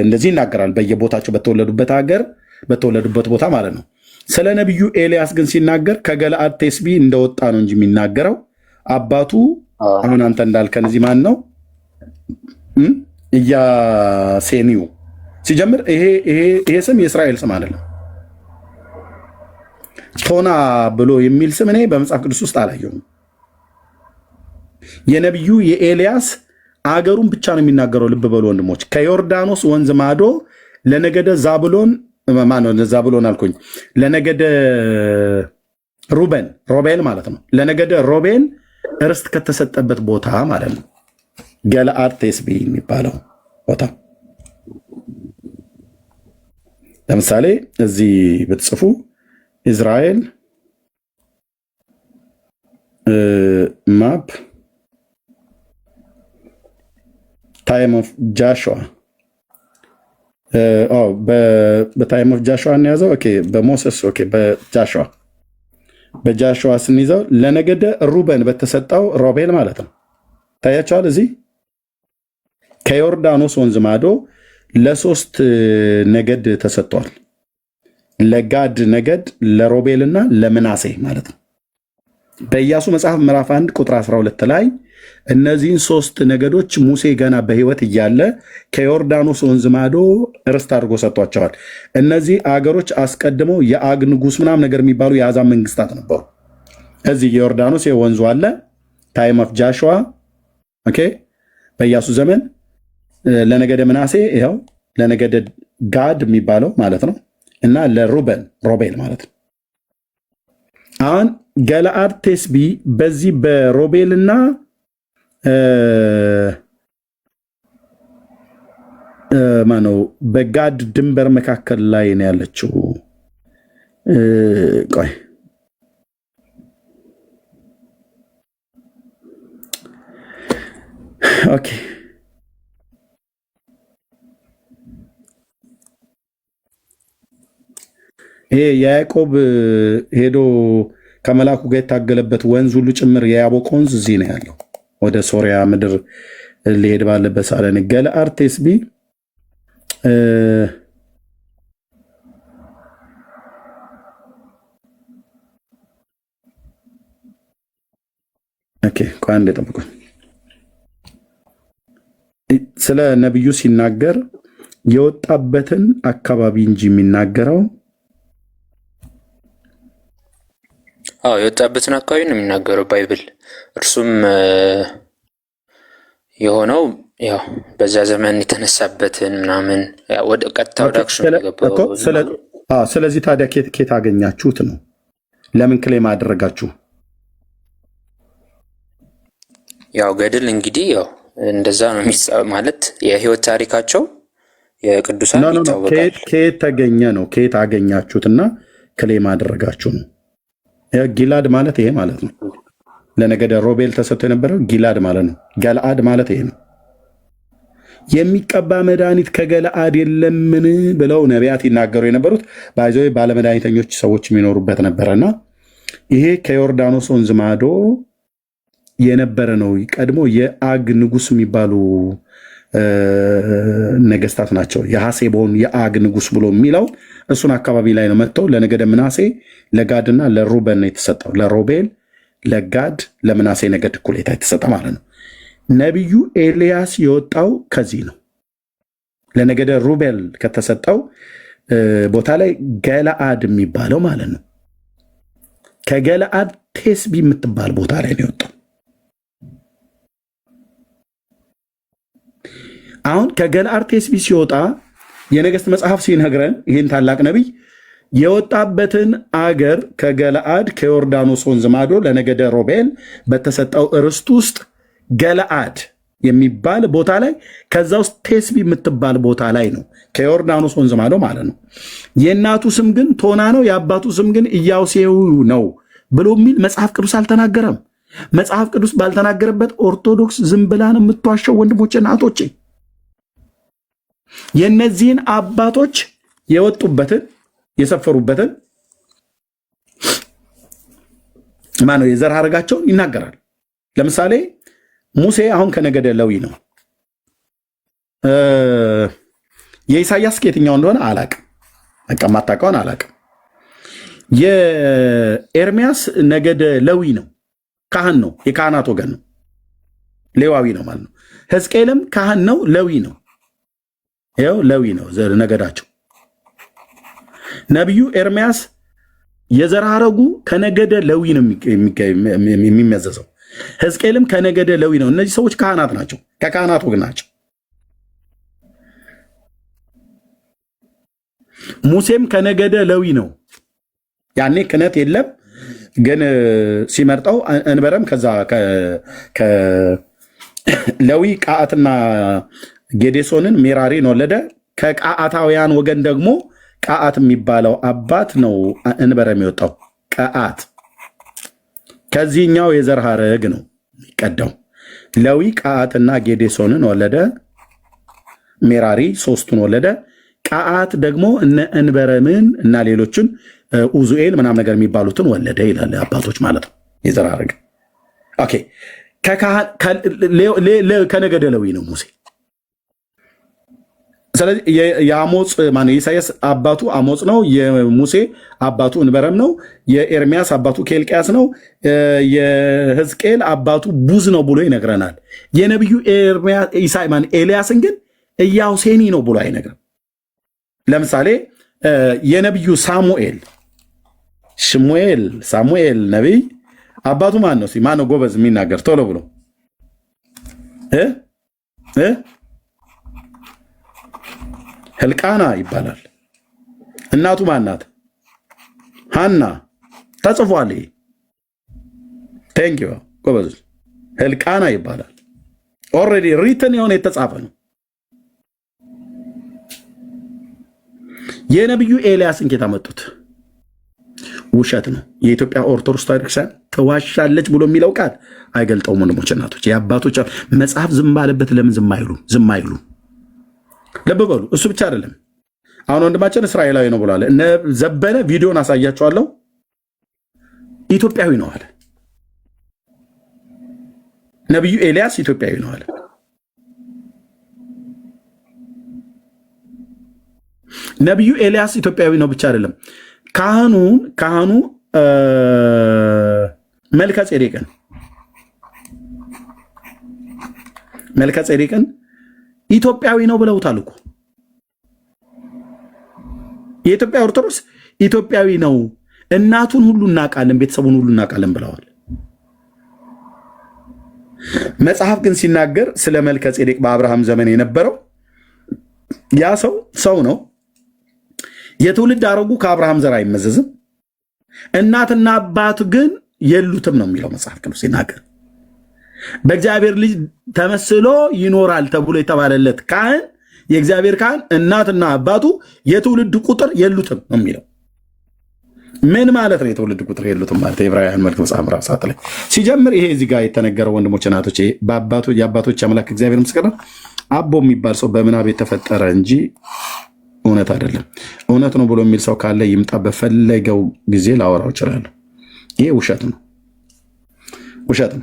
Speaker 1: እንደዚህ ይናገራል በየቦታቸው በተወለዱበት ሀገር በተወለዱበት ቦታ ማለት ነው። ስለ ነቢዩ ኤልያስ ግን ሲናገር ከገለአድ ቴስቢ እንደወጣ ነው እንጂ የሚናገረው አባቱ አሁን አንተ እንዳልከን እዚህ ማን ነው ኢያሴኒው ሲጀምር ይሄ ስም የእስራኤል ስም አይደለም። ቶና ብሎ የሚል ስም እኔ በመጽሐፍ ቅዱስ ውስጥ አላየሁም። የነቢዩ የኤልያስ አገሩን ብቻ ነው የሚናገረው። ልብ በሉ ወንድሞች፣ ከዮርዳኖስ ወንዝ ማዶ ለነገደ ዛብሎን ዛብሎን አልኩኝ፣ ለነገደ ሮቤል ማለት ነው። ለነገደ ሮቤል ርስት ከተሰጠበት ቦታ ማለት ነው ገለአድ ቴስቢ የሚባለው ቦታ። ለምሳሌ እዚህ ብትጽፉ ኢዝራኤል ማፕ ታይም ኦፍ ጃሽዋ በታይም ኦፍ ጃሽዋ እንያዘው። ኦኬ በሞሰስ ኦኬ በጃሽዋ ስንይዘው ለነገደ ሩበን በተሰጠው ሮቤል ማለት ነው። ታያቸዋል። እዚህ ከዮርዳኖስ ወንዝ ማዶ ለሶስት ነገድ ተሰጥቷል። ለጋድ ነገድ፣ ለሮቤልና ለምናሴ ማለት ነው። በኢያሱ መጽሐፍ ምዕራፍ 1 ቁጥር 12 ላይ እነዚህን ሶስት ነገዶች ሙሴ ገና በሕይወት እያለ ከዮርዳኖስ ወንዝ ማዶ ርስት አድርጎ ሰጥቷቸዋል። እነዚህ አገሮች አስቀድመው የአግ ንጉስ ምናምን ነገር የሚባሉ የአሕዛብ መንግስታት ነበሩ። እዚህ የዮርዳኖስ ወንዙ አለ። ታይም ኦፍ ጃሽዋ ኦኬ፣ በኢያሱ ዘመን ለነገደ ምናሴ ይኸው ለነገደ ጋድ የሚባለው ማለት ነው እና ሮቤል ማለት ነው። አሁን ገለአድ ቴስቢ በዚህ በሮቤልና ማነው በጋድ ድንበር መካከል ላይ ነው ያለችው። ቆይ ኦኬ ይሄ የያዕቆብ ሄዶ ከመላኩ ጋር የታገለበት ወንዝ ሁሉ ጭምር የያቦቅ ወንዝ እዚህ ነው ያለው። ወደ ሶሪያ ምድር ሊሄድ ባለበት ሳለን ገለአድ ቴስቢ ኦኬ ቆይ አንዴ ጠብቁ። ስለ ነብዩ ሲናገር የወጣበትን አካባቢ እንጂ የሚናገረው
Speaker 10: የወጣበትን አካባቢ ነው የሚናገረው ባይብል። እርሱም የሆነው ያው በዛ ዘመን የተነሳበትን ምናምን ወደ ቀጥታ ወደ አክሱም የገባው።
Speaker 1: ስለዚህ ታዲያ ኬት አገኛችሁት ነው? ለምን ክሌም አደረጋችሁ?
Speaker 10: ያው ገድል እንግዲህ ያው እንደዛ ነው ማለት የህይወት ታሪካቸው የቅዱሳን ይታወቃል።
Speaker 1: ከየት ተገኘ ነው? ከየት አገኛችሁትና ክሌም አደረጋችሁ ነው? ጊላድ ማለት ይሄ ማለት ነው። ለነገደ ሮቤል ተሰጥቶ የነበረው ጊላድ ማለት ነው። ገለአድ ማለት ይሄ ነው። የሚቀባ መድኃኒት ከገለአድ የለምን ብለው ነቢያት ይናገሩ የነበሩት ባይዞ ባለመድኃኒተኞች ሰዎች የሚኖሩበት ነበረና ይሄ ከዮርዳኖስ ወንዝ ማዶ የነበረ ነው። ቀድሞ የአግ ንጉስ የሚባሉ ነገስታት ናቸው። የሐሴቦን የአግ ንጉስ ብሎ የሚለው እሱን አካባቢ ላይ ነው መጥተው ለነገደ ምናሴ ለጋድና ለሩበን ነው የተሰጠው። ለሮቤል፣ ለጋድ፣ ለምናሴ ነገድ እኩሌታ የተሰጠ ማለት ነው። ነቢዩ ኤልያስ የወጣው ከዚህ ነው። ለነገደ ሩቤል ከተሰጠው ቦታ ላይ ገለአድ የሚባለው ማለት ነው። ከገለአድ ቴስቢ የምትባል ቦታ ላይ ነው የወጣው። አሁን ከገለአድ ቴስቢ ሲወጣ የነገስት መጽሐፍ ሲነግረን ይህን ታላቅ ነቢይ የወጣበትን አገር ከገለአድ ከዮርዳኖስ ወንዝ ማዶ ለነገደ ሮቤል በተሰጠው ርስት ውስጥ ገለአድ የሚባል ቦታ ላይ ከዛ ውስጥ ቴስቢ የምትባል ቦታ ላይ ነው። ከዮርዳኖስ ወንዝ ማዶ ማለት ነው። የእናቱ ስም ግን ቶና ነው፣ የአባቱ ስም ግን ኢያሴው ነው ብሎ የሚል መጽሐፍ ቅዱስ አልተናገረም። መጽሐፍ ቅዱስ ባልተናገረበት ኦርቶዶክስ ዝም ብላ ነው የምትዋሸው። ወንድሞቼና እህቶቼ የነዚህን አባቶች የወጡበትን የሰፈሩበትን ማነው የዘር ሐረጋቸውን ይናገራል። ለምሳሌ ሙሴ አሁን ከነገደ ሌዊ ነው። የኢሳያስ ከየትኛው እንደሆነ አላቅም። በቃ ማታውቀውን አላቅም። የኤርሚያስ ነገደ ሌዊ ነው፣ ካህን ነው፣ የካህናት ወገን ነው፣ ሌዋዊ ነው ማለት ነው። ሕዝቅኤልም ካህን ነው፣ ሌዊ ነው። ይኸው ሌዊ ነው ነገዳቸው። ነቢዩ ኤርሚያስ የዘር ሐረጉ ከነገደ ሌዊ ነው የሚመዘዘው። ሕዝቅኤልም ከነገደ ሌዊ ነው። እነዚህ ሰዎች ካህናት ናቸው፣ ከካህናት ወገን ናቸው። ሙሴም ከነገደ ሌዊ ነው። ያኔ ክህነት የለም፣ ግን ሲመርጠው እንበረም ከዛ ከሌዊ ቀዓትና ጌዴሶንን ሜራሪን ወለደ። ከቀዓታውያን ወገን ደግሞ ቀዓት የሚባለው አባት ነው እንበረም የወጣው ቀዓት። ከዚህኛው የዘር ሐረግ ነው የሚቀዳው። ሌዊ ቀዓትና ጌዴሶንን ወለደ። ሜራሪ ሶስቱን ወለደ። ቀዓት ደግሞ እነ እንበረምን እና ሌሎችን ኡዙኤል ምናምን ነገር የሚባሉትን ወለደ ይላል አባቶች ማለት ነው። የዘር ሐረግ ኦኬ። ከነገደ ሌዊ ነው ሙሴ። ስለዚህ የአሞጽ ማነው የኢሳያስ አባቱ አሞጽ ነው። የሙሴ አባቱ እንበረም ነው። የኤርሚያስ አባቱ ኬልቅያስ ነው። የሕዝቅኤል አባቱ ቡዝ ነው ብሎ ይነግረናል። የነቢዩ ኤልያስን ግን ኢያሁሴኒ ነው ብሎ አይነግርም። ለምሳሌ የነቢዩ ሳሙኤል ነቢይ አባቱ ማን ነው? ማን ነው ጎበዝ የሚናገር ቶሎ ብሎ ሕልቃና ይባላል። እናቱ ማናት? ሐና። ተጽፏል። ቴንኪዩ ጎበዝ። ሕልቃና ይባላል። ኦልሬዲ ሪትን የሆነ የተጻፈ ነው። የነቢዩ ኤልያስን ኬታ መጡት። ውሸት ነው። የኢትዮጵያ ኦርቶዶክስ ቤተክርስቲያን ተዋሻለች ብሎ የሚለው ቃል አይገልጠውም። ወንድሞች እናቶች፣ የአባቶች መጽሐፍ ዝም ባለበት ለምን ዝም አይሉ? ልብ በሉ። እሱ ብቻ አይደለም። አሁን ወንድማችን እስራኤላዊ ነው ብሏል። እነ ዘበነ ቪዲዮን አሳያቸዋለሁ። ኢትዮጵያዊ ነው አለ። ነቢዩ ኤልያስ ኢትዮጵያዊ ነው አለ። ነቢዩ ኤልያስ ኢትዮጵያዊ ነው ብቻ አይደለም። ካህኑ መልከ ጼዴቅን ኢትዮጵያዊ ነው ብለውታል እኮ። የኢትዮጵያ ኦርቶዶክስ ኢትዮጵያዊ ነው፣ እናቱን ሁሉ እናውቃለን፣ ቤተሰቡን ሁሉ እናውቃለን ብለዋል። መጽሐፍ ግን ሲናገር ስለ መልከ ጼዴቅ በአብርሃም ዘመን የነበረው ያ ሰው ነው። የትውልድ ሐረጉ ከአብርሃም ዘር አይመዘዝም። እናትና አባት ግን የሉትም ነው የሚለው መጽሐፍ ቅዱስ ሲናገር። በእግዚአብሔር ልጅ ተመስሎ ይኖራል ተብሎ የተባለለት ካህን የእግዚአብሔር ካህን እናትና አባቱ የትውልድ ቁጥር የሉትም ነው የሚለው። ምን ማለት ነው የትውልድ ቁጥር የሉትም ማለት? የዕብራውያን መልእክት መጽሐፍ ምዕራፍ 7 ላይ ሲጀምር ይሄ እዚህ ጋር የተነገረው ወንድሞች እናቶች፣ የአባቶች አምላክ እግዚአብሔር ምስክር ነው። አቦ የሚባል ሰው በምናብ የተፈጠረ እንጂ እውነት አይደለም። እውነት ነው ብሎ የሚል ሰው ካለ ይምጣ፣ በፈለገው ጊዜ ላወራው እችላለሁ። ይሄ ውሸት ነው።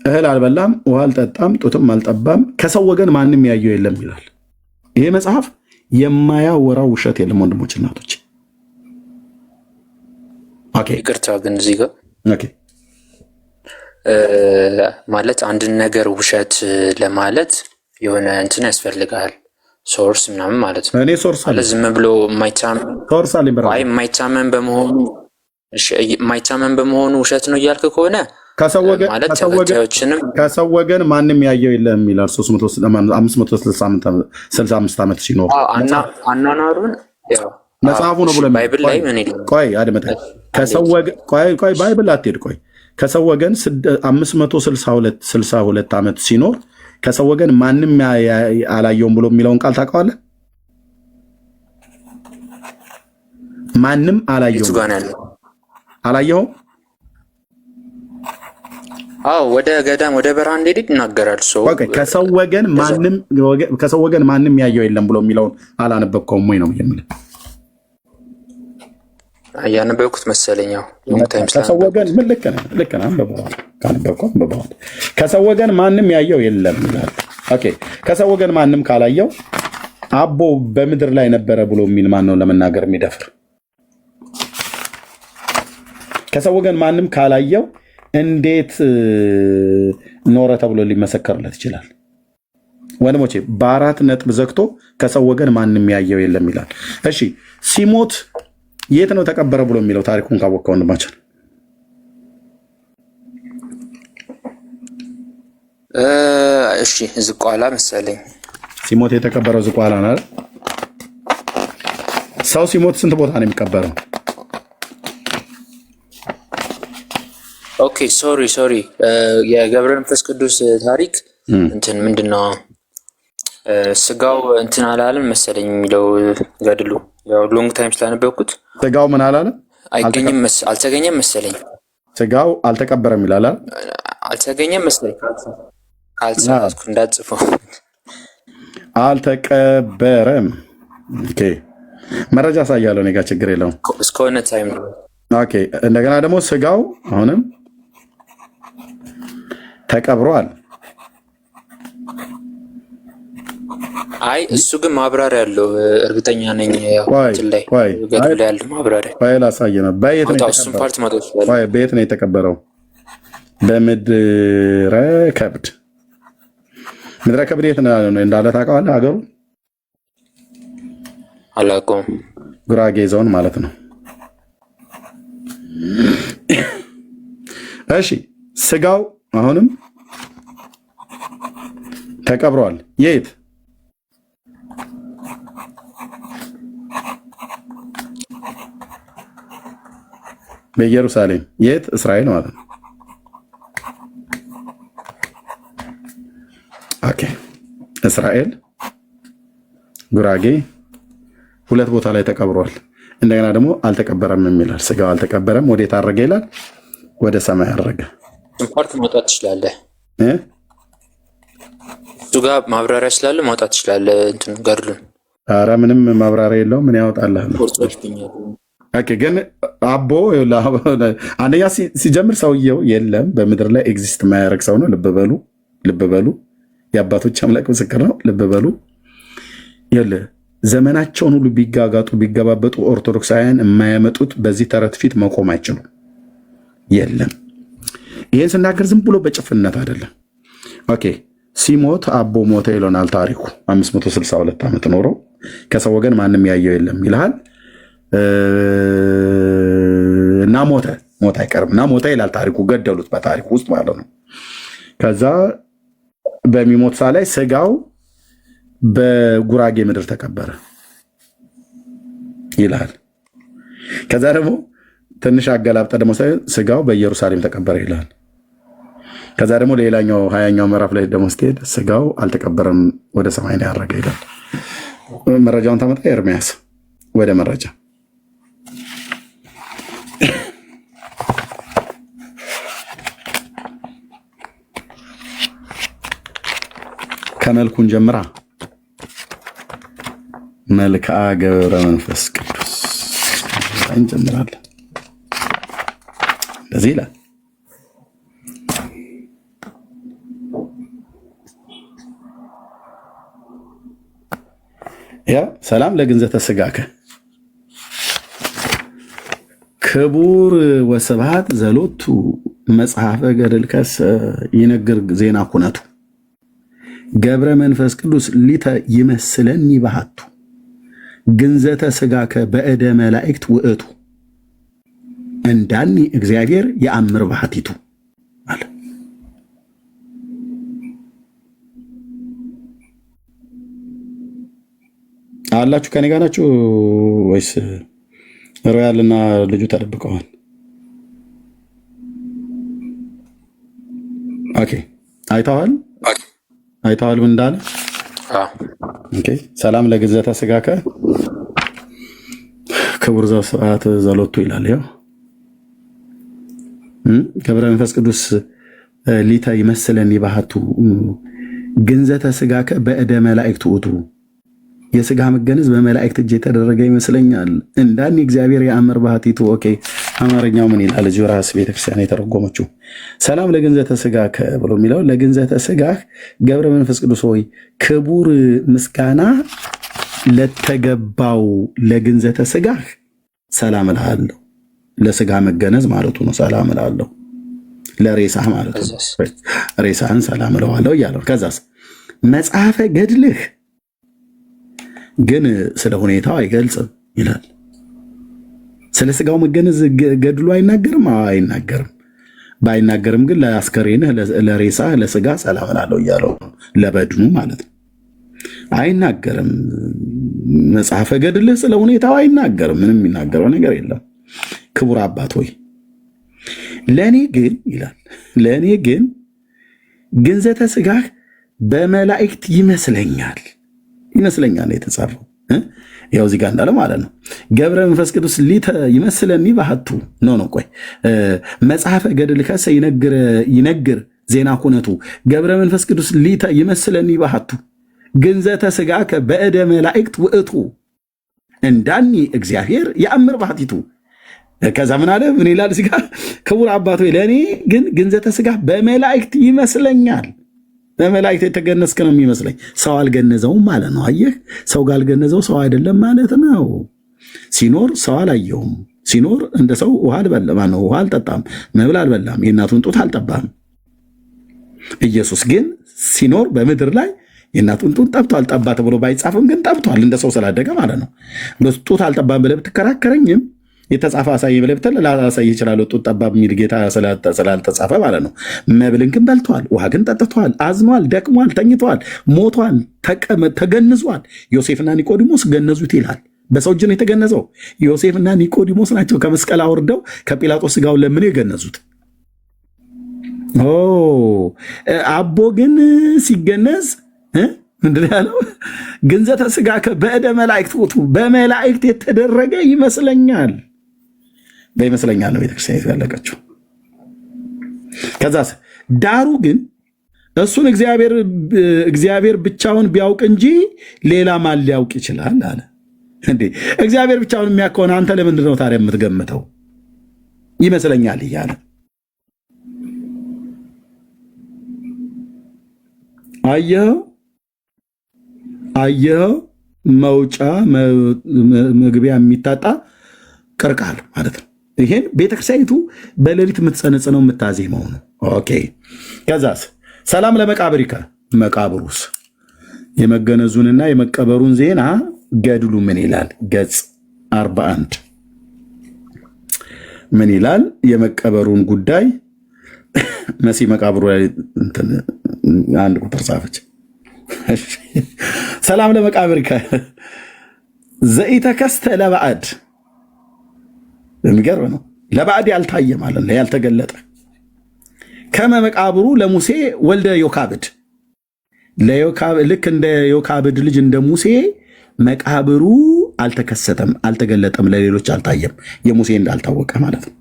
Speaker 1: እህል አልበላም፣ ውሃ አልጠጣም፣ ጡትም አልጠባም፣ ከሰው ወገን ማንም ያየው የለም ይላል ይሄ መጽሐፍ። የማያወራው ውሸት የለም ወንድሞች እናቶች።
Speaker 10: ይቅርታ ግን እዚህ ጋር ማለት አንድን ነገር ውሸት ለማለት የሆነ እንትን ያስፈልጋል፣ ሶርስ ምናምን ማለት ነው።
Speaker 1: እኔ ሶርስ አለ
Speaker 10: ዝም ብሎ የማይታመን በመሆኑ ውሸት ነው እያልክ ከሆነ
Speaker 1: ከሰው ወገን ማንም ያየው የለም ይላል። 565 ዓመት ሲኖር
Speaker 10: አኗኗሩን
Speaker 1: መጽሐፉ ነው ብሎ
Speaker 10: ባይብል ላይ ምን ይላል?
Speaker 1: ቆይ አድመጠኝ። ከሰው ወገን ቆይ ባይብል አትሄድ። ቆይ ከሰው ወገን 562 ዓመት ሲኖር ከሰው ወገን ማንም አላየውም ብሎ የሚለውን ቃል ታውቀዋለህ? ማንም አላየውም አላየኸውም?
Speaker 10: አዎ ወደ ገዳም ወደ በረሃ እንደሄድ ይናገራል። ሰው
Speaker 1: ከሰው ወገን ማንም ያየው የለም ብሎ የሚለውን አላነበብከውም ወይ ነው የምልህ።
Speaker 10: ያነበብኩት መሰለኝ።
Speaker 1: ከሰው ወገን ምን ልክ ነህ አንብበዋል። ካነበብከው አንብበዋል። ከሰው ወገን ማንም ያየው የለም ይላል። ኦኬ ከሰው ወገን ማንም ካላየው አቦ በምድር ላይ ነበረ ብሎ የሚል ማን ነው ለመናገር የሚደፍር? ከሰው ወገን ማንም ካላየው እንዴት ኖረ ተብሎ ሊመሰከርለት ይችላል? ወንድሞቼ በአራት ነጥብ ዘግቶ ከሰው ወገን ማንም ያየው የለም ይላል። እሺ ሲሞት የት ነው ተቀበረ ብሎ የሚለው ታሪኩን ካወቀው ወንድማችን?
Speaker 10: እሺ ዝቋላ መሰለኝ
Speaker 1: ሲሞት የተቀበረው ዝቋላ ነው አይደል? ሰው ሲሞት ስንት ቦታ ነው የሚቀበረው?
Speaker 10: ኦኬ ሶሪ የገብረ መንፈስ ቅዱስ ታሪክ እንትን ምንድነው ስጋው እንትን አላለም መሰለኝ የሚለው ገድሉ ያው ሎንግ ታይም ስላነበብኩት
Speaker 1: ስጋው ምን አላለም?
Speaker 10: አልተገኘም መሰለኝ።
Speaker 1: ስጋው አልተቀበረም ይላል።
Speaker 10: አልተገኘም መሰለኝ ካልተሳሳትኩ እንዳትጽፈው።
Speaker 1: አልተቀበረም። ኦኬ መረጃ ሳያለው እኔ ጋር ችግር የለውም
Speaker 10: እስከሆነ ታይም ነው።
Speaker 1: ኦኬ እንደገና ደግሞ ስጋው አሁንም ተቀብሯል።
Speaker 10: አይ እሱ ግን ማብራሪያ ያለው እርግጠኛ ነኝ። ያው ላይ ገድሉ ላይ ያለው ማብራሪያ
Speaker 1: ላሳየህ ነው። በየት ነው የተቀበረው? በምድረ ከብድ። ምድረ ከብድ የት እንዳለ ታውቀዋለህ? ሀገሩ
Speaker 10: አላውቀውም።
Speaker 1: ጉራጌ ዞን ማለት ነው። እሺ ስጋው አሁንም ተቀብሯል። የት? በኢየሩሳሌም። የት? እስራኤል ማለት ነው። ኦኬ እስራኤል ጉራጌ ሁለት ቦታ ላይ ተቀብሯል። እንደገና ደግሞ አልተቀበረም የሚላል። ስጋው አልተቀበረም። ወዴት አረገ ይላል? ወደ ሰማይ አረገ።
Speaker 10: ፓርት ማውጣት ትችላለህ። እሱ ጋር ማብራሪያ ስላለ ማውጣት ትችላለህ። እንትን ገድሉን።
Speaker 1: ኧረ ምንም ማብራሪያ የለውም። ምን ያወጣልህ? ኦኬ ግን አቦ አንደኛ ሲጀምር ሰውየው የለም በምድር ላይ ኤግዚስት የማያደርግ ሰው ነው። ልብ በሉ። የአባቶች አምላክ ምስክር ነው። ልብ በሉ። ዘመናቸውን ሁሉ ቢጋጋጡ ቢገባበጡ ኦርቶዶክሳውያን የማያመጡት በዚህ ተረት ፊት መቆም አይችሉም። የለም። ይህን ስናገር ዝም ብሎ በጭፍነት አይደለም። ኦኬ ሲሞት አቦ ሞተ ይለናል ታሪኩ። 562 ዓመት ኖረው ከሰው ወገን ማንም ያየው የለም ይልሃል እና ሞተ አይቀርም እና ሞተ ይላል ታሪኩ። ገደሉት በታሪኩ ውስጥ ማለት ነው። ከዛ በሚሞት ሳ ላይ ስጋው በጉራጌ ምድር ተቀበረ ይላል። ከዛ ደግሞ ትንሽ አገላብጠ ደግሞ ስጋው በኢየሩሳሌም ተቀበረ ይላል። ከዛ ደግሞ ሌላኛው 20ኛው ምዕራፍ ላይ ደግሞ ስትሄድ ስጋው አልተቀበረም ወደ ሰማይ ነው ያረገ ይላል። መረጃውን ታመጣ ኤርሚያስ ወደ መረጃ ከመልኩን ጀምራ መልክዓ ገብረ መንፈስ ቅዱስ እንጀምራለን። እንደዚህ ይላል። ያ ሰላም ለግንዘተ ስጋከ ክቡር ወስብሐት ዘሎቱ መጽሐፈ ገድልከሰ ይነግር ዜና ኩነቱ ገብረ መንፈስ ቅዱስ ሊተ ይመስለኒ ባህቱ ግንዘተ ስጋከ በእደ መላእክት ውእቱ እንዳኒ እግዚአብሔር የአምር ባህቲቱ አለ። አላችሁ ከኔ ጋር ናችሁ ወይስ ሮያልና ልጁ ተደብቀዋል? ኦኬ አይተዋል ምን እንዳለ? ኦኬ ሰላም ለግዘተ ስጋከ ክቡር ዘስብሐት ዘሎቱ ይላል። ያው ገብረ መንፈስ ቅዱስ ሊተ ይመስለኒ ባህቱ ግንዘተ ስጋከ በእደ መላእክት ውእቱ የስጋ መገነዝ በመላእክት እጅ የተደረገ ይመስለኛል። እንዳኒ እግዚአብሔር የአምር ባህቲቱ። ኦኬ አማርኛው ምን ይላል? እዚሁ ራስ ቤተክርስቲያን የተረጎመችው ሰላም ለግንዘተ ስጋከ ብሎ የሚለው ለግንዘተ ስጋህ ገብረ መንፈስ ቅዱስ ሆይ ክቡር ምስጋና ለተገባው ለግንዘተ ስጋህ ሰላም እልሃለሁ። ለስጋ መገነዝ ማለቱ ነው። ሰላም እልሃለሁ ለሬሳህ ማለት ነው። ሬሳህን ሰላም እለዋለሁ እያለው ከዛስ መጽሐፈ ገድልህ ግን ስለ ሁኔታው አይገልጽም ይላል። ስለ ስጋው መገነዝ ገድሉ አይናገርም። አይናገርም። ባይናገርም ግን ለአስከሬንህ ለሬሳህ ለስጋ ሰላም እላለሁ እያለው ለበድኑ ማለት ነው። አይናገርም። መጽሐፈ ገድልህ ስለ ሁኔታው አይናገርም። ምንም የሚናገረው ነገር የለም። ክቡር አባት ሆይ ለእኔ ግን ይላል ለእኔ ግን ግንዘተ ስጋህ በመላእክት ይመስለኛል የተጻፈው ያው እዚህ ጋር እንዳለ ማለት ነው። ገብረ መንፈስ ቅዱስ ሊተ ይመስለኒ ባህቱ ነው። ቆይ መጽሐፈ ገድል ከሰ ይነግር ዜና ኩነቱ ገብረ መንፈስ ቅዱስ ሊተ ይመስለኒ ባህቱ ግንዘተ ስጋከ በእደ መላእክት ውእቱ እንዳኒ እግዚአብሔር የአምር ባህቲቱ። ከዛ ምን አለ? ምን ይላል እዚህ ጋር? ክቡር አባቶ ለእኔ ግን ግንዘተ ስጋ በመላእክት ይመስለኛል። በመላእክት የተገነዝክ ነው የሚመስለኝ። ሰው አልገነዘውም ማለት ነው። አየህ፣ ሰው ጋር አልገነዘው ሰው አይደለም ማለት ነው። ሲኖር ሰው አላየውም። ሲኖር እንደ ሰው ውሃ አልጠጣም፣ መብል አልበላም፣ የእናቱን ጡት አልጠባም። ኢየሱስ ግን ሲኖር በምድር ላይ የእናቱን ጡት ጠብቷል። ጠባ ተብሎ ባይጻፍም ግን ጠብቷል፣ እንደ ሰው ስላደገ ማለት ነው። ጡት አልጠባም ብለህ ብትከራከረኝም የተጻፈ አሳይ ብለህ ብትል ላሳይ ይችላል። ጡት ጠባብ የሚል ጌታ ስላልተጻፈ ማለት ነው። መብልን ግን በልቷል፣ ውሃ ግን ጠጥቷል፣ አዝኗል፣ ደክሟል፣ ተኝቷል፣ ሞቷል፣ ተገንዟል። ዮሴፍና ኒቆዲሞስ ገነዙት ይላል። በሰው እጅ ነው የተገነዘው። ዮሴፍና ኒቆዲሞስ ናቸው ከመስቀል አውርደው ከጲላጦስ ስጋውን ለምን የገነዙት። አቦ ግን ሲገነዝ ምንድን ያለው? ግንዘተ ስጋ በእደ መላእክት ውእቱ በመላእክት የተደረገ ይመስለኛል። በይመስለኛል ነው ቤተክርስቲያን ያለቀችው። ከዛስ ዳሩ ግን እሱን እግዚአብሔር ብቻውን ቢያውቅ እንጂ ሌላ ማን ሊያውቅ ይችላል አለ። እንዴ እግዚአብሔር ብቻውን የሚያውቀውን አንተ ለምንድን ነው ታዲያ የምትገምተው? ይመስለኛል እያለ አየኸው መውጫ መግቢያ የሚታጣ ቅርቃል ማለት ነው። ይሄን ቤተክርስቲያኒቱ በሌሊት የምትጸነጽነው የምታዜመው ነው። ኦኬ ከዛስ ሰላም ለመቃብሪከ መቃብሩስ የመገነዙንና የመቀበሩን ዜና ገድሉ ምን ይላል? ገጽ 41 ምን ይላል? የመቀበሩን ጉዳይ መሲ መቃብሩ ላይ አንድ ቁጥር ጻፈች። ሰላም ለመቃብሪከ ዘኢተከስተ ለባዕድ የሚገርም ነው። ለባዕድ ያልታየ ማለት ነው፣ ያልተገለጠ ከመ መቃብሩ ለሙሴ ወልደ ዮካብድ ልክ እንደ ዮካብድ ልጅ እንደ ሙሴ መቃብሩ አልተከሰተም፣ አልተገለጠም፣ ለሌሎች አልታየም። የሙሴ እንዳልታወቀ ማለት ነው።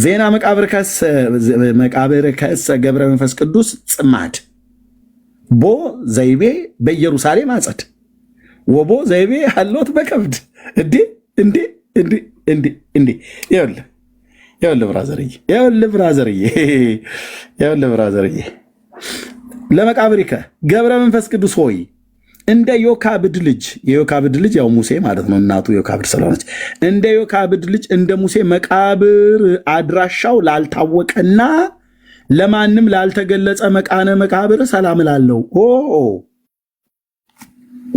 Speaker 1: ዜና መቃብር ከሰ ገብረ መንፈስ ቅዱስ ጽማድ ቦ ዘይቤ በኢየሩሳሌም አጸድ ወቦ ዘይቤ ሀሎት በከብድ እንዴ ብራዘርዬ ለመቃብሪከ ገብረ መንፈስ ቅዱስ ሆይ እንደ ዮካብድ ልጅ የዮካብድ ልጅ ያው ሙሴ ማለት ነው፣ እናቱ ዮካብድ ስለሆነች እንደ ዮካብድ ልጅ እንደ ሙሴ መቃብር አድራሻው ላልታወቀና ለማንም ላልተገለጸ መቃነ መቃብር ሰላም እላለሁ።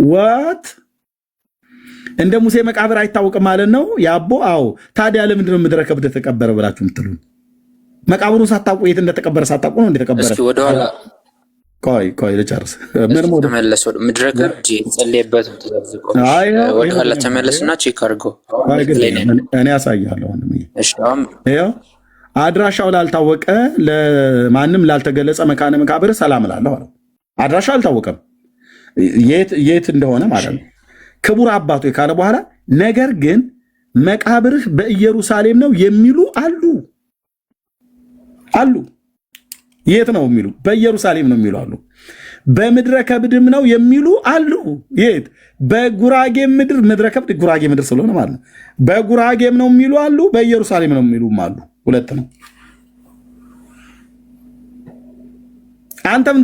Speaker 1: ወት እንደ ሙሴ መቃብር አይታወቅም ማለት ነው ያቦ። አዎ ታዲያ ለምንድነው ምድረ ከብድ ተቀበረ ብላችሁ የምትሉን? መቃብሩን ሳታውቁ የት እንደተቀበረ ሳታውቁ ነው እንደተቀበረ።
Speaker 10: እስኪ ወደኋላ
Speaker 1: ቆይ ልጨርስ።
Speaker 10: ተመለስ። ምድረ ከብድ ጸልየበት ተዘብቆ ወደኋላ ተመለስና ቼክ አድርጎ
Speaker 1: እኔ ያሳያለሁ። አድራሻው ላልታወቀ ለማንም ላልተገለጸ መካነ መቃብር ሰላም እላለሁ አለ። አድራሻው አልታወቀም የት እንደሆነ ማለት ነው። ክቡር አባቶ ካለ በኋላ ነገር ግን መቃብርህ በኢየሩሳሌም ነው የሚሉ አሉ። የት ነው የሚሉ? በኢየሩሳሌም ነው የሚሉ አሉ። በምድረ ከብድም ነው የሚሉ አሉ። የት? በጉራጌ ምድር። ምድረ ከብድ ጉራጌ ምድር ስለሆነ ማለት ነው። በጉራጌም ነው የሚሉ አሉ፣ በኢየሩሳሌም ነው የሚሉም አሉ። ሁለት ነው። አንተም